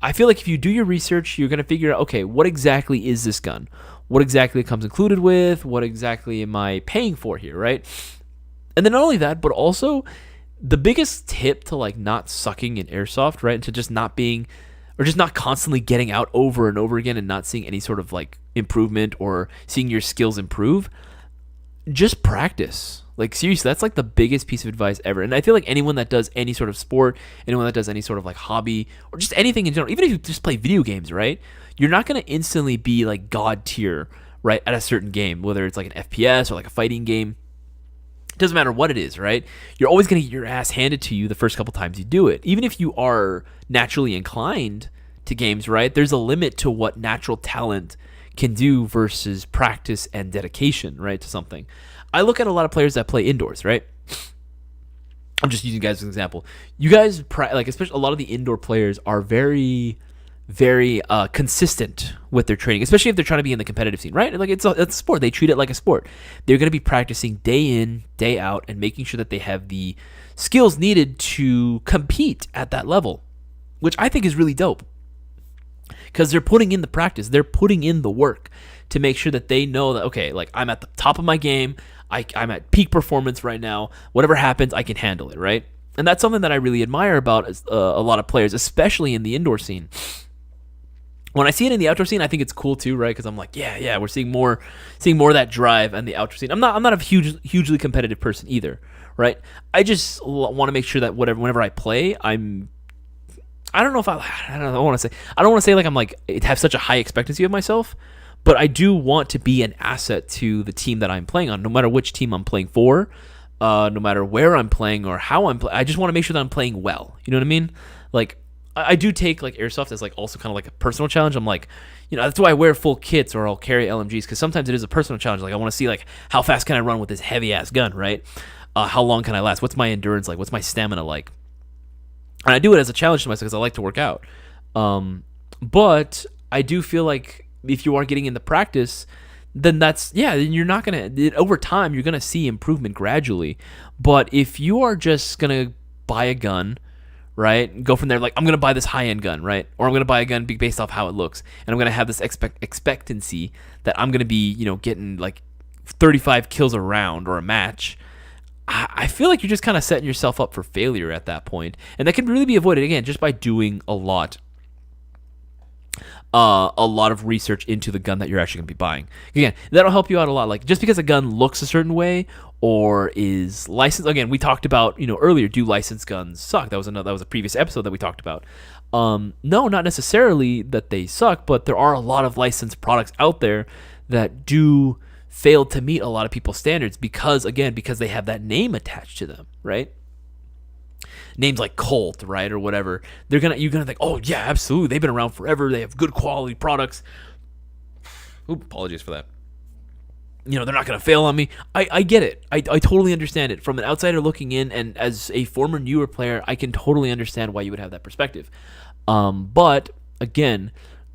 I feel like if you do your research, you're going to figure out, okay, what exactly is this gun? What exactly it comes included with? What exactly am I paying for here, right? And then not only that, but also the biggest tip to like not sucking in airsoft, right? And to just not being, or just not constantly getting out over and over again and not seeing any sort of like improvement or seeing your skills improve, just practice. Like, seriously, that's like the biggest piece of advice ever. And I feel like anyone that does any sort of sport, anyone that does any sort of like hobby, or just anything in general, even if you just play video games, right? You're not going to instantly be like god tier, right, at a certain game, whether it's like an FPS or like a fighting game. It doesn't matter what it is, right? You're always going to get your ass handed to you the first couple times you do it. Even if you are naturally inclined to games, right? There's a limit to what natural talent can do versus practice and dedication, right, to something. I look at a lot of players that play indoors, right? I'm just using you guys as an example. You guys, like, especially a lot of the indoor players are very, very consistent with their training, especially if they're trying to be in the competitive scene, right? Like, it's a sport. They treat it like a sport. They're going to be practicing day in, day out, and making sure that they have the skills needed to compete at that level, which I think is really dope. Because they're putting in the practice. They're putting in the work to make sure that they know that, okay, like, I'm at the top of my game. I'm at peak performance right now. Whatever happens, I can handle it, right? And that's something that I really admire about a lot of players, especially in the indoor scene. When I see it in the outdoor scene, I think it's cool too, right? Because I'm like, yeah, we're seeing more of that drive in the outdoor scene. I'm not a hugely competitive person either, right? I just want to make sure that whenever I play, I don't want to say like I'm like have such a high expectancy of myself, but I do want to be an asset to the team that I'm playing on, no matter which team I'm playing for, no matter where I'm playing or how I'm playing. I just want to make sure that I'm playing well. You know what I mean? Like, I do take like airsoft as like also kind of like a personal challenge. I'm like, that's why I wear full kits or I'll carry LMGs, because sometimes it is a personal challenge. Like, I want to see like how fast can I run with this heavy ass gun, right? How long can I last? What's my endurance like? What's my stamina like? And I do it as a challenge to myself because I like to work out. But I do feel like if you are getting into practice, then then you're not over time, you're going to see improvement gradually. But if you are just going to buy a gun, right, go from there, like, I'm going to buy this high-end gun, right? Or I'm going to buy a gun based off how it looks. And I'm going to have this expectancy that I'm going to be, getting like 35 kills a round or a match. I feel like you're just kind of setting yourself up for failure at that point. And that can really be avoided, again, just by doing a lot of research into the gun that you're actually going to be buying. Again, that'll help you out a lot. Like, just because a gun looks a certain way or is licensed, again, we talked about, earlier, do licensed guns suck? That was a previous episode that we talked about. No, not necessarily that they suck, but there are a lot of licensed products out there that do fail to meet a lot of people's standards because they have that name attached to them, right? Names like Colt, right, or whatever. You're gonna think, oh yeah, absolutely, they've been around forever. They have good quality products. Ooh, apologies for that. They're not gonna fail on me. I get it. I totally understand it. From an outsider looking in, and as a former newer player, I can totally understand why you would have that perspective. But again,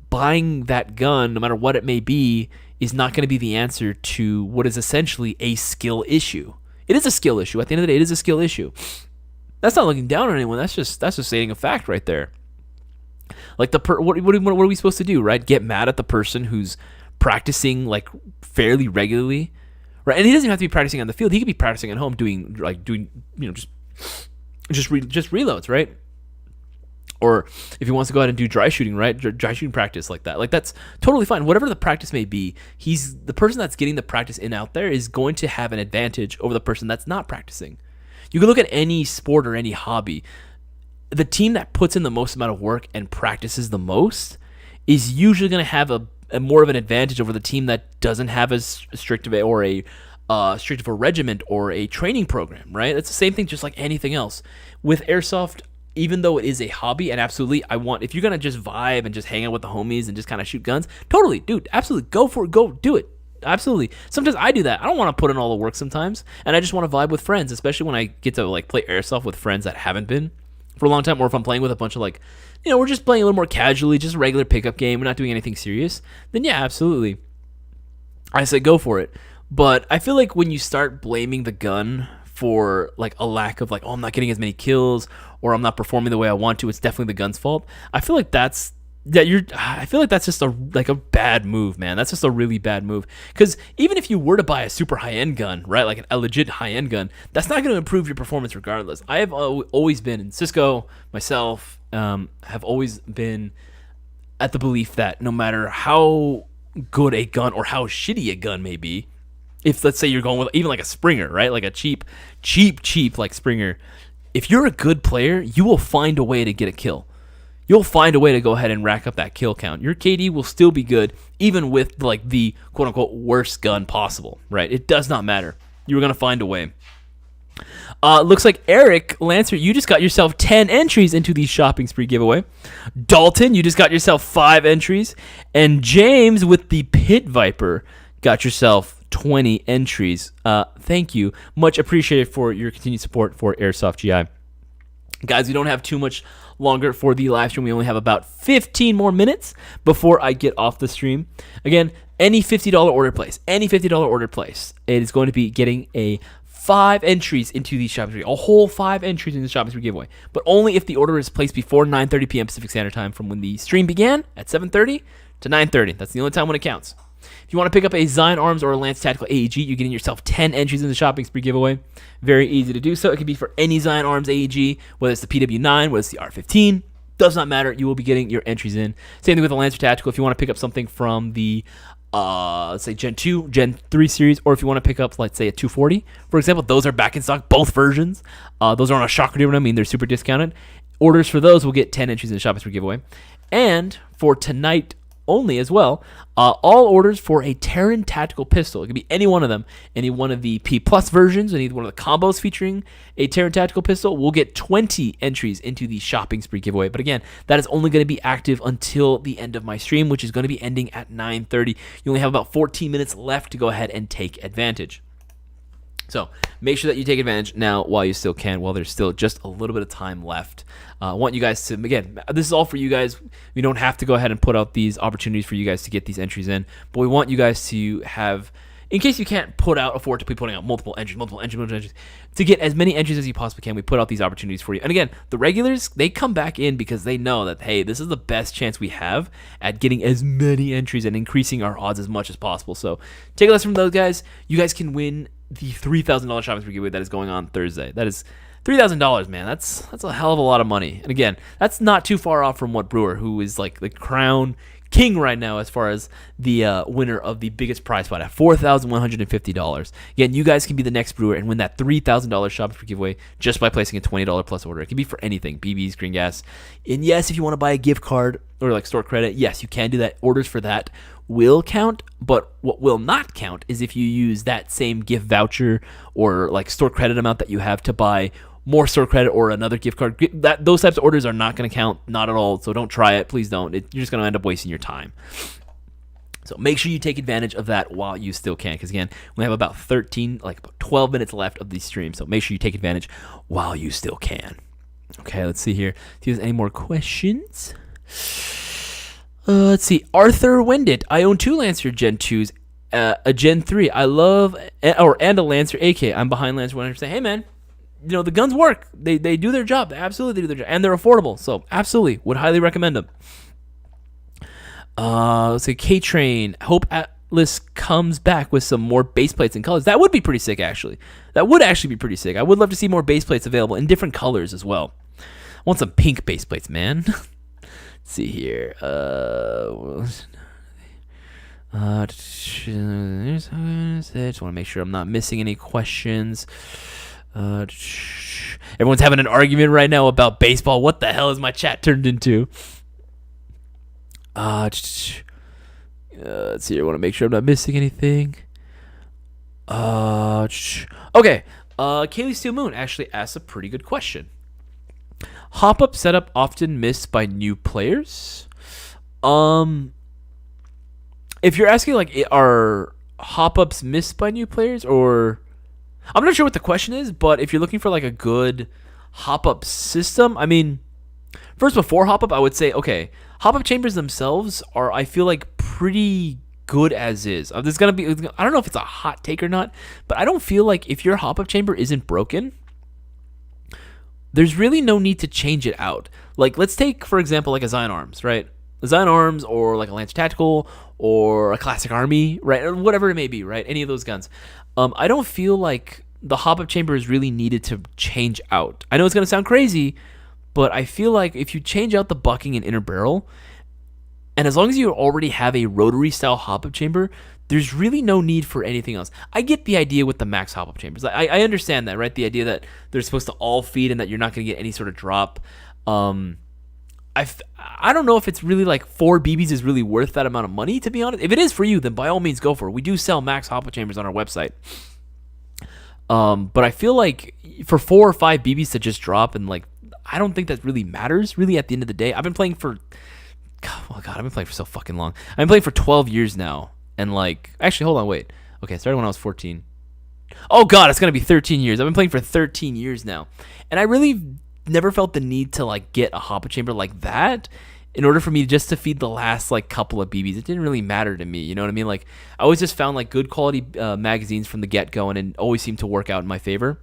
buying that gun, no matter what it may be, is not going to be the answer to what is essentially a skill issue. It is a skill issue. At the end of the day, it is a skill issue. That's not looking down on anyone. That's just stating a fact right there. Like what are we supposed to do, right? Get mad at the person who's practicing like fairly regularly, right? And he doesn't have to be practicing on the field. He could be practicing at home, doing just reloads, right? Or if he wants to go out and do dry shooting, right? Dry shooting practice like that. Like, that's totally fine. Whatever the practice may be, the person that's getting the practice in out there is going to have an advantage over the person that's not practicing. You can look at any sport or any hobby. The team that puts in the most amount of work and practices the most is usually going to have a more of an advantage over the team that doesn't have as strict of a strict of a regiment or a training program, right? It's the same thing, just like anything else. With Airsoft, even though it is a hobby, and absolutely, if you're going to just vibe and just hang out with the homies and just kind of shoot guns, totally, dude, absolutely, go for it, go do it. Absolutely. Sometimes I do that. I don't want to put in all the work sometimes, and I just want to vibe with friends, especially when I get to like play Airsoft with friends that haven't been for a long time, or if I'm playing with a bunch of like, we're just playing a little more casually, just a regular pickup game, we're not doing anything serious, then yeah, absolutely. I say go for it. But I feel like when you start blaming the gun for like a lack of like, I'm not getting as many kills, or I'm not performing the way I want to, it's definitely the gun's fault. I feel like that's just a bad move, man. That's just a really bad move. Because even if you were to buy a super high-end gun, right, like a legit high-end gun, that's not going to improve your performance regardless. I have always been, in Cisco, myself, have always been at the belief that no matter how good a gun or how shitty a gun may be, if let's say you're going with even like a Springer, right, like a cheap like Springer, if you're a good player, you will find a way to get a kill. You'll find a way to go ahead and rack up that kill count. Your KD will still be good, even with like the quote-unquote worst gun possible, right? It does not matter. You're going to find a way. Looks like Eric Lancer, you just got yourself 10 entries into the shopping spree giveaway. Dalton, you just got yourself 5 entries. And James with the Pit Viper got yourself 20 entries. Thank you. Much appreciated for your continued support for Airsoft GI. Guys, we don't have too much longer for the live stream. We only have about 15 more minutes before I get off the stream. Again, any $50 order place, it is going to be getting a 5 entries into the shopping spree, a whole 5 entries in the shopping spree giveaway, but only if the order is placed before 9:30 p.m. Pacific Standard Time from when the stream began at 7:30 to 9:30. That's the only time when it counts. If you want to pick up a Zion Arms or a Lance Tactical AEG, you're getting yourself 10 entries in the shopping spree giveaway. Very easy to do so. It can be for any Zion Arms AEG, whether it's the PW9, whether it's the R15. Does not matter. You will be getting your entries in. Same thing with the Lancer Tactical. If you want to pick up something from the, let's say, Gen 2, Gen 3 series, or if you want to pick up, let's say, a 240, for example, those are back in stock, both versions. Those are on a shocker deal. I mean, they're super discounted. Orders for those will get 10 entries in the shopping spree giveaway. And for tonight only as well, all orders for a Taran Tactical pistol, it could be any one of them, any one of the P Plus versions, any one of the combos featuring a Taran Tactical pistol, will get 20 entries into the shopping spree giveaway. But again, that is only going to be active until the end of my stream, which is going to be ending at 9:30. You only have about 14 minutes left to go ahead and take advantage. So make sure that you take advantage now while you still can, while there's still just a little bit of time left. I want you guys to, again, this is all for you guys. We don't have to go ahead and put out these opportunities for you guys to get these entries in, but we want you guys to have, in case you can't afford to be putting out multiple entries, to get as many entries as you possibly can, we put out these opportunities for you. And again, the regulars, they come back in because they know that, hey, this is the best chance we have at getting as many entries and increasing our odds as much as possible. So take a lesson from those guys. You guys can win the $3,000 shopping spree giveaway that is going on Thursday. That is $3,000, man. That's a hell of a lot of money. And again, that's not too far off from what Brewer, who is like the crown king right now as far as the winner of the biggest prize pot at $4,150. Again, you guys can be the next Brewer and win that $3,000 shopping spree giveaway just by placing a $20 plus order. It can be for anything, BBs, green gas. And yes, if you want to buy a gift card or like store credit, yes, you can do that. Orders for that will count, but what will not count is if you use that same gift voucher or like store credit amount that you have to buy more store credit or another gift card. Those types of orders are not going to count, not at all. So don't try it, please don't. You're just going to end up wasting your time. So make sure you take advantage of that while you still can, because again, we have about 12 minutes left of the stream. So make sure you take advantage while you still can. Okay, let's see here. See if there's any more questions. Let's see. Arthur Wendit. I own 2 Lancer Gen 2s, a Gen 3. I love, and a Lancer AK. I'm behind Lancer 100%. Hey, man. The guns work. They do their job. They absolutely do their job. And they're affordable. So, absolutely. Would highly recommend them. Let's see. K-Train. Hope Atlas comes back with some more base plates and colors. That would be pretty sick, actually. That would actually be pretty sick. I would love to see more base plates available in different colors as well. I want some pink base plates, man. Let's see here. I just want to make sure I'm not missing any questions. Everyone's having an argument right now about baseball. What the hell is my chat turned into? Let's see. I want to make sure I'm not missing anything. Okay. Kaylee Steel Moon actually asked a pretty good question. Hop up setup often missed by new players. If you're asking like, are hop ups missed by new players, or I'm not sure what the question is, but if you're looking for like a good hop up system, I mean, first before hop up, I would say okay, hop up chambers themselves are, I feel like, pretty good as is. There's gonna be, I don't know if it's a hot take or not, but I don't feel like if your hop up chamber isn't broken, there's really no need to change it out. Like, let's take, for example, like a Zion Arms, right? A Zion Arms or like a Lance Tactical or a Classic Army, right? Or whatever it may be, right? Any of those guns. I don't feel like the hop-up chamber is really needed to change out. I know it's going to sound crazy, but I feel like if you change out the bucking and inner barrel, and as long as you already have a rotary style hop-up chamber, there's really no need for anything else. I get the idea with the max hop-up chambers. I understand that, right? The idea that they're supposed to all feed and that you're not going to get any sort of drop. I don't know if it's really like 4 BBs is really worth that amount of money, to be honest. If it is for you, then by all means go for it. We do sell max hop-up chambers on our website. But I feel like for 4 or 5 BBs to just drop, and like, I don't think that really matters really at the end of the day. I've been playing for, I've been playing for so fucking long. I've been playing for 12 years now. And like, actually, hold on, wait. Okay, started when I was 14. Oh God, it's going to be 13 years. I've been playing for 13 years now. And I really never felt the need to like get a hop-up chamber like that in order for me just to feed the last like couple of BBs. It didn't really matter to me, you know what I mean? Like, I always just found like good quality magazines from the get-go, and always seemed to work out in my favor.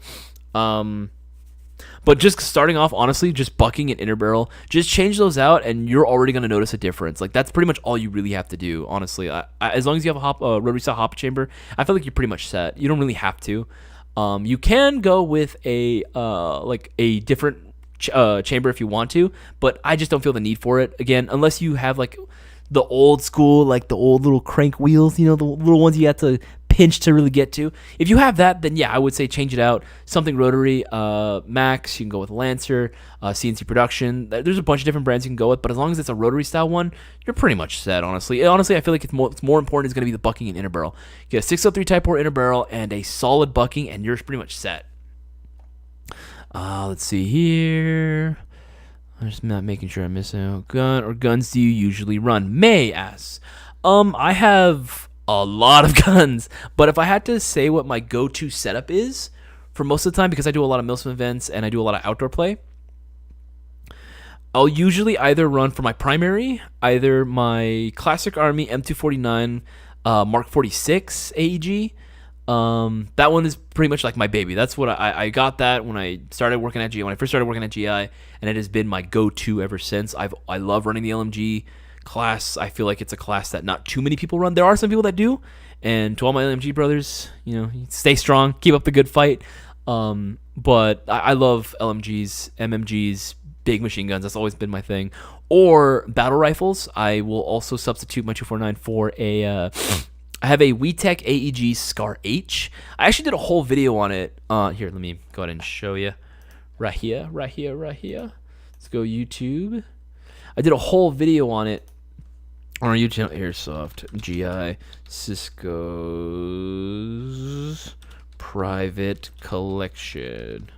But just starting off, honestly, just bucking and inner barrel, just change those out and you're already going to notice a difference. Like, that's pretty much all you really have to do, honestly. As long as you have a rotary style hop chamber, I feel like you're pretty much set. You don't really have to. You can go with a different chamber if you want to, but I just don't feel the need for it. Again, unless you have like the old school, like the old little crank wheels, you know, the little ones you have to pinch to really get to. If you have that, then yeah, I would say change it out. Something rotary, Max, you can go with Lancer, CNC Production. There's a bunch of different brands you can go with, but as long as it's a rotary style one, you're pretty much set, honestly. Honestly, I feel like it's more important is going to be the bucking and inner barrel. You get a 603 Type 4 inner barrel and a solid bucking, and you're pretty much set. Let's see here. I'm just not making sure I miss out. Gun or guns do you usually run? May asks. I have a lot of guns, but if I had to say what my go-to setup is for most of the time, because I do a lot of Milsim events and I do a lot of outdoor play, I'll usually either run for my primary, either my Classic Army M249 Mark 46 AEG. That one is pretty much like my baby. That's what I got that when I started working at GI, when I first started working at GI, and it has been my go-to ever since. I love running the LMG class. I feel like it's a class that not too many people run. There are some people that do, and to all my LMG brothers, you know, stay strong, keep up the good fight. But I love LMGs, MMGs, big machine guns. That's always been my thing. Or battle rifles. I will also substitute my 249 for a I have a WeTech AEG Scar H. I actually did a whole video on it. Here, let me go ahead and show you. Right here. Let's go YouTube. I did a whole video on it on our YouTube channel, Airsoft, GI, Cisco's private collection.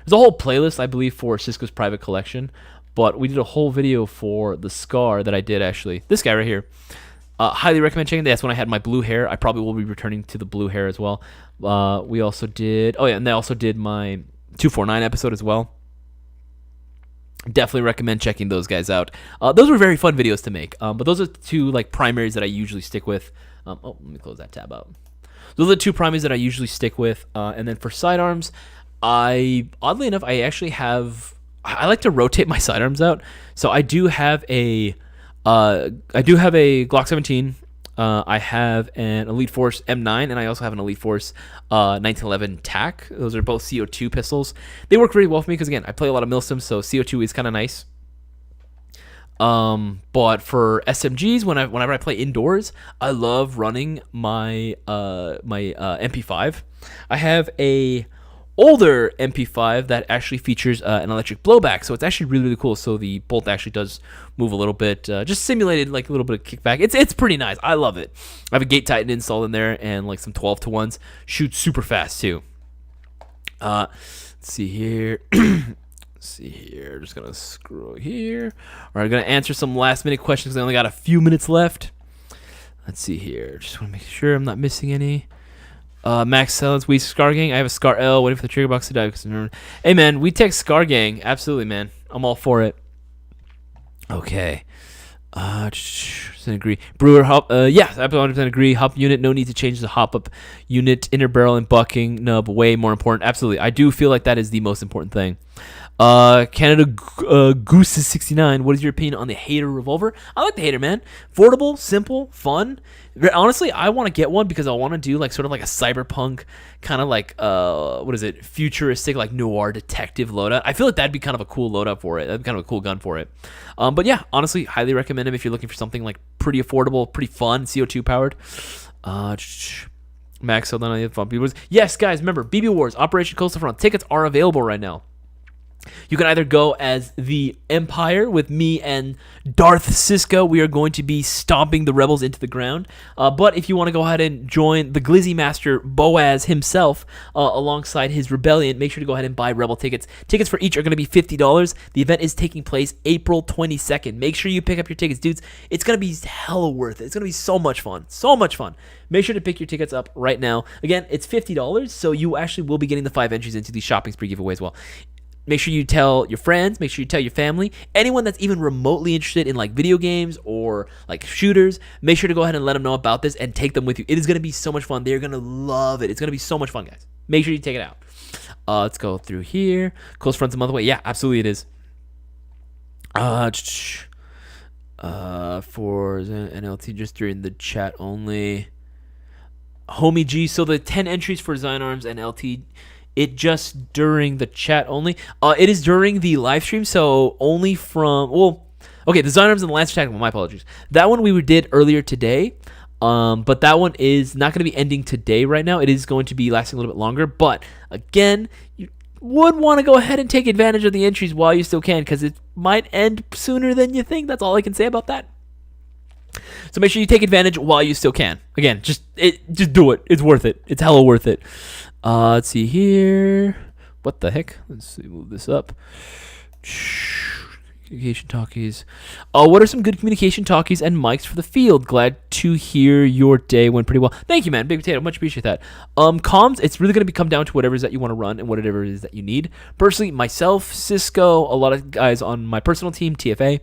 There's a whole playlist, I believe, for Cisco's private collection, but we did a whole video for the Scar that I did, actually. This guy right here. Highly recommend checking. That's when I had my blue hair. I probably will be returning to the blue hair as well. We also did, and they also did my 249 episode as well. Definitely recommend checking those guys out. Those were very fun videos to make. But those are the two like primaries that I usually stick with. Let me close that tab out. Those are the two primaries that I usually stick with. And then for sidearms, oddly enough, I like to rotate my sidearms out. So I do have a Glock 17. I have an Elite Force M9, and I also have an Elite Force 1911 TAC. Those are both CO2 pistols. They work really well for me because, again, I play a lot of Milsim, so CO2 is kind of nice. But for SMGs, whenever I play indoors, I love running my MP5. I have a older MP5 that actually features an electric blowback. So it's actually really, really cool. So the bolt actually does move a little bit, just simulated like a little bit of kickback. It's pretty nice. I love it. I have a Gate Titan installed in there and like some 12-to-1s. Shoots super fast too. Let's see here. See here, just gonna scroll here. All right, I'm gonna answer some last minute questions because I only got a few minutes left. Let's see here. Just want to make sure I'm not missing any. Max Sellens, we Scar Gang. I have a Scar L waiting for the trigger box to die. Hey man, we take Scar Gang. Absolutely, man. I'm all for it. Okay. Agree. Brewer hop. Yeah, I 100% agree. Hop unit, no need to change the hop up unit. Inner barrel and bucking nub, way more important. Absolutely, I do feel like that is the most important thing. Canada Goose is 69. What is your opinion on the Hater revolver? I like the Hater, man. Affordable, simple, fun. Honestly, I want to get one because I want to do like sort of like a cyberpunk kind of like futuristic like noir detective loadout. I feel like that'd be kind of a cool loadout for it. That'd be kind of a cool gun for it. But yeah, honestly, highly recommend them if you're looking for something like pretty affordable, pretty fun, CO2 powered. Max sold on the fun BB Wars. Yes, guys, remember BB Wars Operation Coastal Front tickets are available right now. You can either go as the Empire with me and Darth Sisko. We are going to be stomping the rebels into the ground. But if you want to go ahead and join the Glizzy Master Boaz himself alongside his rebellion, make sure to go ahead and buy Rebel tickets. Tickets for each are going to be $50. The event is taking place April 22nd. Make sure you pick up your tickets, dudes. It's going to be hella worth it. It's going to be so much fun. So much fun. Make sure to pick your tickets up right now. Again, it's $50, so you actually will be getting the 5 entries into the shopping spree giveaway as well. Make sure you tell your friends, make sure you tell your family, anyone that's even remotely interested in like video games or like shooters, make sure to go ahead and let them know about this and take them with you. It is going to be so much fun. They're going to love it. It's going to be so much fun, guys. Make sure you take it out. Let's go through here. Close friends a month away. Yeah, absolutely it is. For NLT just during the chat only. Homie G, so the 10 entries for Zion Arms and LT, it just during the chat only. It is during the live stream, so only from the Zion Arms and the Lancer Tactical. My apologies. That one we did earlier today, but that one is not going to be ending today. Right now, it is going to be lasting a little bit longer. But again, you would want to go ahead and take advantage of the entries while you still can, because it might end sooner than you think. That's all I can say about that. So make sure you take advantage while you still can. Again, just do it. It's worth it. It's hella worth it. Let's see here. What the heck? Let's see. Move this up. Communication talkies. What are some good communication talkies and mics for the field? Glad to hear your day went pretty well. Thank you, man. Big Potato. Much appreciate that. Comms, it's really going to come down to whatever it is that you want to run and whatever it is that you need. Personally, myself, Cisco, a lot of guys on my personal team, TFA,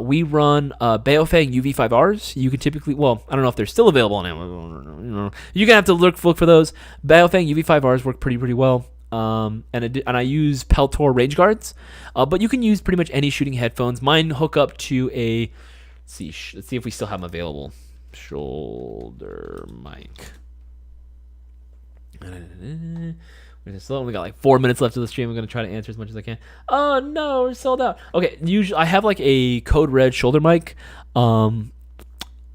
we run Baofeng UV5Rs. You can typically, I don't know if they're still available on Amazon. You're gonna have to look for those. Baofeng UV5Rs work pretty well. And I use Peltor range guards. But you can use pretty much any shooting headphones. Mine hook up to a. Let's see if we still have them available. Shoulder mic. We've only got like 4 minutes left of the stream. I'm gonna try to answer as much as I can. Oh no, we're sold out. Okay, usually I have like a Code Red shoulder mic, and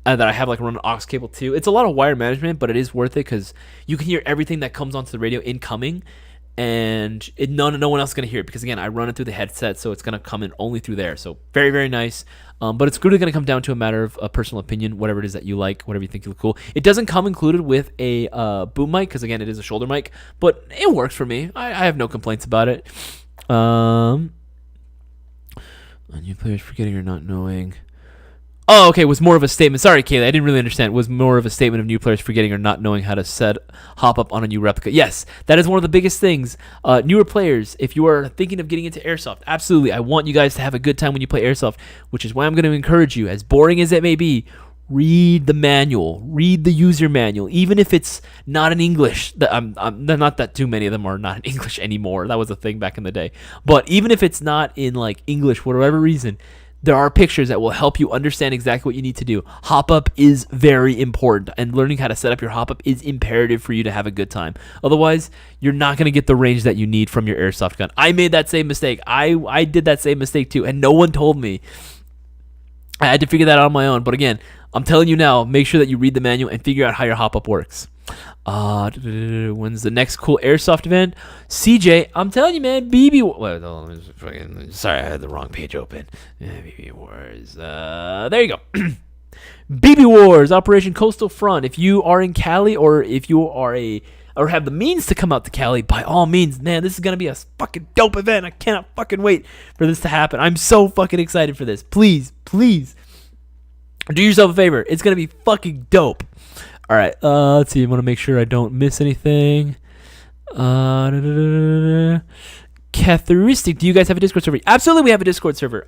that I have like run an aux cable too. It's a lot of wire management, but it is worth it because you can hear everything that comes onto the radio incoming, and no one else is gonna hear it because again I run it through the headset, so it's gonna come in only through there. So very nice. But it's really gonna come down to a matter of a personal opinion, whatever it is that you like, whatever you think you look cool. It doesn't come included with a boom mic because again it is a shoulder mic, but it works for me. I have no complaints about it. New players forgetting or not knowing. Oh, okay, it was more of a statement. Sorry, Kaylee, I didn't really understand. It was more of a statement of new players forgetting or not knowing how to hop up on a new replica. Yes, that is one of the biggest things. Newer players, if you are thinking of getting into Airsoft, absolutely, I want you guys to have a good time when you play Airsoft, which is why I'm going to encourage you, as boring as it may be, read the manual, read the user manual, even if it's not in English. Not that too many of them are not in English anymore. That was a thing back in the day. But even if it's not in like English for whatever reason, there are pictures that will help you understand exactly what you need to do. Hop up is very important, and learning how to set up your hop up is imperative for you to have a good time. Otherwise, you're not going to get the range that you need from your Airsoft gun. I made that same mistake. I did that same mistake too, and no one told me. I had to figure that out on my own. But again, I'm telling you now, make sure that you read the manual and figure out how your hop up works. When's the next cool airsoft event? CJ, I'm telling you, man. BB. Sorry, I had the wrong page open. BB Wars. There you go. BB Wars, Operation Coastal Front. If you are in Cali, or if you are or have the means to come out to Cali, by all means, man, this is gonna be a fucking dope event. I cannot fucking wait for this to happen. I'm so fucking excited for this. Please, please, do yourself a favor. It's gonna be fucking dope. All right, let's see. I want to make sure I don't miss anything. Catheristic, do you guys have a Discord server? Absolutely, we have a Discord server.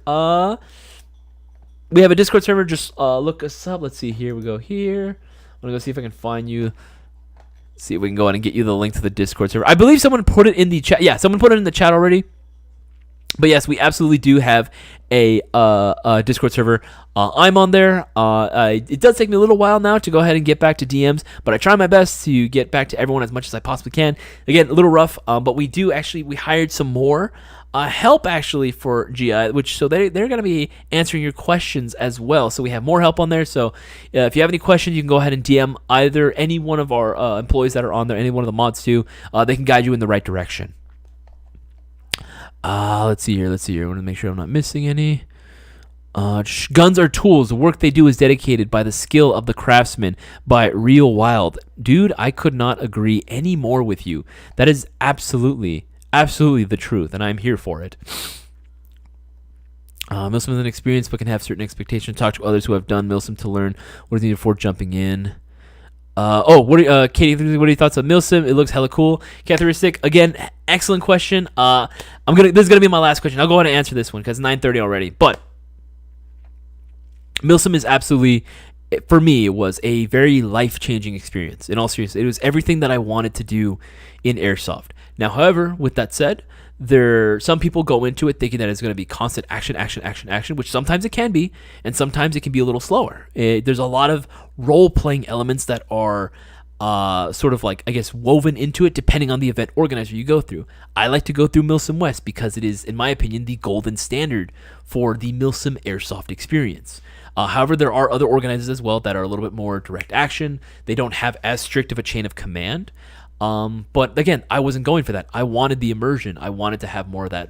We have a Discord server. Just look us up. Let's see. Here we go. Here, I'm gonna go see if I can find you. See if we can go in and get you the link to the Discord server. I believe someone put it in the chat. Yeah, someone put it in the chat already. But yes, we absolutely do have a Discord server. I'm on there. It does take me a little while now to go ahead and get back to DMs, but I try my best to get back to everyone as much as I possibly can. Again, a little rough, but we hired some more help actually for GI, so they're going to be answering your questions as well. So we have more help on there. So if you have any questions, you can go ahead and DM either any one of our employees that are on there, any one of the mods too. They can guide you in the right direction. Let's see here. I want to make sure I'm not missing any. Guns are tools. The work they do is dedicated by the skill of the craftsman, by Real Wild. Dude, I could not agree any more with you. That is absolutely the truth, and I'm here for it. Milsim is an experience, but can have certain expectations. Talk to others who have done Milsim to learn what is needed before jumping in. Katie, what are your thoughts on Milsim? It looks hella cool. Catheristic, again, excellent question. This is gonna be my last question. I'll go ahead and answer this one because it's 9:30 already. But Milsim is absolutely, for me, it was a very life-changing experience. In all seriousness, it was everything that I wanted to do in Airsoft. Now, however, with that said, some people go into it thinking that it's going to be constant action, which sometimes it can be, and sometimes it can be a little slower. There's a lot of role-playing elements that are sort of like, I guess, woven into it depending on the event organizer you go through. I like to go through Milsim West because it is, in my opinion, the golden standard for the Milsim Airsoft experience. However, there are other organizers as well that are a little bit more direct action. They don't have as strict of a chain of command. But again, I wasn't going for that. I wanted the immersion. I wanted to have more of that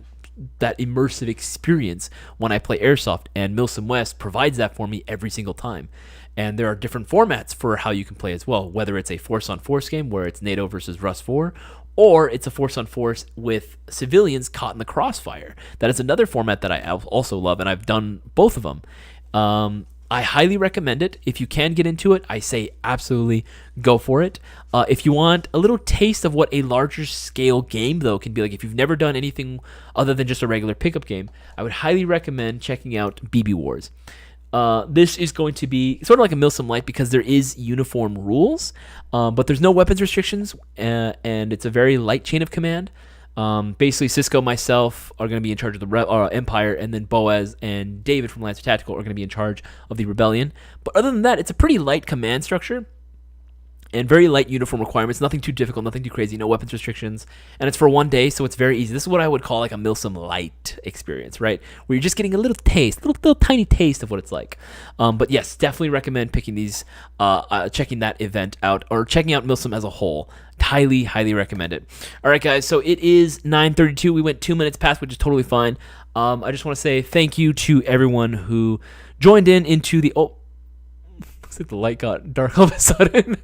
immersive experience when I play Airsoft, and Milsim West provides that for me every single time. And there are different formats for how you can play as well, whether it's a force-on-force game where it's NATO versus Rust 4, or it's a force-on-force with civilians caught in the crossfire. That is another format that I also love, and I've done both of them. I highly recommend it. If you can get into it, I say absolutely go for it. If you want a little taste of what a larger scale game, though, can be like, if you've never done anything other than just a regular pickup game, I would highly recommend checking out BB Wars. This is going to be sort of like a Milsim Light because there is uniform rules, but there's no weapons restrictions, and it's a very light chain of command. Basically, Cisco, myself are going to be in charge of the Empire, and then Boaz and David from Taran Tactical are going to be in charge of the Rebellion. But other than that, it's a pretty light command structure and very light uniform requirements. Nothing too difficult, nothing too crazy, no weapons restrictions. And it's for one day, so it's very easy. This is what I would call like a Milsim Light experience, right? Where you're just getting a little taste, little tiny taste of what it's like. But yes, definitely recommend picking these, checking that event out, or checking out Milsim as a whole. Highly recommend it. All right, guys, so it is 9:32. We went 2 minutes past, which is totally fine. I just want to say thank you to everyone who joined into the... Oh, looks like the light got dark all of a sudden.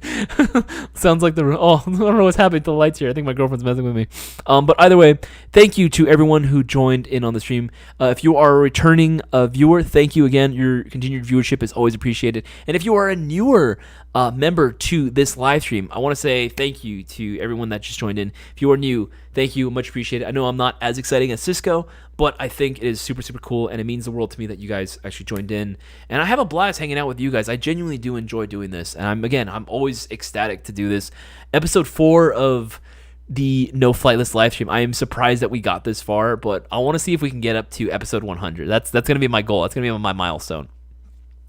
Sounds like I don't know what's happening to the lights here. I think my girlfriend's messing with me. But either way, thank you to everyone who joined in on the stream. If you are a returning viewer, thank you again. Your continued viewership is always appreciated. And if you are a newer member to this live stream, I want to say thank you to everyone that just joined in. If you are new, thank you, much appreciated. I know I'm not as exciting as Cisco, but I think it is super cool, and it means the world to me that you guys actually joined in. And I have a blast hanging out with you guys. I genuinely do enjoy doing this, and I'm always ecstatic to do this. Episode 4 of the No Flight List live stream. I am surprised that we got this far, but I want to see if we can get up to episode 100. That's going to be my goal. That's going to be my milestone.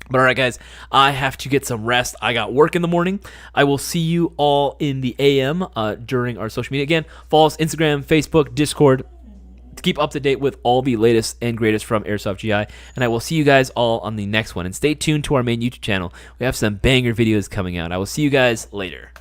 But all right, guys, I have to get some rest. I got work in the morning. I will see you all in the AM during our social media. Again, follow us Instagram, Facebook, Discord to keep up to date with all the latest and greatest from Airsoft GI. And I will see you guys all on the next one. And stay tuned to our main YouTube channel. We have some banger videos coming out. I will see you guys later.